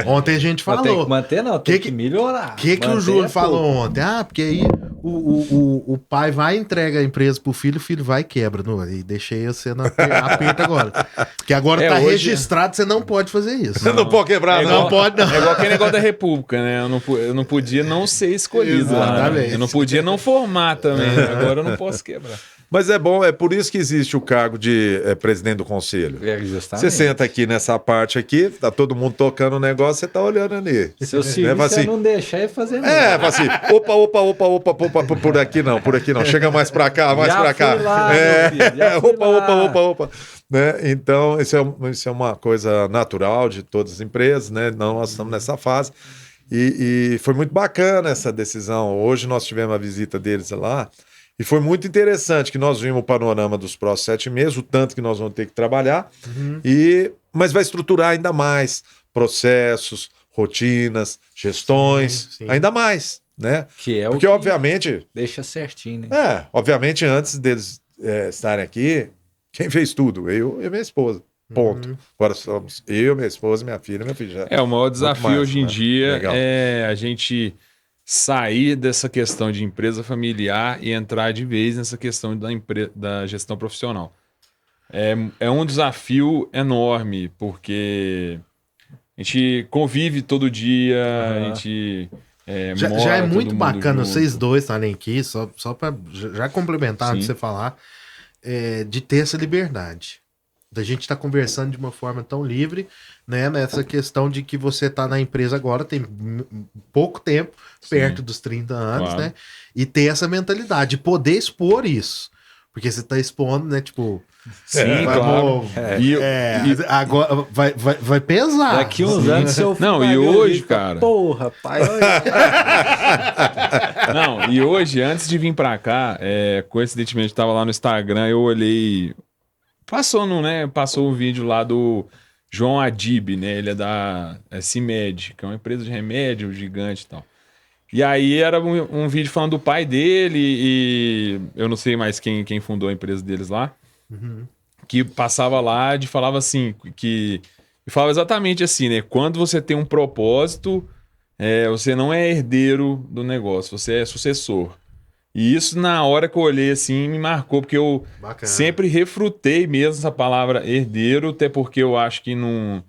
Ontem a gente Não tem falou. que manter, não, tem Que que melhorar. O que o Manter Júlio é falou pouco. ontem? Ah, porque aí o pai vai e entrega a empresa pro filho, o filho vai e quebra. Não, e deixei você na aperto agora. Porque agora tá hoje- registrado, você não pode fazer isso. Você não pode quebrar, É não. Não pode, não. É igual aquele negócio da República, né? Eu não podia não ser escolhido lá. Né? Exatamente. Eu não podia não formar também. Agora eu não posso quebrar. Mas é bom, é por isso que existe o cargo de presidente do conselho. É, justamente. Você senta aqui nessa parte aqui, tá todo mundo tocando o negócio, você tá olhando ali. Se o serviço Fala assim, não deixar ele fazer fala assim, opa, por aqui não, chega mais pra cá, mais Já pra cá. fui lá, meu filho, já fui lá. Opa. Né? Então, isso é uma coisa natural de todas as empresas, né? Nós estamos nessa fase. E foi muito bacana essa decisão. Hoje nós tivemos a visita deles lá. E foi muito interessante que nós vimos o panorama dos próximos 7 meses, o tanto que nós vamos ter que trabalhar, mas vai estruturar ainda mais processos, rotinas, gestões, Sim. ainda mais, né? Que é o Porque, que obviamente, deixa certinho, né? obviamente, antes deles estarem aqui, quem fez tudo? Eu e minha esposa. Ponto. Agora somos eu, minha esposa, minha filha, meu filho. Já. O maior desafio mais, hoje em né? dia Legal. é a gente sair dessa questão de empresa familiar e entrar de vez nessa questão da gestão profissional. É um desafio enorme, porque a gente convive todo dia, a gente Já mora é todo muito mundo bacana junto. vocês dois estarem aqui, só pra já complementar antes de Sim. você falar, de ter essa liberdade. Da gente estar conversando de uma forma tão livre, né? Nessa questão de que você tá na empresa agora, tem pouco tempo, perto dos 30 anos, Claro. né? E ter essa mentalidade, de poder expor isso. Porque você tá expondo, né? Tipo, Sim, vai, claro. agora vai pesar. Daqui uns anos seu filho Não, vai e ver hoje, o vídeo e fala, cara? Porra, pai, olha. Não, e hoje, antes de vir pra cá, coincidentemente, tava lá no Instagram, eu olhei. Passou um vídeo lá do João Adib, né? Ele é da CIMED, que é uma empresa de remédio gigante e tal. E aí era um vídeo falando do pai dele e eu não sei mais quem fundou a empresa deles lá, que passava lá e falava assim, e falava exatamente assim, né? Quando você tem um propósito, você não é herdeiro do negócio, você é sucessor. E isso, na hora que eu olhei assim, me marcou, porque eu Bacana. sempre refrutei mesmo essa palavra herdeiro, até porque eu acho que não...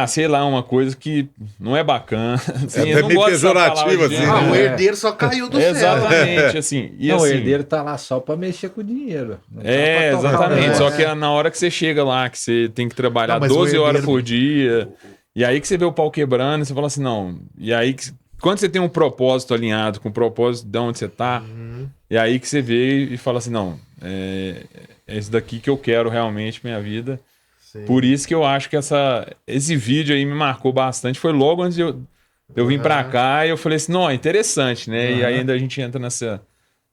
sei lá, uma coisa que não é bacana. Assim, até eu não meio gosto dessa pejorativo, palavra de assim, Ah, herdeiro. o herdeiro só caiu do céu. Exatamente, assim. E Não, assim, o herdeiro tá lá só pra mexer com o dinheiro. Não tá pra tocar o exatamente. negócio. Só que na hora que você chega lá, que você tem que trabalhar Não, mas o 12 horas herdeiro- por dia, e aí que você vê o pau quebrando, você fala assim, não. E aí, quando você tem um propósito alinhado com o propósito de onde você tá, e aí que você vê e fala assim, não, é isso daqui que eu quero realmente minha vida. Sim. Por isso que eu acho que esse vídeo aí me marcou bastante. Foi logo antes de eu vir pra cá e eu falei assim, não, é interessante, né? E aí ainda a gente entra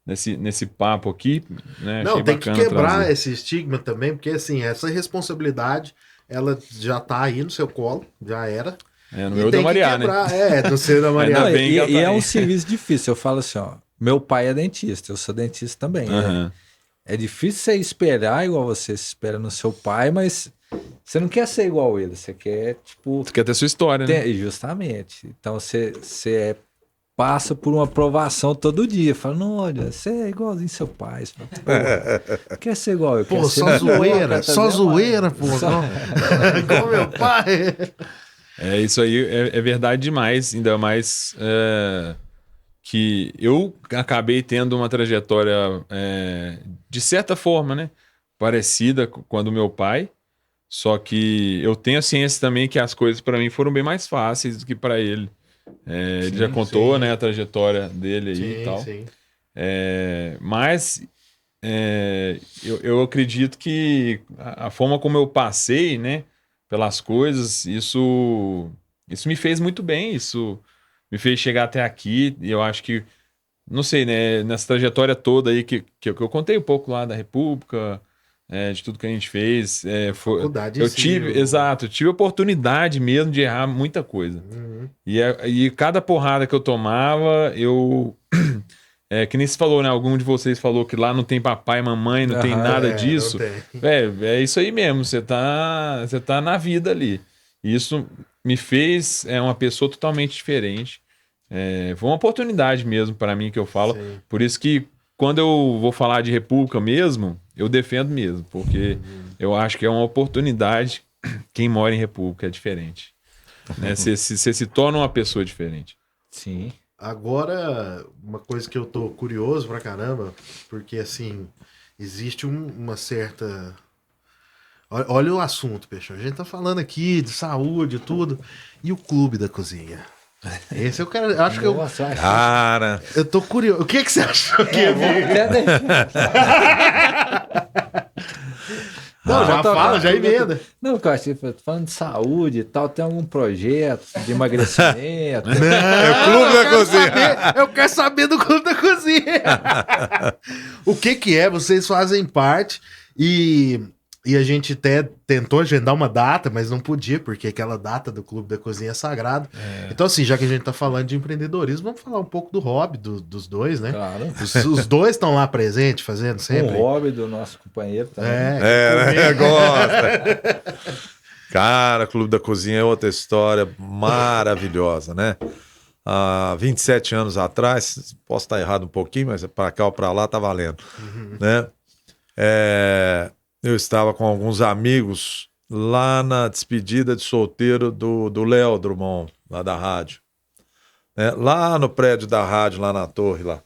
nesse papo aqui, né? Não, Achei tem que bacana quebrar trazer. esse estigma também, porque assim, essa responsabilidade, ela já tá aí no seu colo, já era. No E meu tem da que Mariá, né? quebrar, no seu da Mariá. Ainda Não, bem que ela tá e é aí. um serviço difícil. Eu falo assim, ó. Meu pai é dentista, eu sou dentista também. né? Aham. É difícil você esperar igual você se espera no seu pai, mas você não quer ser igual ele, você quer, tipo. Você quer ter sua história, né? Justamente. Então você passa por uma aprovação todo dia. Fala, não, olha, você é igualzinho seu pai. Você fala, pô, quer ser igual eu? Pô, quero ser só melhor, zoeira, quero só fazer zoeira, mais. pô. Só- Igual meu pai. Isso aí é verdade demais, ainda mais que eu acabei tendo uma trajetória, de certa forma, né, parecida com a do meu pai, Só que eu tenho a ciência também que as coisas para mim foram bem mais fáceis do que para ele. Ele já contou, né, a trajetória dele aí e tal. Sim. Mas eu acredito que a forma como eu passei, né, pelas coisas, isso me fez muito bem, isso me fez chegar até aqui, e eu acho que, não sei, né, nessa trajetória toda aí que eu contei um pouco lá da República, de tudo que a gente fez, Faculdade, eu sim, tive, exato, eu tive oportunidade mesmo de errar muita coisa. Uhum. E cada porrada que eu tomava, que nem se falou, né? Algum de vocês falou que lá não tem papai e mamãe, não tem nada disso. Não tem. É isso aí mesmo. Você tá na vida ali. E isso me fez uma pessoa totalmente diferente. Foi uma oportunidade mesmo para mim que eu falo. Sim. Por isso que quando eu vou falar de República mesmo, eu defendo mesmo. Porque eu acho que é uma oportunidade. Quem mora em República é diferente. Né? Você se torna uma pessoa diferente. Sim. Agora, uma coisa que eu tô curioso pra caramba, porque assim, existe uma certa. Olha o assunto, Peixão. A gente tá falando aqui de saúde e tudo. E o clube da cozinha? Esse eu quero. Eu acho que Nossa, Cara, eu tô curioso. O que você achou que ia vir? Não, já fala, já emenda. Não, cara, você falando de saúde e tal, tem algum projeto de emagrecimento? é o clube da cozinha. Eu quero saber do clube da cozinha. O que é? Vocês fazem parte e a gente até tentou agendar uma data, mas não podia, porque aquela data do clube da cozinha é sagrada. Então, assim, já que a gente tá falando de empreendedorismo, vamos falar um pouco do hobby dos dois, né? Claro. Os dois estão lá presentes, fazendo sempre. Um hobby do nosso companheiro também. Gosta. Cara, Clube da Cozinha é outra história maravilhosa, né? Há 27 anos atrás, posso estar errado um pouquinho, mas para cá ou para lá tá valendo, né? Eu estava com alguns amigos lá na despedida de solteiro do Léo Drummond, lá da rádio, né? Lá no prédio da rádio, lá na torre, lá.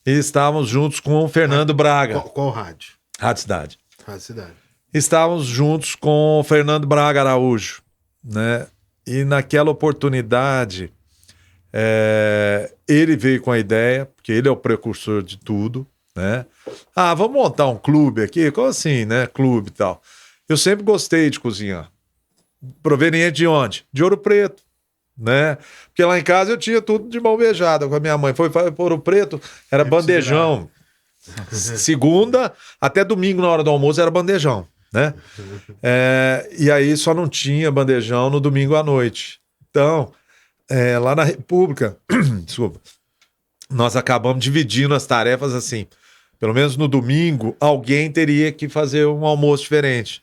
E estávamos juntos com o Fernando Braga. Qual rádio? Rádio Cidade. Rádio Cidade. Estávamos juntos com o Fernando Braga Araújo, né? E naquela oportunidade, ele veio com a ideia, porque ele é o precursor de tudo, né? Vamos montar um clube aqui? Como assim, né? Clube e tal. Eu sempre gostei de cozinhar. Proveniente de onde? De Ouro Preto, né? Porque lá em casa eu tinha tudo de mão beijada com a minha mãe. Foi para Ouro Preto, era bandejão. Segunda até domingo, na hora do almoço, era bandejão, né? E aí só não tinha bandejão no domingo à noite. Então, lá na República, desculpa, nós acabamos dividindo as tarefas assim. Pelo menos no domingo, alguém teria que fazer um almoço diferente.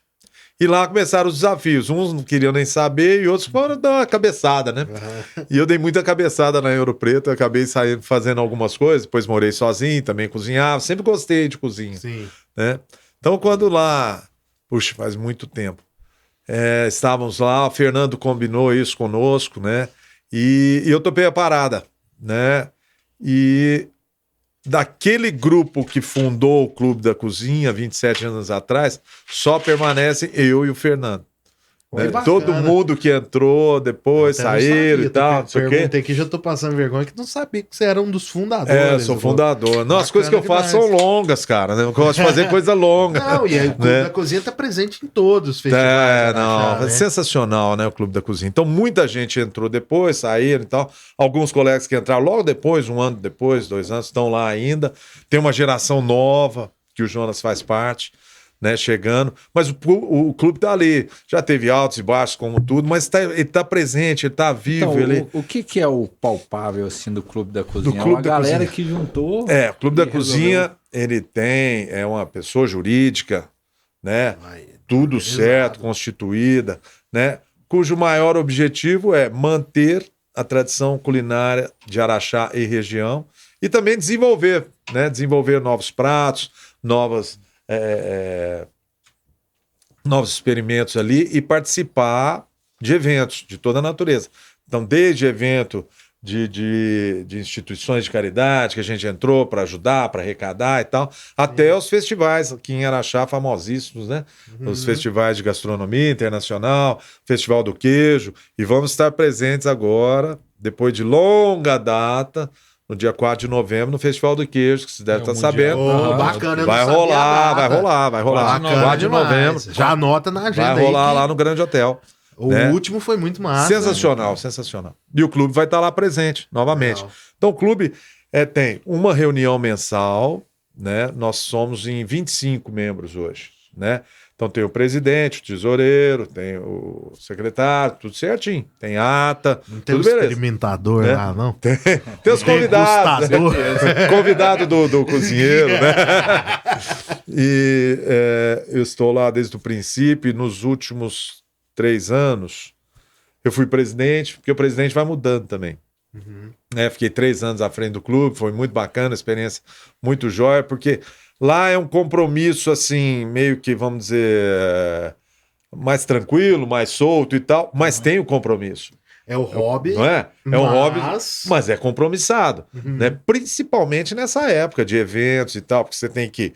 E lá começaram os desafios. Uns não queriam nem saber e outros foram dar uma cabeçada, né? E eu dei muita cabeçada na Ouro Preto, eu acabei saindo fazendo algumas coisas, depois morei sozinho, também cozinhava, sempre gostei de cozinha. Sim. Né? Então, quando lá, puxa, faz muito tempo, estávamos lá, o Fernando combinou isso conosco, né? E eu topei a parada, né? E daquele grupo que fundou o Clube da Cozinha 27 anos atrás, só permanecem eu e o Fernando. Né? Todo mundo que entrou depois, saíram e tal. Perguntei aqui, já tô passando vergonha, que não sabia que você era um dos fundadores. Sou fundador. Não, as coisas que eu faço são longas, cara. Né? Eu gosto de fazer coisa longa. Não, e aí o Clube da Cozinha tá presente em todos os festivais. É sensacional, né, o Clube da Cozinha. Então, muita gente entrou depois, saíram e tal. Alguns colegas que entraram logo depois, 1 ano depois, 2 anos, estão lá ainda. Tem uma geração nova, que o Jonas faz parte, né, chegando, mas o clube tá ali, já teve altos e baixos como tudo, mas ele tá presente, ele tá vivo. Então, o que é o palpável assim do Clube da Cozinha? Do Clube uma da galera Cozinha. Que juntou. O Clube da Cozinha, ele é uma pessoa jurídica, né, tudo certo, constituída, né, cujo maior objetivo é manter a tradição culinária de Araxá e região e também desenvolver novos pratos, novos experimentos ali e participar de eventos de toda a natureza. Então, desde evento de instituições de caridade que a gente entrou para ajudar, para arrecadar e tal, até os festivais aqui em Araxá, famosíssimos, né? Os festivais de gastronomia internacional, Festival do Queijo, e vamos estar presentes agora, depois de longa data, no dia 4 de novembro, no Festival do Queijo, que você deve estar sabendo. Bacana, eu Vai não sabia a rolar, data. vai rolar. Bacana 4 de novembro. demais. Já anota na agenda Vai rolar aí que lá no Grande Hotel. o né? último foi muito massa. Sensacional, sensacional. E o clube vai estar lá presente, novamente. Legal. Então, o clube tem uma reunião mensal, né? Nós somos em 25 membros hoje, né? Então, tem o presidente, o tesoureiro, tem o secretário, tudo certinho. Tem ata, Não tem tudo um beleza. experimentador Né? lá, não? Tem os convidados. Degustador. Convidado do cozinheiro, né? E eu estou lá desde o princípio, e nos últimos 3 anos eu fui presidente, porque o presidente vai mudando também. Fiquei 3 anos à frente do clube, foi muito bacana, experiência muito jóia, porque lá é um compromisso assim, meio que, vamos dizer, mais tranquilo, mais solto e tal, mas tem o compromisso. É o hobby. Não é? É um hobby, mas- mas é compromissado, né? Principalmente nessa época de eventos e tal, porque você tem que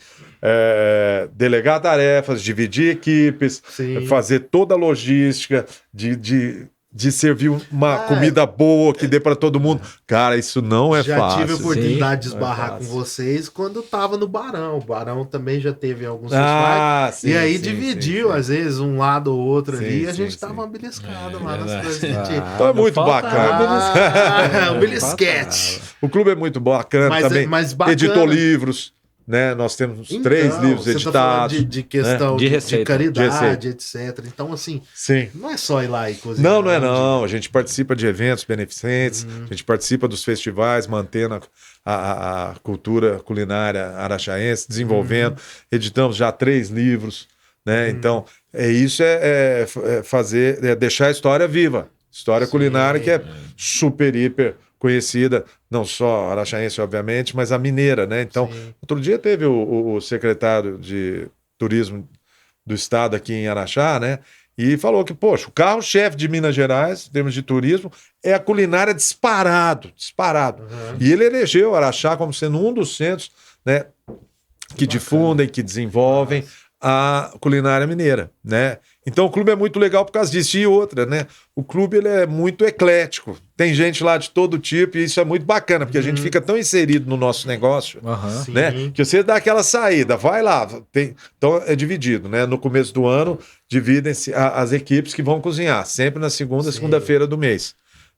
delegar tarefas, dividir equipes, Sim. fazer toda a logística de servir uma comida boa que dê para todo mundo. Cara, isso não é já fácil. tive a oportunidade de Sim, não é esbarrar com fácil. vocês quando tava no Barão. O Barão também já teve alguns festivais. Sim, E aí sim, dividiu, sim, sim. às vezes, um lado ou outro Sim, ali, e a sim, gente sim. tava uma beliscada lá nas verdade. coisas que tinha. Então é não muito falta bacana. O belisquete. O clube é muito bacana Mas- também. mas bacana. Editou livros, né? Nós temos 3 livros você tá editados. falando de questão né? De de receita. caridade, etc. Então, assim, Sim. não é só ir lá e cozinhar. Não é não. A gente participa de eventos beneficentes, a gente participa dos festivais, mantendo a cultura culinária araxaense, desenvolvendo. Editamos já 3 livros, né? Então, isso é fazer, deixar a história viva. História culinária que é super, hiper conhecida, não só araxaense, obviamente, mas a mineira, né? Então, outro dia teve o secretário de turismo do estado aqui em Araxá, né? E falou que, poxa, o carro-chefe de Minas Gerais, em termos de turismo, é a culinária disparado. E ele elegeu Araxá como sendo um dos centros, né, que difundem, que desenvolvem a culinária mineira, né? Então o clube é muito legal por causa disso. E outra, né? O clube ele é muito eclético. Tem gente lá de todo tipo e isso é muito bacana, porque a gente fica tão inserido no nosso negócio, Aham. né? Que você dá aquela saída, vai lá. Então é dividido, né? No começo do ano, dividem-se as equipes que vão cozinhar, sempre na segunda-feira do mês.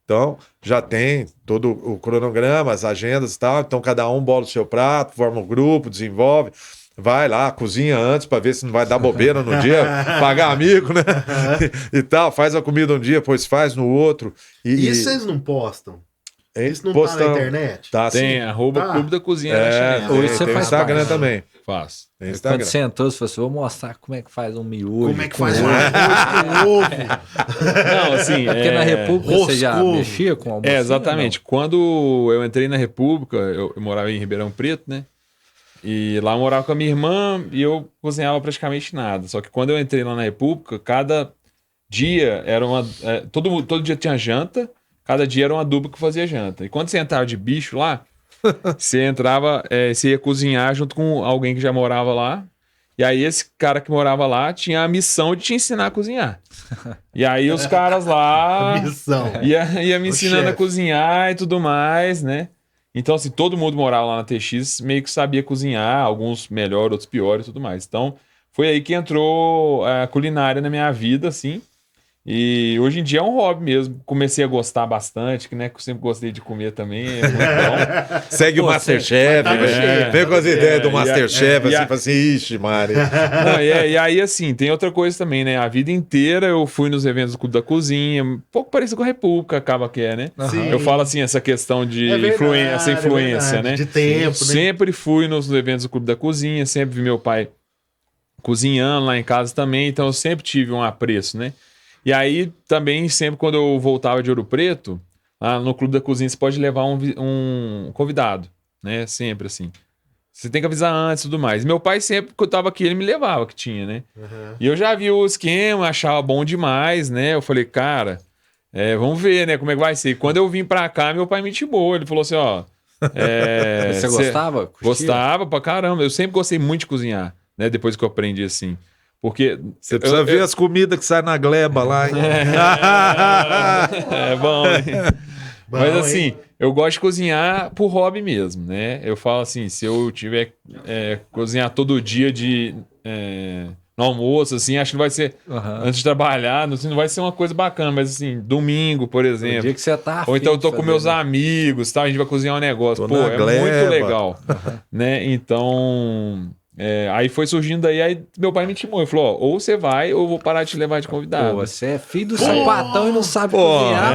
Então, já tem todo o cronograma, as agendas e tal. Então, cada um bola o seu prato, forma um grupo, desenvolve. Vai lá, cozinha antes para ver se não vai dar bobeira no dia, pagar amigo, né? E tal, faz a comida um dia, depois faz no outro. E vocês não postam? Isso não tá postão. na internet? Tá, Tem, sim. Clube da Cozinha É, Araxaense. Hoje tem, você tem o faz Instagram parte. também. Faço. Tem Quando Instagram. sentou, você falou assim, vou mostrar como é que faz um miojo. Como é que com faz um ovo. arroz com ovo? Não, assim, Porque na República você já Roscovo. mexia com almoço? exatamente. Quando eu entrei na República, eu morava em Ribeirão Preto, né? E lá eu morava com a minha irmã e eu cozinhava praticamente nada. Só que quando eu entrei lá na República, cada dia era todo dia tinha janta, cada dia era uma dupla que fazia janta. E quando você entrava de bicho lá, você entrava, você ia cozinhar junto com alguém que já morava lá. E aí esse cara que morava lá tinha a missão de te ensinar a cozinhar. E aí os caras lá Missão. ia me O ensinando a chefe. cozinhar e tudo mais, né? Então, assim, todo mundo morava lá na TX, meio que sabia cozinhar, alguns melhor, outros pior e tudo mais. Então, foi aí que entrou a culinária na minha vida, assim. E hoje em dia é um hobby mesmo. Comecei a gostar bastante, que né, que eu sempre gostei de comer também. É muito bom. Segue o Pô, Masterchef, tá no né? jeito. Vem com as ideias do e a- Masterchef, e a- assim, fala assim, ixi, Mari. Não, e aí, assim, tem outra coisa também, né? A vida inteira eu fui nos eventos do Clube da Cozinha, um pouco parecido com a República, acaba que é, né? Sim. Eu falo assim, essa questão de É verdade, essa influência, é verdade, né? de tempo, né? Sempre fui nos eventos do Clube da Cozinha, sempre vi meu pai cozinhando lá em casa também, então eu sempre tive um apreço, né? E aí também, sempre quando eu voltava de Ouro Preto, lá no Clube da Cozinha você pode levar um convidado, né? Sempre assim. Você tem que avisar antes e tudo mais. Meu pai sempre, que eu tava aqui, ele me levava, que tinha, né? Uhum. E eu já vi o esquema, achava bom demais, né? Eu falei, cara, vamos ver, né, como é que vai ser. Quando eu vim pra cá, meu pai me intimou. Ele falou assim, ó... Você gostava? Curtia? Gostava pra caramba. Eu sempre gostei muito de cozinhar, né? Depois que eu aprendi assim. Porque... Você precisa ver as comidas que saem na gleba lá, hein? É bom, hein? Mas assim, eu gosto de cozinhar por hobby mesmo, né? Eu falo assim, se eu tiver cozinhar todo dia no almoço, assim, acho que não vai ser antes de trabalhar, assim, não vai ser uma coisa bacana, mas assim, domingo, por exemplo. O dia que você tá ou então eu tô com meus amigos, tá? A gente vai cozinhar um negócio. Tô Pô, na gleba. muito legal, né? Então... aí foi surgindo aí meu pai me intimou. Ele falou, ó, ou você vai ou eu vou parar de te levar de convidado. Pô, você é filho do sapatão e não sabe Pô, cozinhar.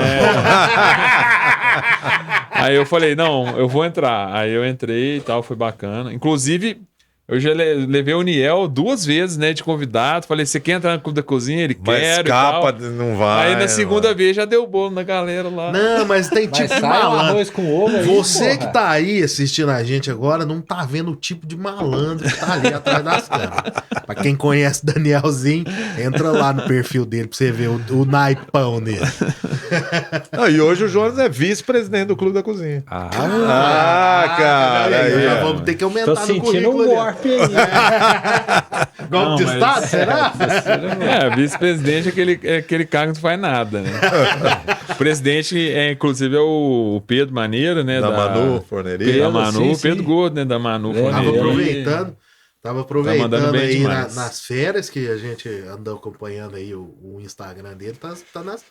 Aí eu falei, não, eu vou entrar. Aí eu entrei e tal, foi bacana. Inclusive, eu já levei o Niel 2 vezes, né, de convidado. Falei, você quer entrar no Clube da Cozinha? Ele Mas quer capa e tal. não vai. Aí na segunda vez já deu bolo na galera lá. Não, mas tem Mas tipo de sai um malandro. arroz com ovo aí, Você porra. que tá aí assistindo a gente agora não tá vendo o tipo de malandro que tá ali atrás das câmeras. Pra quem conhece Danielzinho, entra lá no perfil dele pra você ver o naipão dele. E hoje o Jonas é vice-presidente do Clube da Cozinha. Ah, Cara. Aí, já Aí, vamos ter que aumentar tô no sentindo currículo um ali. warp aí. Golpe Não, de mas- Estado, será? Vice-presidente é aquele cara que não faz nada, né? O presidente, inclusive, é o Pedro Maneiro, né? da Manu, Da Forneria. Manu, sim, Pedro sim. Gordo, né? Da Manu É, Tava Forneria. aproveitando. Tava aproveitando mandando bem aí demais. nas férias que a gente andou acompanhando aí o Instagram dele, tá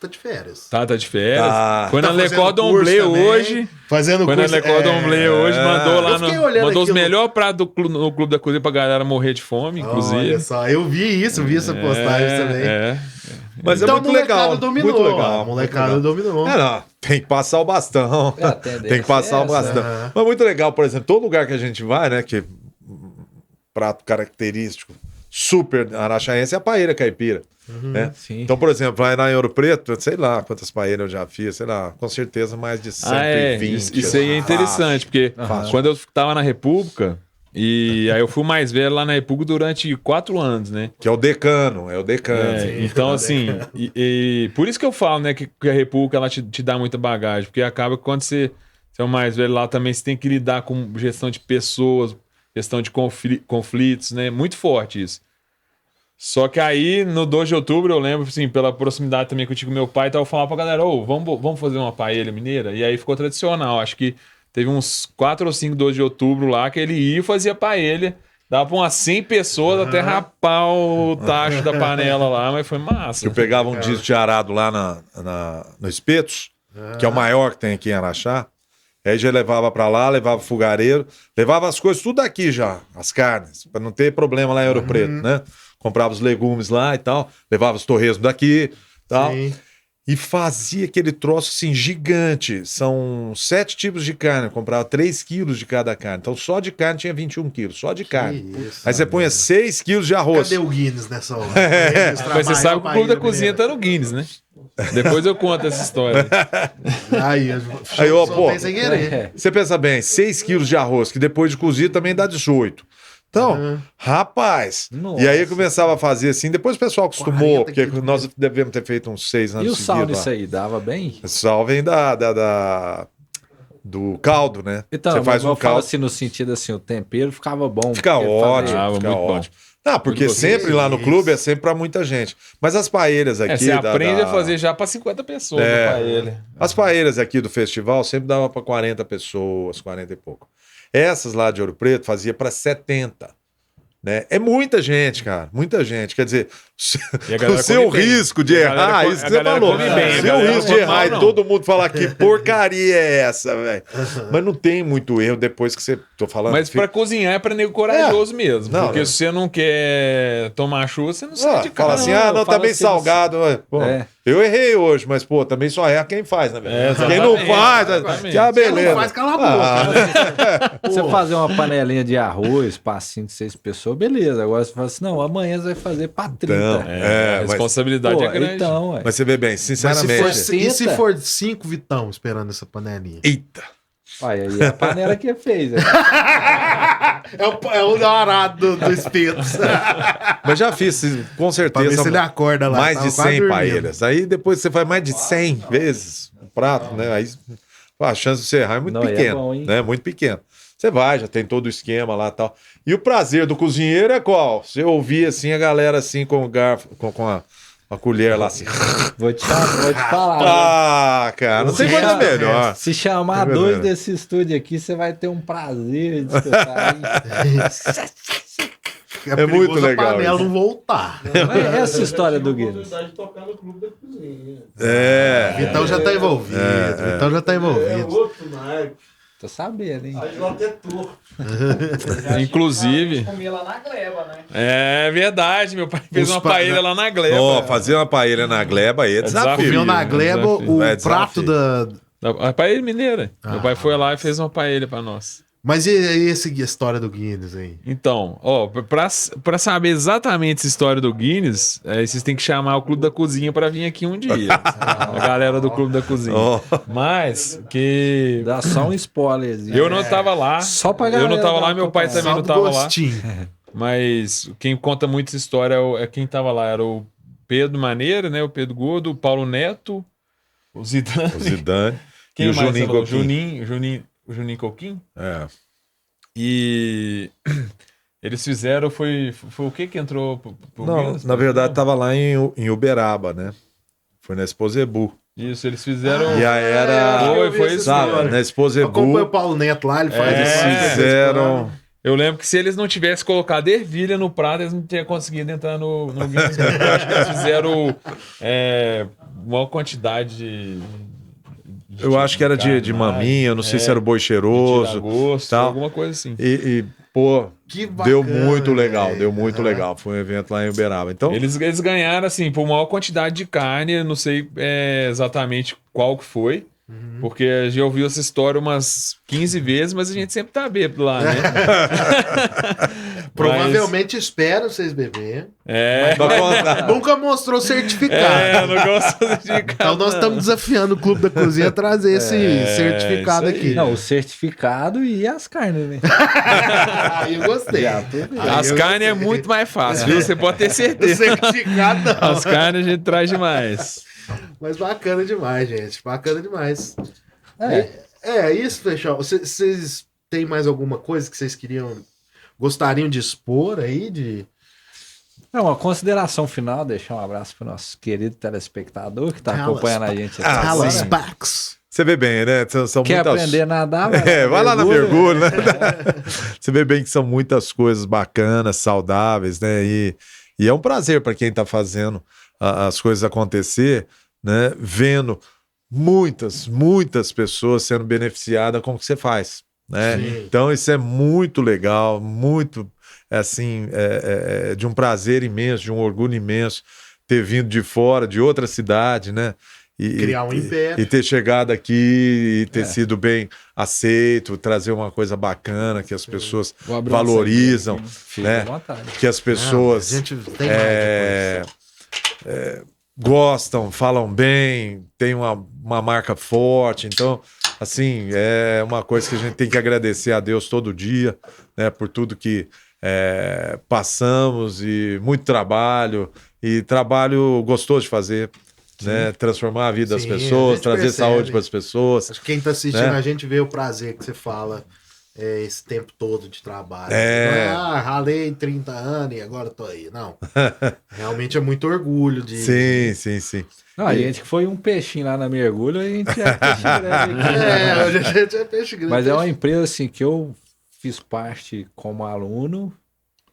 de férias. Tá de férias. Tá. Foi na Tá Le fazendo Cordon curso Bleu também. hoje. Fazendo Foi na curso. Le Cordon Bleu hoje, mandou lá Eu fiquei olhando mandou os aquilo. melhores pratos no Clube da Cozinha pra galera morrer de fome, inclusive. Olha só, eu vi isso, vi essa postagem também. Mas Então é a muito molecada legal. dominou. Muito legal. A molecada dominou. Não, tem que passar o bastão. É, a tendência Tem que passar é o bastão. essa. Mas muito legal, por exemplo, todo lugar que a gente vai, né, que prato característico, super araxaense, é a paella caipira. Né? Sim. Então, por exemplo, vai na Ouro Preto, sei lá quantas paellas eu já fiz, sei lá, com certeza mais de 120. Isso aí é interessante, porque quando eu tava na República, e aí eu fui mais velho lá na República durante 4 anos, né? Que é o decano, Então, assim, e por isso que eu falo, né, que a República ela te dá muita bagagem, porque acaba que quando você é o mais velho lá também, você tem que lidar com gestão de pessoas, gestão de conflitos, né? Muito forte isso. Só que aí, no 2 de outubro, eu lembro, assim, pela proximidade também que eu tinha com meu pai, então eu falava pra galera, vamos fazer uma paella mineira? E aí ficou tradicional, acho que teve uns 4 ou 5 2 de outubro lá, que ele ia e fazia paella, dava pra umas 100 pessoas até rapar o tacho da panela lá, mas foi massa. Eu pegava um disco de arado lá no Espetos, que é o maior que tem aqui em Araxá. Aí já levava pra lá, levava fogareiro, levava as coisas tudo aqui já, as carnes, pra não ter problema lá em Ouro Preto, né? Comprava os legumes lá e tal, levava os torresmos daqui e tal. Sim. E fazia aquele troço assim gigante. São 7 tipos de carne, eu comprava 3 quilos de cada carne. Então só de carne tinha 21 quilos, só de carne. isso, Aí você punha 6 quilos de arroz. Cadê o Guinness nessa hora? Mas você sabe que o Clube da Cozinha tá no Guinness, né? Depois eu conto essa história. Aí, ó, pô. sem querer. Você pensa bem, 6 quilos de arroz, que depois de cozido também dá 18. Então, rapaz, Nossa. e aí eu começava a fazer assim, depois o pessoal acostumou, 40 porque quilos. nós devemos ter feito uns 6 anos E o sal seguidos nisso lá. aí, dava bem? O sal vem do caldo, né? Então, Você faz eu um falo caldo, assim, no sentido assim, o tempero ficava bom. fica porque ótimo, Ah, fica muito bom. ótimo. Não, porque Muito sempre lá no gostoso. clube é sempre pra muita gente. Mas as paellas aqui... Você aprende a fazer já pra 50 pessoas É. a paella. As paellas aqui do festival sempre dava pra 40 pessoas, 40 e pouco. Essas lá de Ouro Preto fazia pra 70. Né? É muita gente, cara. Muita gente. Quer dizer, E a o galera seu come bem. risco de A galera errar, come- isso a que você galera falou. come bem, a Seu galera risco não de come errar mal, e não. todo mundo falar que porcaria é essa, velho. Mas não tem muito erro depois que você. Tô falando. Mas pra cozinhar é pra nego corajoso mesmo. Não, porque né? se você não quer tomar chuva, você não sai de casa. Fala assim, Não, não, eu tá falo bem assim, salgado. Pô, É. eu errei hoje, mas, pô, também só erra quem faz, né, velho? Exatamente, Quem não faz, exatamente. que é a Quem beleza. não faz, cala a boca. Você fazer uma panelinha de arroz pra 5, 6 pessoas, beleza. Agora você fala assim, não, amanhã você vai fazer pra 30. Então, A mas, responsabilidade Pô, é grande. então, ué. mas você vê bem, Mas se sinceramente. for, e se 60? for 5 Vitão esperando essa panelinha? Eita! Olha, aí a panela que fez. Né? É o arado do espeto. Mas já fiz, com Pra ver certeza, se ele acorda lá. mais tava de quase 100 dormindo. paelhas. Aí depois você faz mais de 100 vezes o prato, né? Aí a chance de você errar é muito Não, é pequena, bom, hein? né? Muito pequena. Você vai, já tem todo o esquema lá e tal. E o prazer do cozinheiro é qual? Você ouvir assim a galera assim com o garfo, com a colher lá assim. Vou te falar. né? Ah, cara, não tem Se coisa chama- melhor. Se chamar É dois verdade. desse estúdio aqui, você vai ter um prazer de escutar. hein? É muito perigoso legal a panela isso. não voltar. Não é essa história do Guinness. de tocar no clube da cozinha. É. Vitão já tá envolvido. Vitão já tá É envolvido. outro naipe. Tô sabendo, hein? Aí lá até torto. Inclusive. Comia lá na gleba, né? É verdade, meu pai fez Os uma pa- paella lá na gleba. Ó, fazer uma paella na gleba aí é desafio. Comeu na É gleba desafio. o É prato desafio. da. A paella mineira. Meu pai Ah. foi lá e fez uma paella pra nós. Mas e essa história do Guinness aí? Então, ó, pra saber exatamente essa história do Guinness, vocês têm que chamar o Clube da Cozinha pra vir aqui um dia. A galera do Clube da Cozinha. Ó. Mas, que Dá só um spoilerzinho. eu não tava lá. Só pra Eu galera não tava lá, dar meu uma pai acompanhada. também Só não do tava lá. gostinho. Mas quem conta muito essa história é quem tava lá. Era o Pedro Maneira, né? O Pedro Gordo, o Paulo Neto, o Zidane. O Zidane Quem e o mais Juninho falou? Coquinho. O Juninho Coquinho. É. E eles fizeram, foi o que entrou pro Não, Guinness? na verdade tava lá em Uberaba, né? Foi na Exposebu. Isso, eles fizeram. E aí era. Foi isso Sabe, mesmo. na Eu acompanho o Exposebu, Paulo Neto lá, ele faz eles essa- fizeram. Eu lembro que se eles não tivessem colocado ervilha no prato, eles não teriam conseguido entrar no Guinness. Eu acho que eles fizeram uma quantidade de Eu acho que era de carne, maminha, eu não sei se era o boi cheiroso. gosto, tal. alguma coisa assim. Pô, Que deu bacana, muito legal, velho. deu muito Aham. legal. Foi um evento lá em Uberaba. Então, Eles ganharam, assim, por maior quantidade de carne, eu não sei exatamente qual que foi, porque a gente ouviu essa história umas 15 vezes, mas a gente sempre tá bêbado lá, né? Provavelmente espera vocês beber. É, pra contar. Nunca mostrou certificado. não gosto de Então nós estamos desafiando o Clube da Cozinha a trazer esse certificado isso aí. aqui. Não, o certificado e as carnes, né? Aí eu gostei. Já, tudo bem. As carnes é muito mais fácil, viu? Você pode ter O certeza. certificado não. As carnes a gente traz demais. Mas bacana demais, gente. Bacana demais. É. Isso, fechou. Vocês têm mais alguma coisa que vocês gostariam de expor aí? Não, uma consideração final, deixar um abraço pro nosso querido telespectador que está Dallas acompanhando a gente aqui Ah, agora. Dallas Packs. você vê bem, né? São Quer muitas... aprender a nadar? Vai lá na mergulho, né? É. Você vê bem que são muitas coisas bacanas, saudáveis, né? E é um prazer para quem está fazendo as coisas acontecer, né? Vendo muitas pessoas sendo beneficiadas com o que você faz, né? Sim. Então isso é muito legal, muito assim, de um prazer imenso, de um orgulho imenso ter vindo de fora, de outra cidade, né? Criar um império. E ter chegado aqui e ter sido bem aceito, trazer uma coisa bacana que as pessoas Vou abrir uma valorizam, cerveja aqui. Fica né? à vontade. Que as pessoas Não, a gente tem mais depois. gostam, falam bem, tem uma marca forte. Então, assim, é uma coisa que a gente tem que agradecer a Deus todo dia, né? Por tudo que passamos e muito trabalho. E trabalho gostoso de fazer, né? Transformar a vida das Sim, a pessoas, gente trazer percebe. saúde para as pessoas. Acho que quem tá assistindo Né? a gente vê o prazer que você fala esse tempo todo de trabalho. É. Não ralei 30 anos e agora tô aí. Não. Realmente é muito orgulho de. Sim. Não, a gente que foi um peixinho lá na mergulho, a gente é peixe grande aqui. É, hoje a gente é peixe grande. Mas é uma empresa assim que eu fiz parte como aluno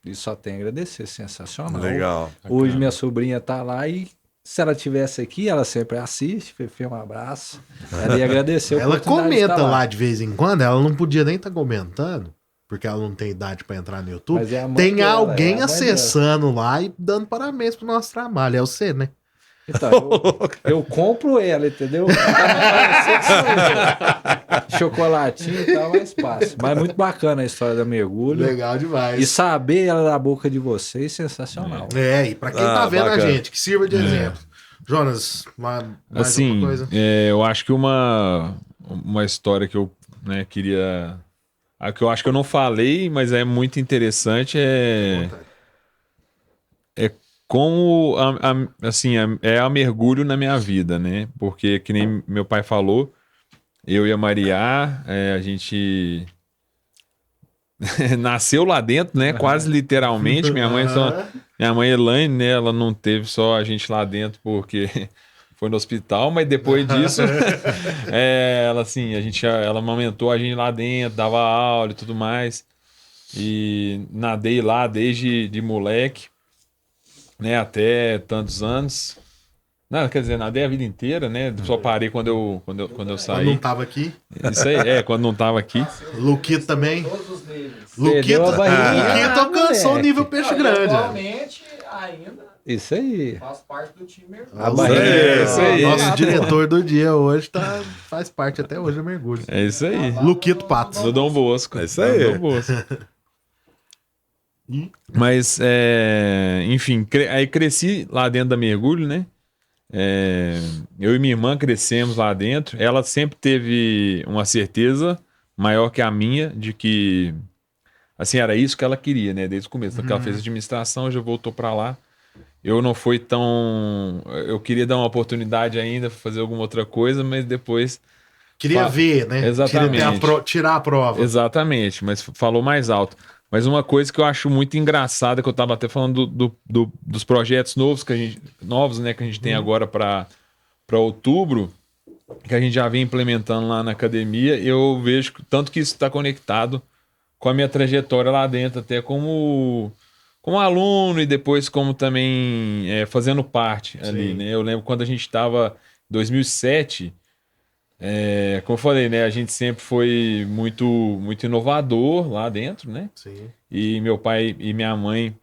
e só tenho a agradecer, sensacional. Legal. Hoje minha sobrinha tá lá e se ela tivesse aqui, ela sempre assiste, Fefe, um abraço. Ela ia agradecer a Ela oportunidade de comenta estar lá de vez em quando, ela não podia nem estar comentando, porque ela não tem idade pra entrar no YouTube. Mas é a mãe Tem dela, alguém é a mãe acessando lá e dando parabéns pro nosso trabalho. É você, né? Então, eu compro ela, entendeu? Chocolatinho e tal, mais fácil. Mas muito bacana a história da mergulho. Legal demais. E saber ela da boca de vocês, sensacional. E pra quem tá vendo bacana. a gente, que sirva de exemplo. Jonas, mais Assim, alguma coisa? eu acho que uma história que eu queria A que eu acho que eu não falei, mas é muito interessante, é como assim, é a mergulho na minha vida, né? Porque, que nem meu pai falou, eu e a Maria, a gente nasceu lá dentro, né? Quase literalmente. Minha mãe Elaine, né? Ela não teve só a gente lá dentro porque foi no hospital, mas depois disso, ela assim, ela amamentou a gente lá dentro, dava aula e tudo mais. E nadei lá desde de moleque, né? Até tantos anos. Não, quer dizer, nadei a vida inteira, né? Só parei quando eu Quando saí. não tava aqui. Isso aí, quando não tava aqui. Luquito também. Todos os níveis. Perdeu a barriguinha, Luquito alcançou o moleque. nível peixe grande. Atualmente, ainda Isso aí. faz parte do time mergulho. A barriga. Isso aí. Nosso diretor do dia hoje faz parte até hoje do mergulho. É isso aí. Luquito Patos. Do Dom Bosco. É isso aí. Do Dom Bosco. Mas, enfim, aí cresci lá dentro da mergulho, né? Eu e minha irmã crescemos lá dentro. Ela sempre teve uma certeza maior que a minha de que, assim, era isso que ela queria, né? Desde o começo. Então, que ela fez administração, já voltou para lá. Eu não fui tão... Eu queria dar uma oportunidade ainda, fazer alguma outra coisa, mas depois... Queria ver, né? Exatamente. Queria tirar a prova. Exatamente, mas falou mais alto. Mas uma coisa que eu acho muito engraçada, que eu estava até falando dos projetos novos né, que a gente tem agora para outubro, que a gente já vem implementando lá na academia, eu vejo tanto que isso está conectado com a minha trajetória lá dentro, até como aluno e depois como também fazendo parte ali, né? Eu lembro quando a gente estava em 2007, como eu falei, né? A gente sempre foi muito, muito inovador lá dentro, né? Sim. E meu pai e minha mãe,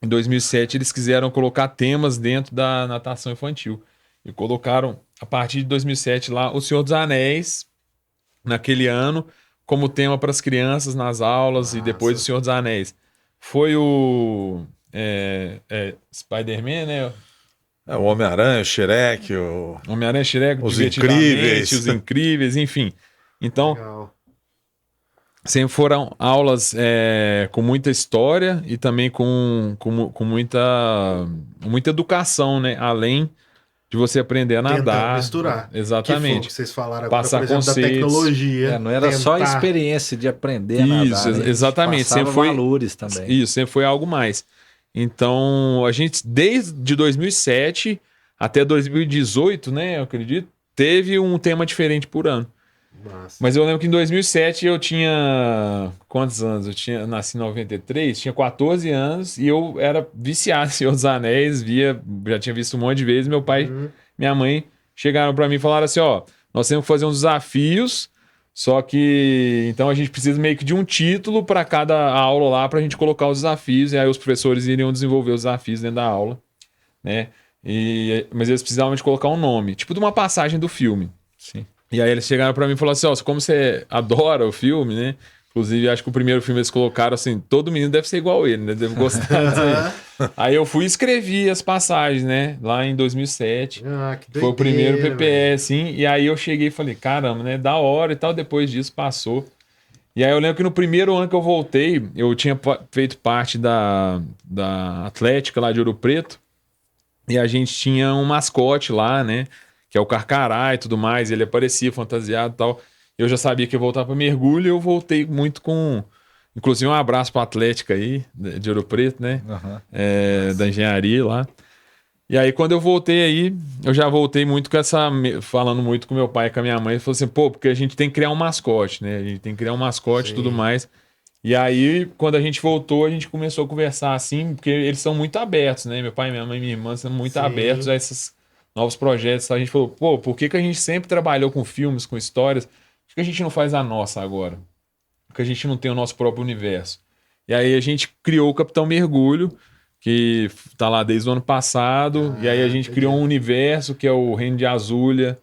em 2007, eles quiseram colocar temas dentro da natação infantil. E colocaram, a partir de 2007, lá, O Senhor dos Anéis, naquele ano, como tema para as crianças nas aulas, e depois O Senhor dos Anéis. Foi o Spider-Man, né? O Homem-Aranha, o Shrek, Homem-Aranha, Shrek, Os Divertidamente, Incríveis. Os Incríveis, enfim. Então, Legal. sempre foram aulas com muita história e também com muita educação, né? Além de você aprender a Tentando nadar. misturar. Que foi o Exatamente. que vocês falaram agora, Passar por exemplo, da conceitos. tecnologia. Não era só a tentar- experiência de aprender a nadar. Isso, né? A gente exatamente. passava Sempre foi valores também. Isso, sempre foi algo mais. Então, a gente, desde 2007 até 2018, né, eu acredito, teve um tema diferente por ano. Massa. Mas eu lembro que em 2007 eu tinha... Quantos anos? Nasci em 93, tinha 14 anos e eu era viciado em Senhor dos Anéis, já tinha visto um monte de vezes. Meu pai e minha mãe chegaram para mim e falaram assim, ó, nós temos que fazer uns desafios, só que então a gente precisa meio que de um título para cada aula lá para a gente colocar os desafios, e aí os professores iriam desenvolver os desafios dentro da aula, né? Mas eles precisavam de colocar um nome, tipo de uma passagem do filme. Sim. E aí eles chegaram pra mim e falaram assim, ó, como você adora o filme, né? Inclusive, acho que o primeiro filme eles colocaram assim, todo menino deve ser igual ele, né? Deve gostar disso aí. Aí eu fui e escrevi as passagens, né? Lá em 2007. Que Foi o primeiro doideira, PPE, velho. assim. E aí eu cheguei e falei, caramba, né? Da hora e tal. Depois disso passou. E aí eu lembro que no primeiro ano que eu voltei, eu tinha feito parte da Atlética lá de Ouro Preto. E a gente tinha um mascote lá, né? Que é o Carcará e tudo mais. Ele aparecia fantasiado e tal. Eu já sabia que ia voltar para mergulho e eu voltei muito com... Inclusive um abraço para a Atlética aí, de Ouro Preto, né? Uhum. Da engenharia lá. E aí quando eu voltei aí, eu já voltei muito com falando muito com meu pai e com a minha mãe. Falou assim, pô, porque a gente tem que criar um mascote, né? A gente tem que criar um mascote e tudo mais. E aí, quando a gente voltou, a gente começou a conversar assim, porque eles são muito abertos, né? Meu pai, minha mãe e minha irmã são muito abertos a esses novos projetos. A gente falou, pô, por que a gente sempre trabalhou com filmes, com histórias? Por que a gente não faz a nossa agora? Porque a gente não tem o nosso próprio universo. E aí a gente criou o Capitão Mergulho, que tá lá desde o ano passado. E aí a gente criou um universo, que é o Reino de Azulha,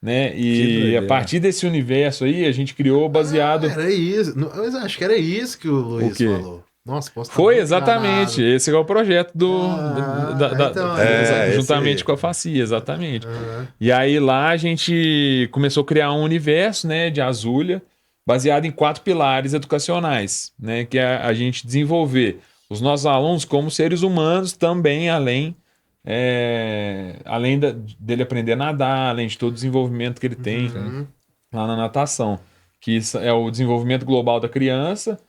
né? E a partir desse universo aí, a gente criou baseado... Era isso. Eu acho que era isso que o Luiz quê? falou. Nossa, posso estar Foi, muito exatamente. enganado. Esse é o projeto então, juntamente esse- com a Facia, exatamente. Aham. E aí lá a gente começou a criar um universo, né, de Azulha, baseado em 4 pilares educacionais, né? Que é a gente desenvolver os nossos alunos como seres humanos também, além dele aprender a nadar, além de todo o desenvolvimento que ele tem lá na natação, que isso é o desenvolvimento global da criança,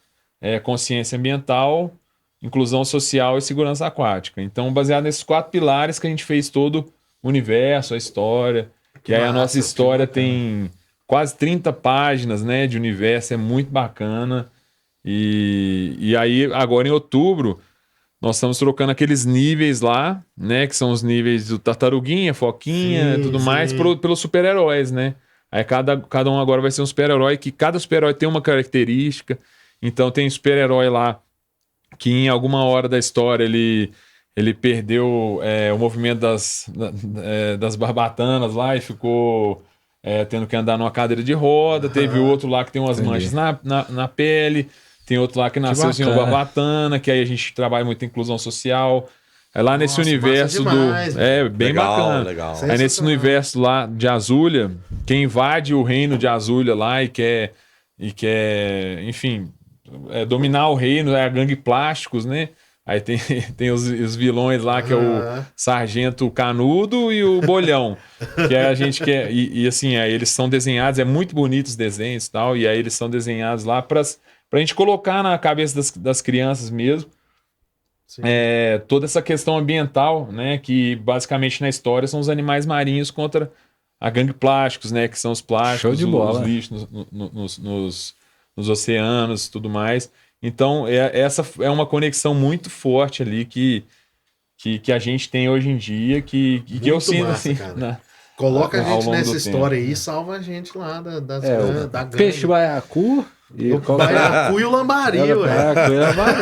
consciência ambiental, inclusão social e segurança aquática. Então, baseado nesses 4 pilares que a gente fez todo o universo, a história, que aí a nossa história tem quase 30 páginas, né, de universo, é muito bacana. E aí, agora em outubro, nós estamos trocando aqueles níveis lá, né? Que são os níveis do Tartaruguinha, Foquinha e tudo mais, pelos super-heróis, né? Aí cada um agora vai ser um super-herói, que cada super-herói tem uma característica. Então tem super-herói lá que em alguma hora da história ele perdeu o movimento das barbatanas lá e ficou tendo que andar numa cadeira de roda. Teve outro lá que tem umas manchas na pele. Tem outro lá que nasceu sem uma barbatana, que aí a gente trabalha muito em inclusão social. É lá nesse universo demais, bem legal, bacana. legal. Aí nesse universo lá de Azulha, quem invade o reino de Azulha lá e quer enfim, dominar o reino é a gangue Plásticos, né? Aí tem os vilões lá, que é o Sargento Canudo e o Bolhão. Que a gente quer. E assim, aí eles são desenhados, é muito bonito os desenhos e tal, e aí eles são desenhados lá pra gente colocar na cabeça das crianças mesmo toda essa questão ambiental, né? Que basicamente na história são os animais marinhos contra a gangue Plásticos, né? Que são os plásticos, os lixos nos oceanos e tudo mais. Então, essa é uma conexão muito forte ali que a gente tem hoje em dia, que eu sinto massa, assim. Coloca a ao gente longo nessa do história tempo, aí e salva a gente lá da gangue. Peixe baiacu e O baiacu e o lambari, ué. Baiacu e lambari.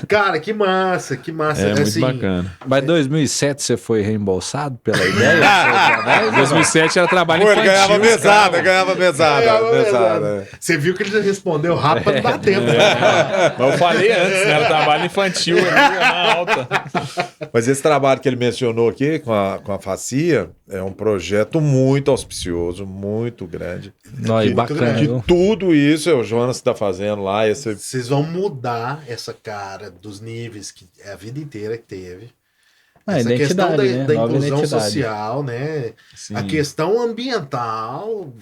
Cara, que massa, que massa. É muito bacana. Mas em 2007 você foi reembolsado pela ideia? Em 2007 era trabalho Pô, ele infantil. ganhava mesada. Você viu que ele já respondeu rápido pra não dar tempo. Mas eu falei antes, né? Era trabalho infantil ali, na alta. Mas esse trabalho que ele mencionou aqui com a FACIA é um projeto muito auspicioso, muito grande. Não, e bacana. Que tudo isso o Jonas está fazendo lá. Vocês vão mudar essa cara dos níveis que é a vida inteira que teve. Essa questão da inclusão social, né? Sim. A questão ambiental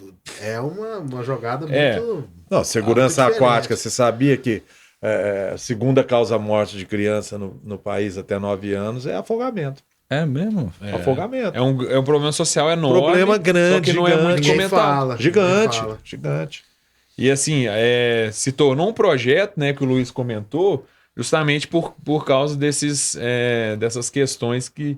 é uma jogada muito... Não, segurança muito aquática. diferente. Você sabia que a segunda causa-morte de criança no país até 9 anos é afogamento. É mesmo? Afogamento. É um problema social enorme. Problema grande, só que não é muito gigante. comentado. Gigante. E assim, se tornou um projeto, né, que o Luiz comentou, justamente por causa dessas questões que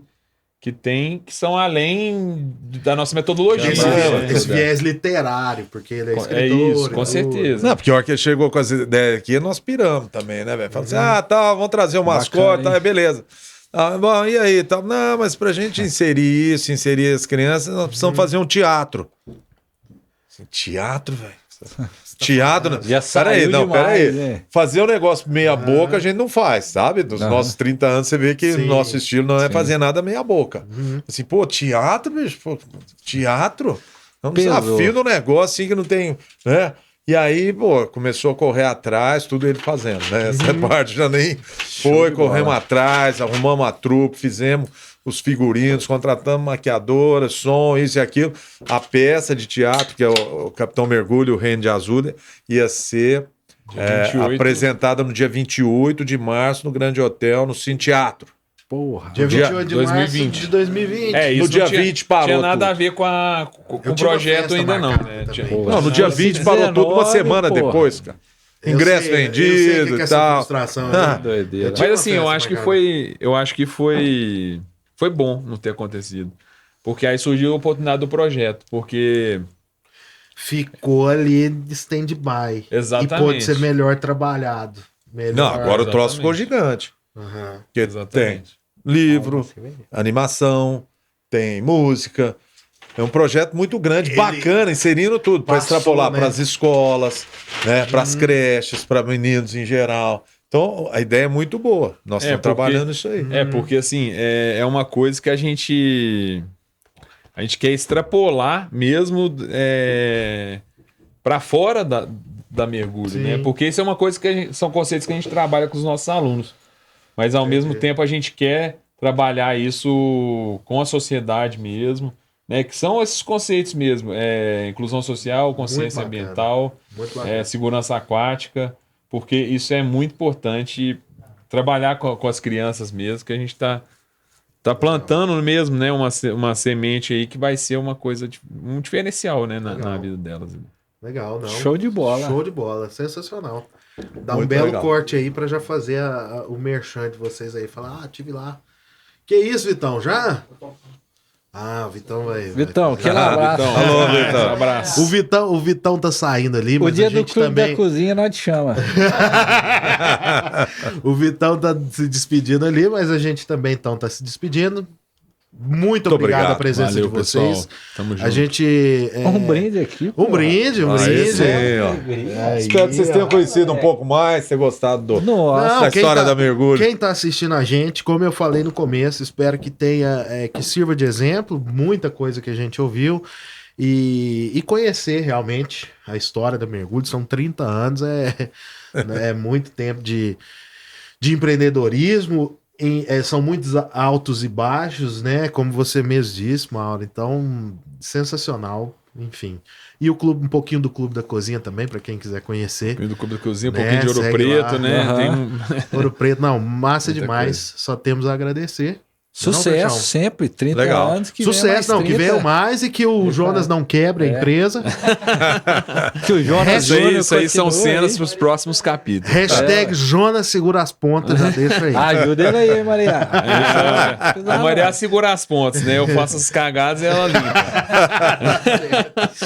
são além da nossa metodologia. Esse viés literário, porque ele é escritor. É isso, com certeza. Não, porque a hora que ele chegou com as ideias aqui, nós piramos também, né, velho? Falamos assim, vamos trazer o mascote, beleza. Bom, e aí? Tá, não, mas pra gente inserir as crianças, nós precisamos fazer um teatro. Teatro, velho? Teatro, Já peraí, né? Fazer um negócio meia boca a gente não faz, sabe? Dos nossos 30 anos você vê que o nosso estilo não é fazer nada meia boca. Assim, teatro, bicho, teatro? É um desafio do negócio assim que não tem, né? E aí, começou a correr atrás, tudo ele fazendo, né? Essa parte já nem foi, corremos atrás, arrumamos a trupe, fizemos os figurinos, contratamos maquiadora, som, isso e aquilo. A peça de teatro, que é o Capitão Mergulho, o Reino de Azul, ia ser apresentada no dia 28 de março no Grande Hotel, no Cine Teatro. Porra. Dia 28 de 2020. março de 2020. Isso no dia 20 parou. Não tinha nada tudo. a ver com o projeto ainda não, né? Não, no dia 20 parou tudo uma semana depois, cara. Ingresso vendido e tal. Doideira. Mas assim, eu acho que foi bom não ter acontecido. Porque aí surgiu a oportunidade do projeto. Porque ficou ali de stand-by. Exatamente. E pôde ser melhor trabalhado. Não, agora o troço ficou gigante. Porque tem livro, animação, tem música. É um projeto muito grande, bacana, inserindo tudo, para extrapolar para as escolas, né, para as creches, para meninos em geral. Então, a ideia é muito boa. Nós estamos trabalhando isso aí. Porque assim, é uma coisa que a gente quer extrapolar mesmo para fora da mergulho, Sim. né? Porque isso é uma coisa que são conceitos que a gente trabalha com os nossos alunos. Mas ao mesmo tempo a gente quer trabalhar isso com a sociedade mesmo, né? Que são esses conceitos mesmo, inclusão social, consciência bacana. ambiental, Muito bacana. segurança aquática, porque isso é muito importante trabalhar com as crianças mesmo, que a gente está plantando mesmo, né? Uma semente aí que vai ser uma coisa, um diferencial, né? Na vida delas. Legal, não. Show de bola. Show de bola, sensacional. Dá um Muito belo legal. corte aí pra já fazer o merchan de vocês aí. Falar, tive lá. Que isso, Vitão, já? Ah, o Vitão vai... Vitão, vai... aquele abraço. Vitão, Alô, Vitão. Abraço. O Vitão tá saindo ali, O mas dia a do gente clube também... da cozinha nós te chama. O Vitão tá se despedindo ali, mas a gente também então tá se despedindo. Muito obrigado obrigado. a presença Valeu, de vocês. pessoal. Tamo junto. A gente... Um brinde aqui. Um brinde, um Aí brinde. sim, ó. Aí, Espero que vocês tenham conhecido um pouco mais, ter gostado Nossa. da quem história tá- da mergulho. Quem tá assistindo a gente, como eu falei no começo, espero que tenha, que sirva de exemplo, muita coisa que a gente ouviu e conhecer realmente a história da mergulho. São 30 anos, é muito tempo de empreendedorismo. São muitos altos e baixos, né? Como você mesmo disse, Mauro. Então, sensacional, enfim. E o clube, um pouquinho do Clube da Cozinha também, para quem quiser conhecer. Do Clube da Cozinha, um Né, pouquinho de Ouro segue Preto, lá. né? Aham. Tem Ouro Preto, não, massa Muita demais. Só temos a agradecer. Não, Sucesso Peixão? sempre, 30 Legal. anos. Que venha mais Sucesso, não, que 30, venham mais e que o Jonas não quebre a empresa. Que o Jonas Isso aí, Júnior isso aí são continue cenas aí. para os próximos capítulos. Hashtag Jonas segura as pontas, já deixa aí. Ajuda ele aí, Maria. A Maria segura as pontas, né? Eu faço as cagadas e ela limpa.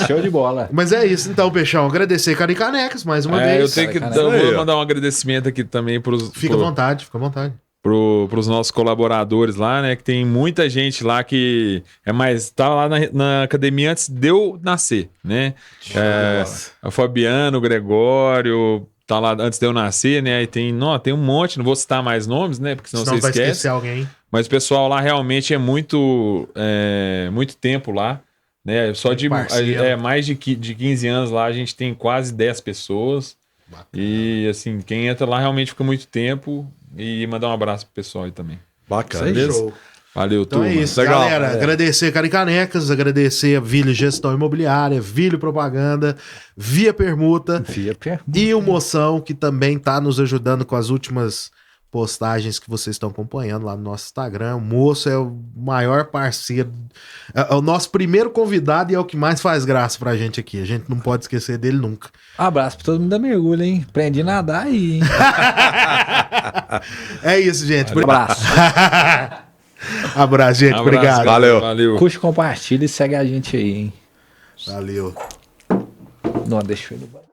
Show de bola. Mas é isso, então, Peixão. Agradecer Caricanecas mais uma Eu vez. tenho que Cara, eu aí, vou ó. mandar um agradecimento aqui também Fica à vontade, fica à vontade. pros nossos colaboradores lá, né? Que tem muita gente lá que tá lá na academia antes de eu nascer, né? O Fabiano, o Gregório, tá lá antes de eu nascer, né? Aí tem um monte, não vou citar mais nomes, né? Porque senão Senão você vai esquece. esquecer alguém. Mas o pessoal lá realmente é muito tempo lá, né? Só de parceiro. mais de 15 anos lá, a gente tem quase 10 pessoas. E assim, quem entra lá realmente fica muito tempo. E mandar um abraço pro pessoal aí também. Bacana. Isso aí. Show. Valeu, Então turma. é isso, Legal. galera. Agradecer Caricanecas, agradecer a Vile Gestão Imobiliária, Vile Propaganda, Via Permuta Fia pergunta. e o Moção, que também tá nos ajudando com as últimas postagens que vocês estão acompanhando lá no nosso Instagram. O Moço é o maior parceiro, é o nosso primeiro convidado e é o que mais faz graça pra gente aqui. A gente não pode esquecer dele nunca. Abraço pra todo mundo da mergulho, hein? Aprendi a nadar aí, hein? É isso, gente. Abraço. Abraço, gente. Abraço, Obrigado. Valeu. Valeu. Curte, compartilha e segue a gente aí, hein? Valeu. Não, deixa eu ir no banco.